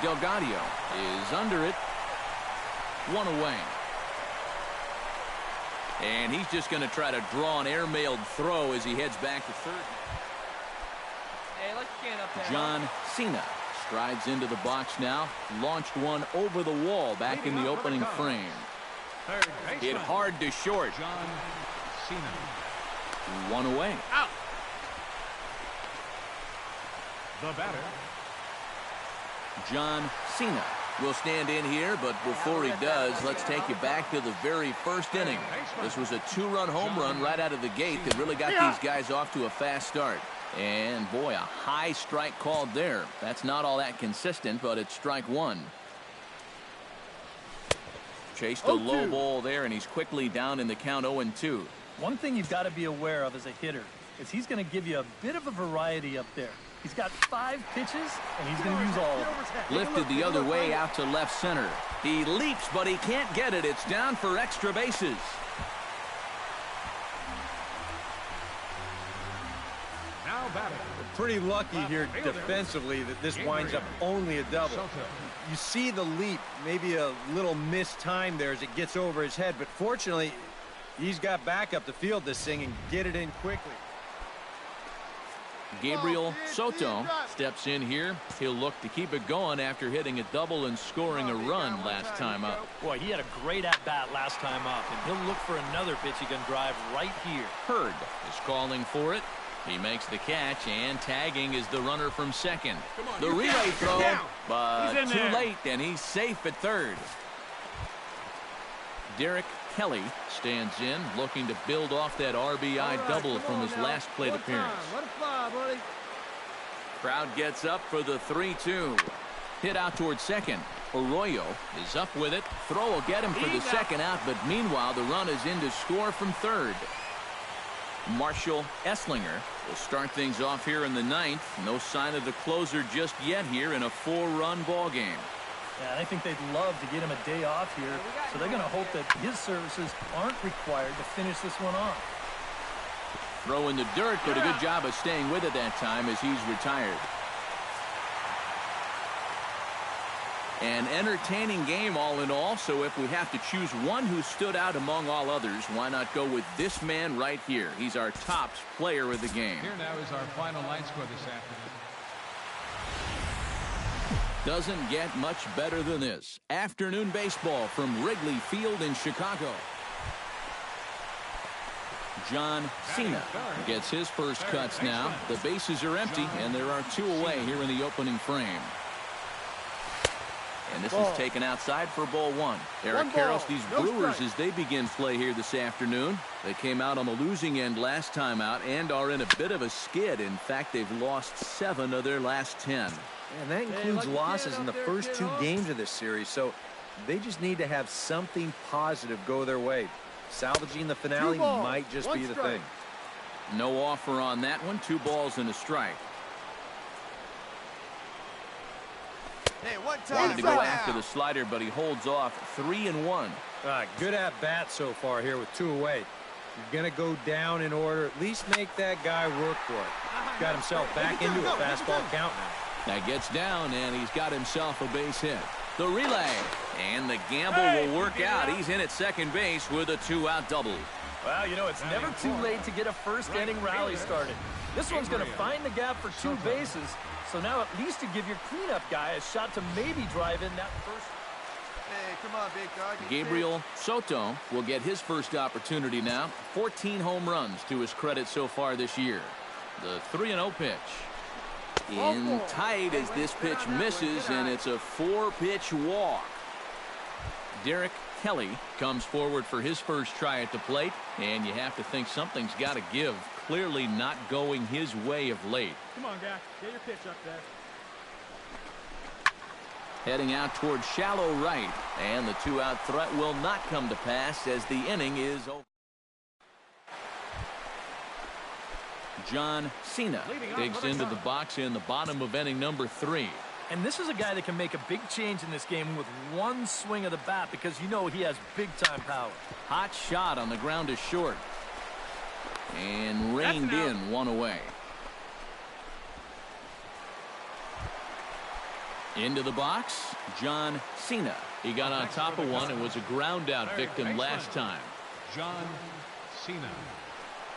Delgadio is under it. 1 away. And he's just going to try to draw an airmailed throw as he heads back to third. Hey, let's get up there. John Cena strides into the box now. Launched one over the wall back in the opening frame. Hit hard to short. John Cena. 1 away. Out. The batter. John Cena will stand in here, but before he does, let's take you back to the very first inning. This was a 2-run home run right out of the gate that really got these guys off to a fast start. And boy, a high strike called there. That's not all that consistent, but it's strike one. Chased a low ball there, and he's quickly down in the count 0-2. One thing you've got to be aware of as a hitter is he's going to give you a bit of a variety up there. He's got 5 pitches, and he's going to use all of them. Lifted the other way out to left center. He leaps, but he can't get it. It's down for extra bases. Now batting. Pretty lucky here defensively that this winds up only a double. You see the leap, maybe a little missed time there as it gets over his head, but fortunately, he's got back up the field this thing and get it in quickly. Gabriel Soto steps in here. He'll look to keep it going after hitting a double and scoring a run last time up. Boy, he had a great at-bat last time up, and he'll look for another pitch he can drive right here. Hurd is calling for it. He makes the catch, and tagging is the runner from second. The relay throw, but too late, and he's safe at third. Derek Kelly stands in, looking to build off that RBI double from his last plate appearance. Let it fly, buddy. Crowd gets up for the 3-2. Hit out towards second. Arroyo is up with it. Throw will get him for the second out, but meanwhile the run is in to score from third. Marshall Esslinger will start things off here in the 9th. No sign of the closer just yet here in a 4-run ball game. Yeah, I think they'd love to get him a day off here, so they're going to hope that his services aren't required to finish this one off. Throw in the dirt, but a good job of staying with it that time as he's retired. An entertaining game all in all, so if we have to choose one who stood out among all others, why not go with this man right here? He's our top player of the game. Here now is our final line score this afternoon. Doesn't get much better than this. Afternoon baseball from Wrigley Field in Chicago. John Cena gets his first cuts now. The bases are empty, and there are 2 away here in the opening frame. And this is taken outside for ball 1. Eric Karros, these Brewers, as they begin play here this afternoon. They came out on the losing end last time out and are in a bit of a skid. In fact, they've lost 7 of their last 10. And that includes losses in the first 2 games of this series, so they just need to have something positive go their way. Salvaging the finale might just be the thing. No offer on that one. 2 balls and a strike. Hey, one time. Wanted to go after the slider, but he holds off. 3-1. Good at bat so far here with 2 away. You're going to go down in order. At least make that guy work for it. He's got himself back into a fastball count now. That gets down, and he's got himself a base hit. The relay, and the gamble will work out. He's in at second base with a 2-out double. Well, you know, it's never too late to get a first-inning rally started. This one's going to find the gap for 2 bases, so now at least you give your cleanup guy a shot to maybe drive in that first. Hey, come on, big dog. Gabriel Soto will get his first opportunity now. 14 home runs to his credit so far this year. The 3-0 pitch. In tight as this pitch misses, and it's a 4-pitch walk. Derek Kelly comes forward for his first try at the plate, and you have to think something's got to give. Clearly not going his way of late. Come on, guy. Get your pitch up there. Heading out towards shallow right, and the 2-out threat will not come to pass as the inning is over. John Cena digs into the box in the bottom of inning number 3. And this is a guy that can make a big change in this game with one swing of the bat, because you know he has big-time power. Hot shot on the ground is short. And reined in, 1 away. Into the box, John Cena. He got on top of one and was a ground-out victim last time. John Cena.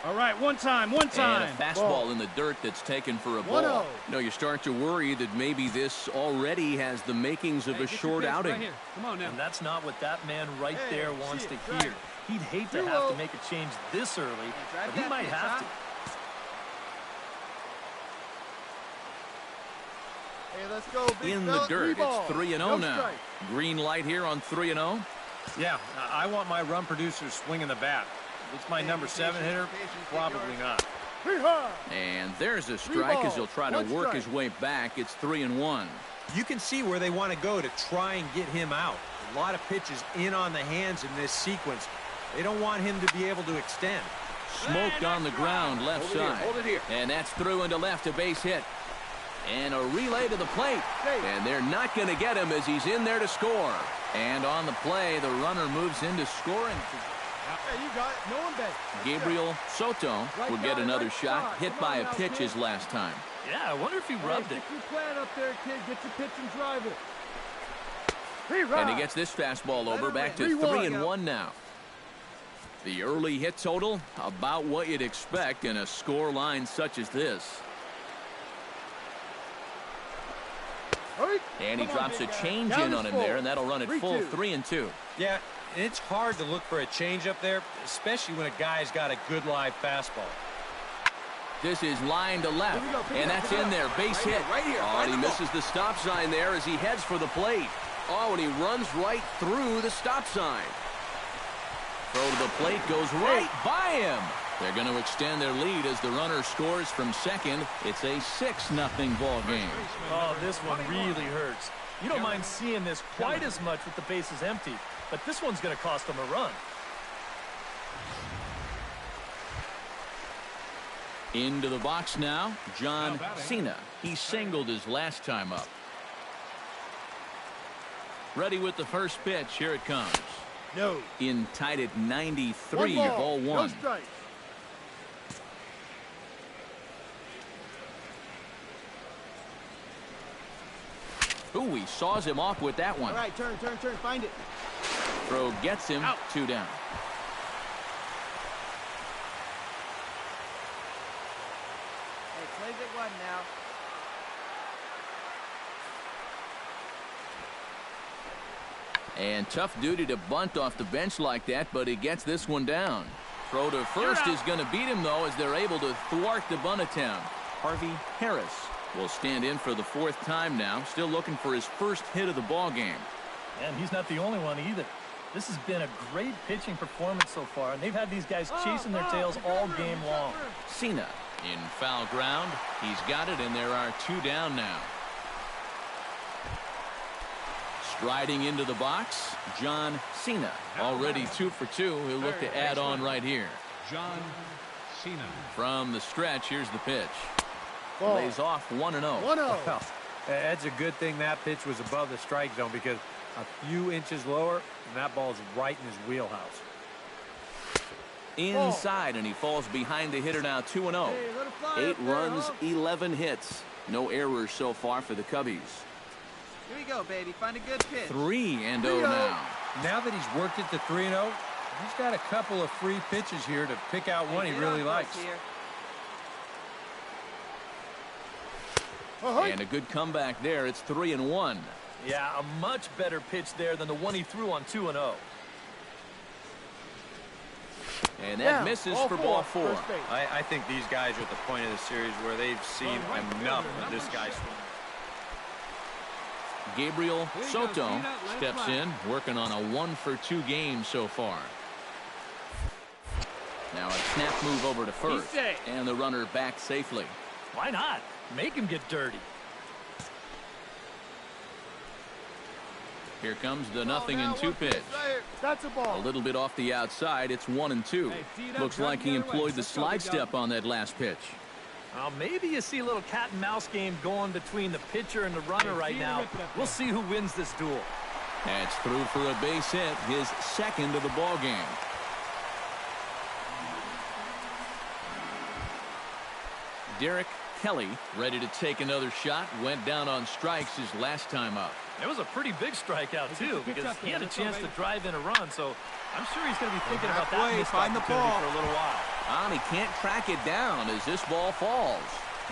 All right, one time. And a fastball in the dirt that's taken for a ball. You know, you start to worry that maybe this already has the makings of a short outing. Right here. Come on now. And that's not what that man right there wants to hear. He'd hate to have to make a change this early, but he might have to. Hey, let's go, big In the dog. dirt, Ball. it's 3-0 No now. strike. Green light here on 3-0. Yeah, I want my run producers swinging the bat. If it's my number 7 hitter, probably not. And there's a strike as he'll try to work his way back. It's 3-1. You can see where they want to go to try and get him out. A lot of pitches in on the hands in this sequence. They don't want him to be able to extend. Smoked on the ground left side. Hold it here. And that's through into left, a base hit. And a relay to the plate. And they're not going to get him as he's in there to score. And on the play, the runner moves into scoring. Hey, you got it. No one bet. Gabriel Soto will get another shot, hit by a pitch his last time. Yeah, I wonder if he rubbed it. Get your plan up there, kid. Get your pitch and drive it. And he gets this fastball over, back to 3-1 now. The early hit total, about what you'd expect in a score line such as this. And he drops a change in on him there, and that'll run it full 3-2. Yeah, it's hard to look for a change up there, especially when a guy's got a good live fastball. This is line to left, and that's in there. Base hit. Oh, and he misses the stop sign there as he heads for the plate. Oh, and he runs right through the stop sign. Throw to the plate goes right by him. They're going to extend their lead as the runner scores from second. It's a 6-0 ball game. Oh, this one really hurts. You don't mind seeing this quite as much with the bases empty, but this one's going to cost them a run. Into the box now, John Cena. He singled his last time up. Ready with the first pitch. Here it comes. No. In tight at 93, ball 1. No strike. Ooh, he saws him off with that one. All right, turn. Find it. Throw gets him. Out. 2 down. Hey, plays at 1 now. And tough duty to bunt off the bench like that, but he gets this one down. Throw to first is going to beat him, though, as they're able to thwart the bunt attempt. Harvey Harris will stand in for the 4th time now, still looking for his first hit of the ball game. And he's not the only one either. This has been a great pitching performance so far, and they've had these guys chasing their tails all game long. Cena in foul ground. He's got it, and there are 2 down now. Striding into the box, John Cena. Already 2 for 2. He'll look to add on right here. John Cena. From the stretch, here's the pitch. Lays off 1-0. 1-0. Well, that's a good thing that pitch was above the strike zone, because a few inches lower, and that ball's right in his wheelhouse. Inside, and he falls behind the hitter now 2-0. 8 runs, 11 hits. No errors so far for the Cubbies. Here we go, baby. Find a good pitch. 3-0 now. Now that he's worked it to 3-0, he's got a couple of free pitches here to pick out one he really likes. And a good comeback there. It's 3-1. Yeah, a much better pitch there than the one he threw on 2-0. And that misses for ball 4. I think these guys are at the point of the series where they've seen enough of this guy's swing. Gabriel Soto steps in, working on a 1-for-2 game so far. Now a snap move over to first, and the runner back safely. Why not? Make him get dirty. Here comes the 0-2 pitch. That's a ball. A little bit off the outside. It's 1-2. Looks like he employed the slide step on that last pitch. Well, maybe you see a little cat and mouse game going between the pitcher and the runner right now. We'll see who wins this duel. That's through for a base hit, his second of the ball game. Derek Kelly ready to take another shot. Went down on strikes his last time up. It was a pretty big strikeout, too, because he had a chance to drive in a run, so I'm sure he's going to be thinking about that missed opportunity for a little while. And he can't track it down as this ball falls.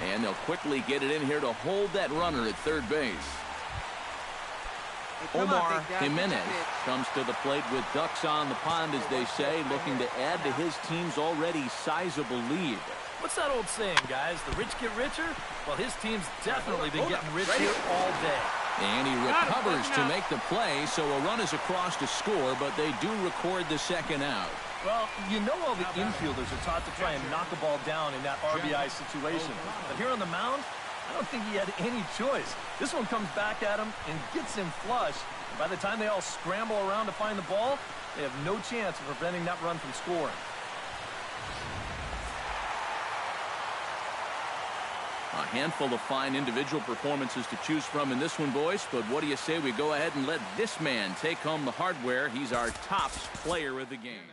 And they'll quickly get it in here to hold that runner at third base. Omar Jimenez comes to the plate with ducks on the pond, as they say, looking to add to his team's already sizable lead. What's that old saying, guys? The rich get richer? Well, his team's definitely been getting rich here all day. And he recovers to make the play, so a run is across to score, but they do record the second out. Well, you know all the infielders are taught to try and knock a ball down in that RBI situation. But here on the mound, I don't think he had any choice. This one comes back at him and gets him flush. And by the time they all scramble around to find the ball, they have no chance of preventing that run from scoring. A handful of fine individual performances to choose from in this one, boys. But what do you say we go ahead and let this man take home the hardware? He's our tops player of the game.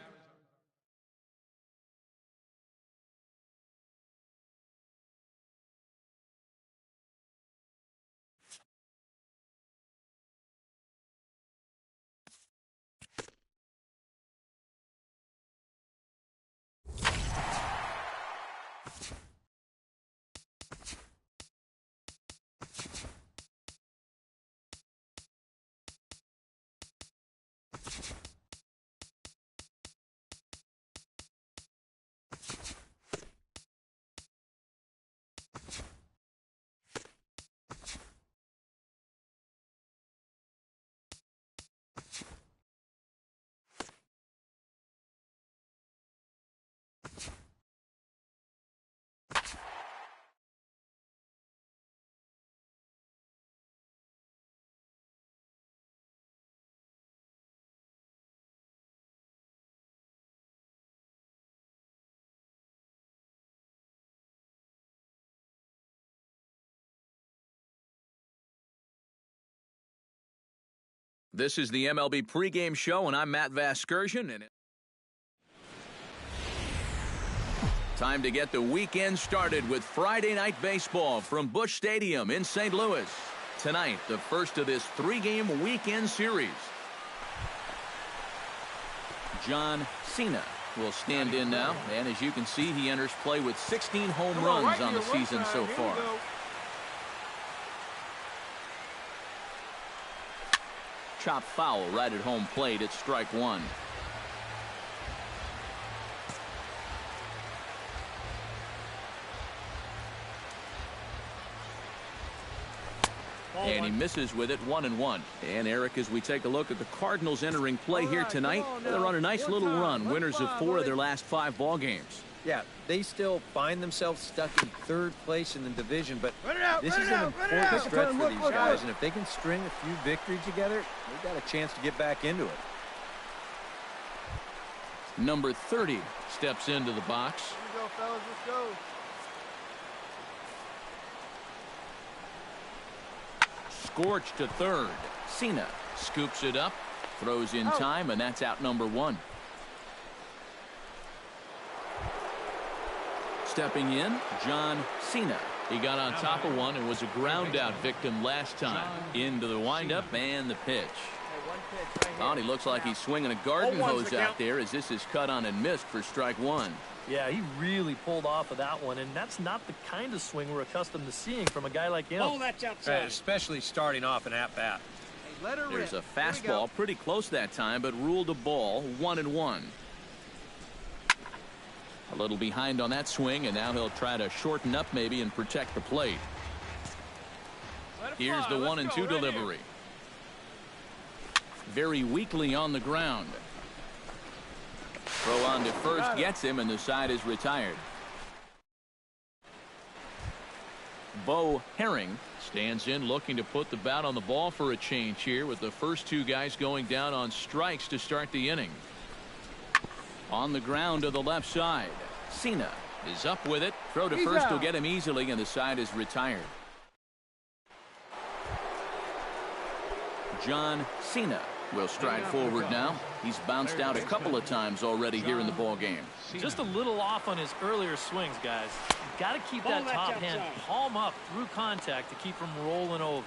This is the MLB pregame show, and I'm Matt Vasgersian. And time to get the weekend started with Friday Night Baseball from Busch Stadium in St. Louis. Tonight, the first of this 3-game weekend series. John Cena will stand in now, and as you can see, he enters play with 16 home runs on the season so far. Chop foul right at home plate at strike one. And he misses with it, 1-1. And Eric, as we take a look at the Cardinals entering play here tonight, they're on a nice little run, winners of 4 of their last 5 ball games. Yeah, they still find themselves stuck in third place in the division, but this is an important stretch for these guys, and if they can string a few victories together, they've got a chance to get back into it. Number 30 steps into the box. Here we go, fellas. Let's go. Scorched to third. Cena scoops it up, throws in time, and that's out number 1. Stepping in, John Cena. He got on top of one and was a ground out victim last time. Into the windup and the pitch. Oh, and he looks like he's swinging a garden hose out there as this is cut on and missed for strike one. Yeah, he really pulled off of that one, and that's not the kind of swing we're accustomed to seeing from a guy like him. Oh, that's outside. Especially starting off an at-bat. Hey, let her There's rip. a fastball pretty close that time, but ruled a ball 1-1. A little behind on that swing, and now he'll try to shorten up maybe and protect the plate. Here's the 1-2 delivery. Very weakly on the ground. Throw on to first gets him, and the side is retired. Bo Herring stands in looking to put the bat on the ball for a change here with the first two guys going down on strikes to start the inning. On the ground to the left side. Cena is up with it. Throw to first will get him easily, and the side is retired. John Cena will stride forward now. He's bounced out a couple of times already here in the ball game. Just a little off on his earlier swings, guys. You've got to keep that top hand palm up through contact to keep from rolling over.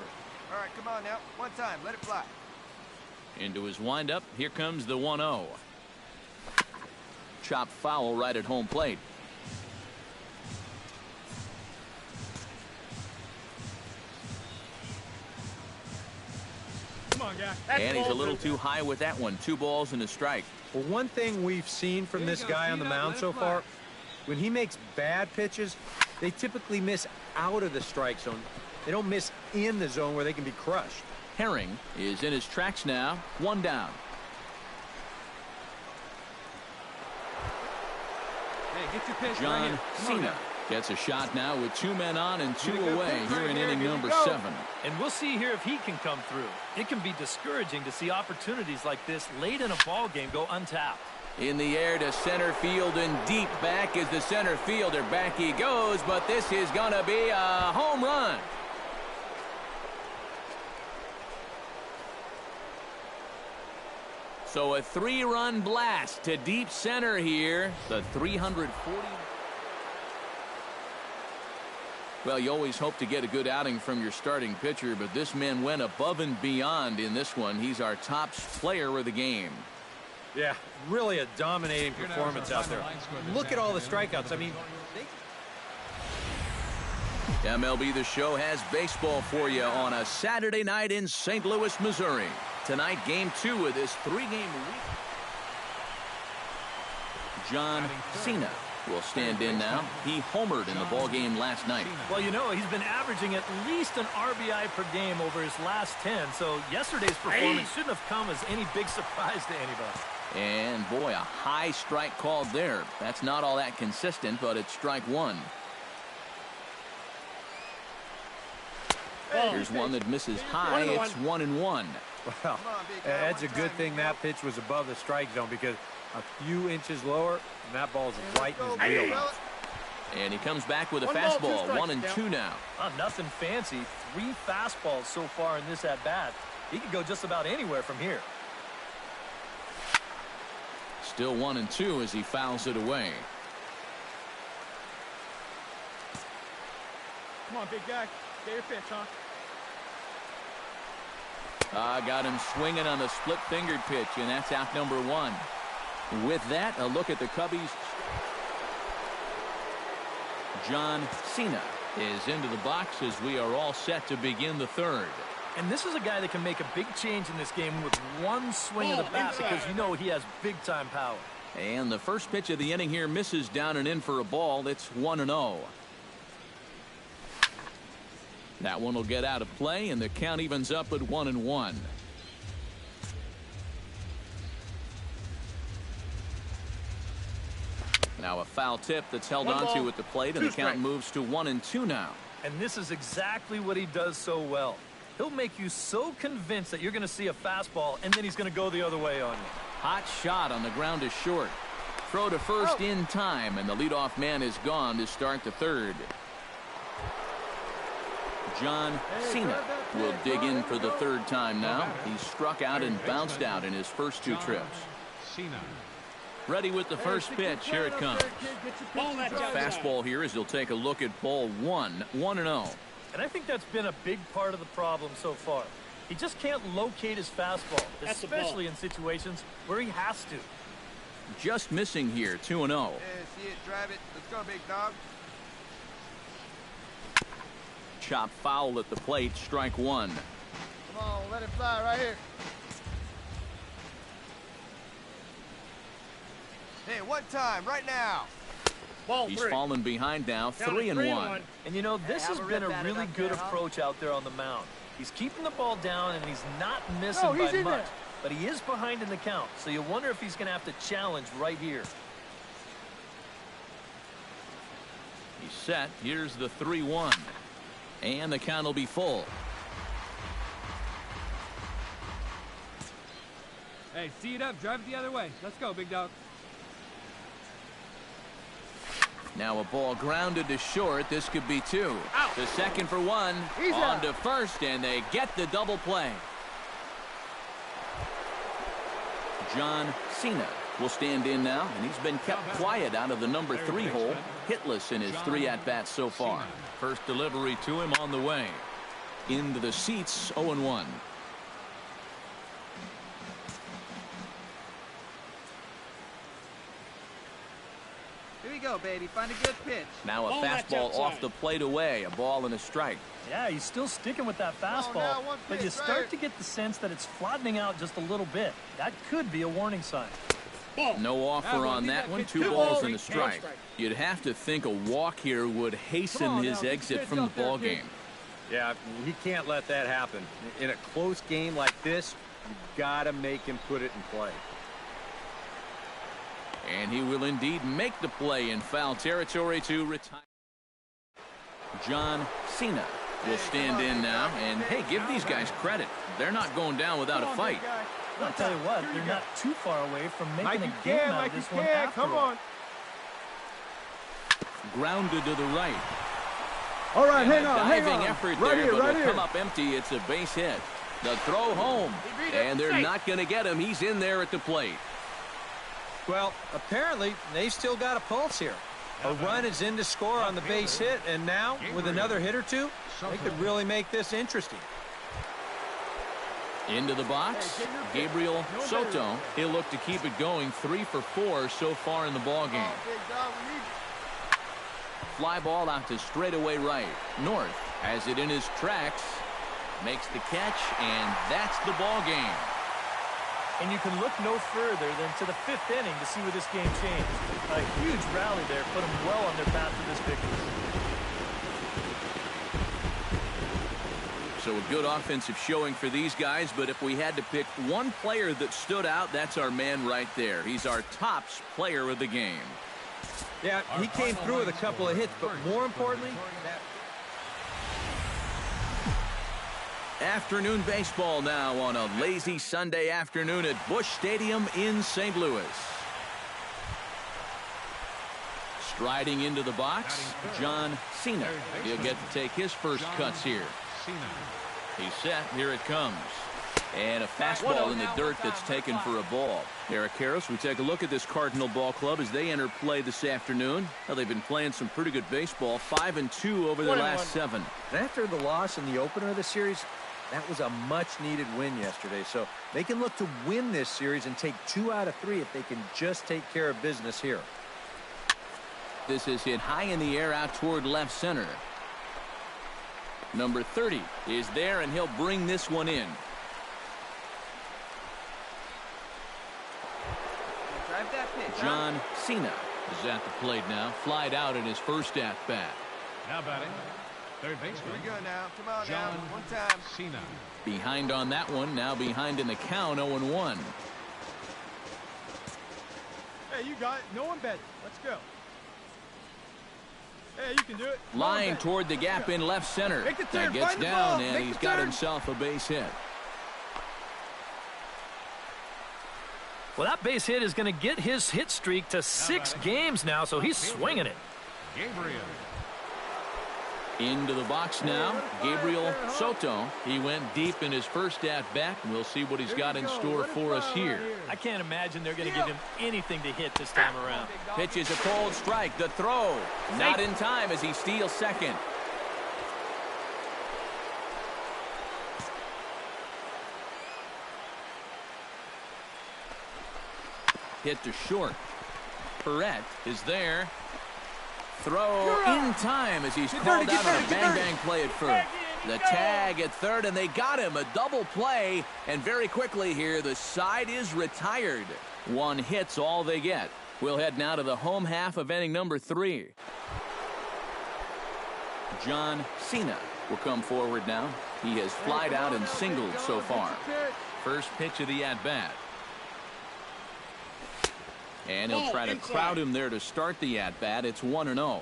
All right, come on now. One time. Let it fly. Into his windup. Here comes the 1-0. Chop foul right at home plate. Come on, guy. And he's a little too high with that one. 2 balls and a strike. Well, one thing we've seen from this guy on the mound so far, when he makes bad pitches, they typically miss out of the strike zone. They don't miss in the zone where they can be crushed. Herring is in his tracks now. 1 down. Hey, get your pitch John right here. Cena gets a shot now with 2 men on and 2 away here in inning number 7. And we'll see here if he can come through. It can be discouraging to see opportunities like this late in a ball game go untapped. In the air to center field and deep back is the center fielder. Back he goes, but this is going to be a home run. So a 3-run blast to deep center here. The 340. Well, you always hope to get a good outing from your starting pitcher, but this man went above and beyond in this one. He's our top player of the game. Yeah, really a dominating performance out there. Look at all the strikeouts. I mean, MLB The Show has baseball for you on a Saturday night in St. Louis, Missouri. Tonight, Game 2 of this 3-game week. John Cena will stand in now. He homered in the ball game last night. Well, you know, he's been averaging at least an RBI per game over his last 10, so yesterday's performance shouldn't have come as any big surprise to anybody. And boy, a high strike called there. That's not all that consistent, but it's strike 1. Here's one that misses high. It's 1-1. well, that's a good thing that pitch was above the strike zone, because a few inches lower and that ball's right in his wheelhouse. And he comes back with a fastball. 1-2 now. Nothing fancy. 3 fastballs so far in this at-bat. He could go just about anywhere from here. Still 1-2 as he fouls it away. Come on, big guy. Get your pitch, huh? Got him swinging on the split-fingered pitch, and that's out number 1. With that, a look at the Cubbies. John Cena is into the box as we are all set to begin the 3rd. And this is a guy that can make a big change in this game with one swing of the bat, because you know he has big-time power. And the first pitch of the inning here misses down and in for a ball. It's 1-0. That one will get out of play, and the count evens up at 1-1. Now a foul tip that's held onto at the plate, and the count moves to 1-2 now. And this is exactly what he does so well. He'll make you so convinced that you're going to see a fastball, and then he's going to go the other way on you. Hot shot on the ground is short. Throw to first in time, and the leadoff man is gone to start the 3rd. John Cena will dig in for the 3rd time now. He struck out and bounced out in his first 2 trips. Cena. Ready with the first pitch. Here it comes. Ball that's outside. Fastball here as he'll take a look at ball 1, 1-0. And I think that's been a big part of the problem so far. He just can't locate his fastball, That's a ball. especially in situations where he has to. Just missing here, 2-0. Yeah, see it, drive it. Let's go, big dog. Chop foul at the plate, strike 1. Come on, let it fly right here. Hey, one time, right now. Ball He's 3. fallen behind now, Down to 3-1. And you know, this has been a really good approach out there on the mound. He's keeping the ball down and he's not missing by much. But he is behind in the count, so you wonder if he's going to have to challenge right here. He's set. Here's the 3-1. And the count will be full. Hey, see it up. Drive it the other way. Let's go, big dog. Now a ball grounded to short. This could be 2. Out. The second for 1. On to first, and they get the double play. John Cena will stand in now, and he's been kept quiet out of the number 3 hole. Hitless in his 3 at-bats so far. First delivery to him on the way. Into the seats, 0-1. Here we go, baby. Find a good pitch. Now a Ball that's fastball outside. off the plate away. A ball and a strike. Yeah, he's still sticking with that now, fastball, one but you pitch, start right. to get the sense that it's flattening out just a little bit. That could be a warning sign. Ball. No offer we'll on leave that one. pitch 2 go. balls Ball, and a strike. strike. You'd have to think a walk here would hasten his exit from the ball game. Yeah, he can't let that happen. In a close game like this, you got to make him put it in play. And he will indeed make the play in foul territory to retire. John Cena will stand in now. And, hey, give these guys credit. They're not going down without a fight. I'll tell you what, they're not too far away from making a game out of this one after Come all. on. Grounded to the right. All right, hang A on, hang diving on. effort Right there, here, but right it'll here. come up empty. It's a base hit. The throw home. And they're not going to get him. He's in there at the plate. Well, apparently, they've still got a pulse here. A run is in to score on the base hit, and now, with another hit or two, they could really make this interesting. Into the box, Gabriel Soto. He'll look to keep it going. 3 for 4 so far in the ball game. Big dog, we need you. Fly ball out to straightaway right. North has it in his tracks. Makes the catch, and that's the ball game. And you can look no further than to the 5th inning to see where this game changed. A huge rally there put them well on their path to this victory. So a good offensive showing for these guys, but if we had to pick one player that stood out, that's our man right there. He's our tops player of the game. Yeah, he came through with a couple of hits, but more importantly, Afternoon baseball now on a lazy Sunday afternoon at Busch Stadium in St. Louis. Striding into the box, John Cena. He'll get to take his first cuts here. He's set. Here it comes. And a fastball in the dirt that's taken for a ball. Eric Karros, we take a look at this Cardinal ball club as they enter play this afternoon. Well, they've been playing some pretty good baseball. 5-2 over their last 7. and after the loss in the opener of the series, that was a much-needed win yesterday. So they can look to win this series and take 2 out of 3 if they can just take care of business here. This is hit high in the air out toward left center. Number 30 is there, and he'll bring this one in. Drive that pitch. John Cena is at the plate now. Flied out in his first at-bat. Now batting, third baseman. We're good now. Come on now. John One time. Cena. Behind on that one. Now behind in the count, 0-1. Hey, you got it. No one bet. Let's go. Hey, you can do it. Come on, Line bet. toward the gap in left center. Make the That turn. gets Find the down, ball. and Make he's the got turn. himself a base hit. Well, that base hit is going to get his hit streak to 6 games now, so he's swinging it. Gabriel. Into the box now, Gabriel Soto. He went deep in his first at-bat, and we'll see what he's got in store for us here. I can't imagine they're going to give him anything to hit this time around. Pitch is a cold strike. The throw, not in time as he steals second. Hit to short. Perret is there. Throw in time as he's called out on a bang-bang play at first. The tag at third, and they got him. A double play, and very quickly here, the side is retired. One hit's all they get. We'll head now to the home half of inning number 3. John Cena will come forward now. He has flied out and singled so far. First pitch of the at-bat. And he'll try to crowd him there to start the at-bat. It's 1-0. Come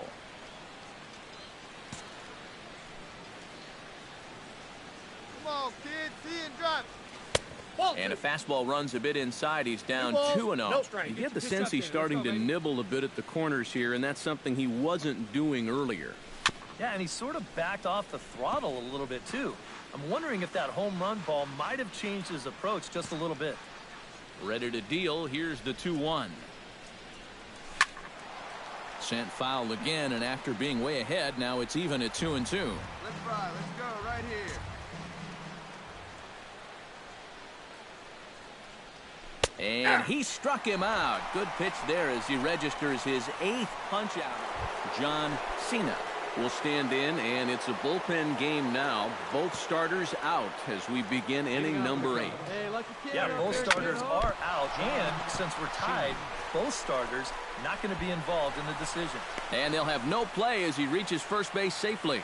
on, kid. See and drop. And a fastball runs a bit inside. He's down 2-0. You get the sense he's starting to nibble a bit at the corners here, and that's something he wasn't doing earlier. Yeah, and he sort of backed off the throttle a little bit, too. I'm wondering if that home run ball might have changed his approach just a little bit. Ready to deal. Here's the 2-1. Sent foul again, and after being way ahead, now it's even at 2-2. Let's ride. Let's go right here. And he struck him out. Good pitch there as he registers his 8th punch out. John Cena will stand in, and it's a bullpen game now. Both starters out as we begin inning number 8. Yeah, both starters are out, and since we're tied, both starters not going to be involved in the decision. And they'll have no play as he reaches first base safely.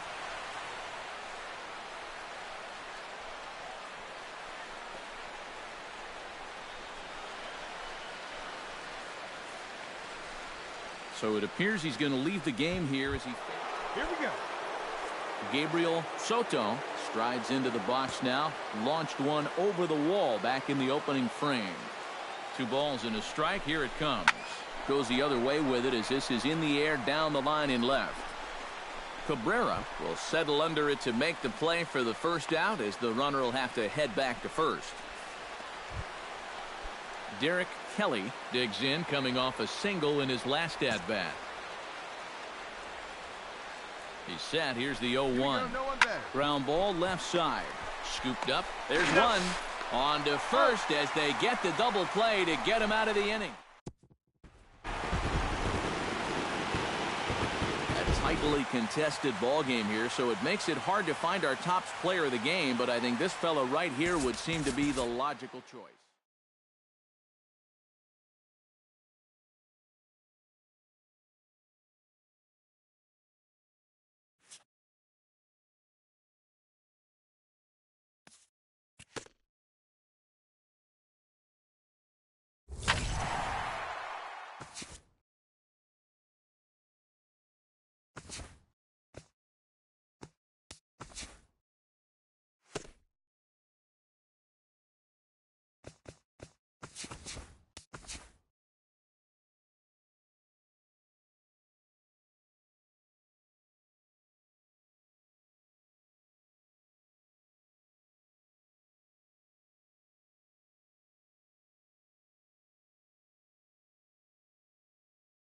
So it appears he's going to leave the game here as he... Here we go. Gabriel Soto strides into the box now. Launched one over the wall back in the opening frame. 2 balls and a strike. Here it comes. Goes the other way with it as this is in the air down the line in left. Cabrera will settle under it to make the play for the first out as the runner will have to head back to first. Derek Kelly digs in, coming off a single in his last at-bat. He's set. Here's the 0-1. Ground ball left side. Scooped up. There's one. On to first as they get the double play to get him out of the inning. A tightly contested ball game here, so it makes it hard to find our top player of the game, but I think this fella right here would seem to be the logical choice.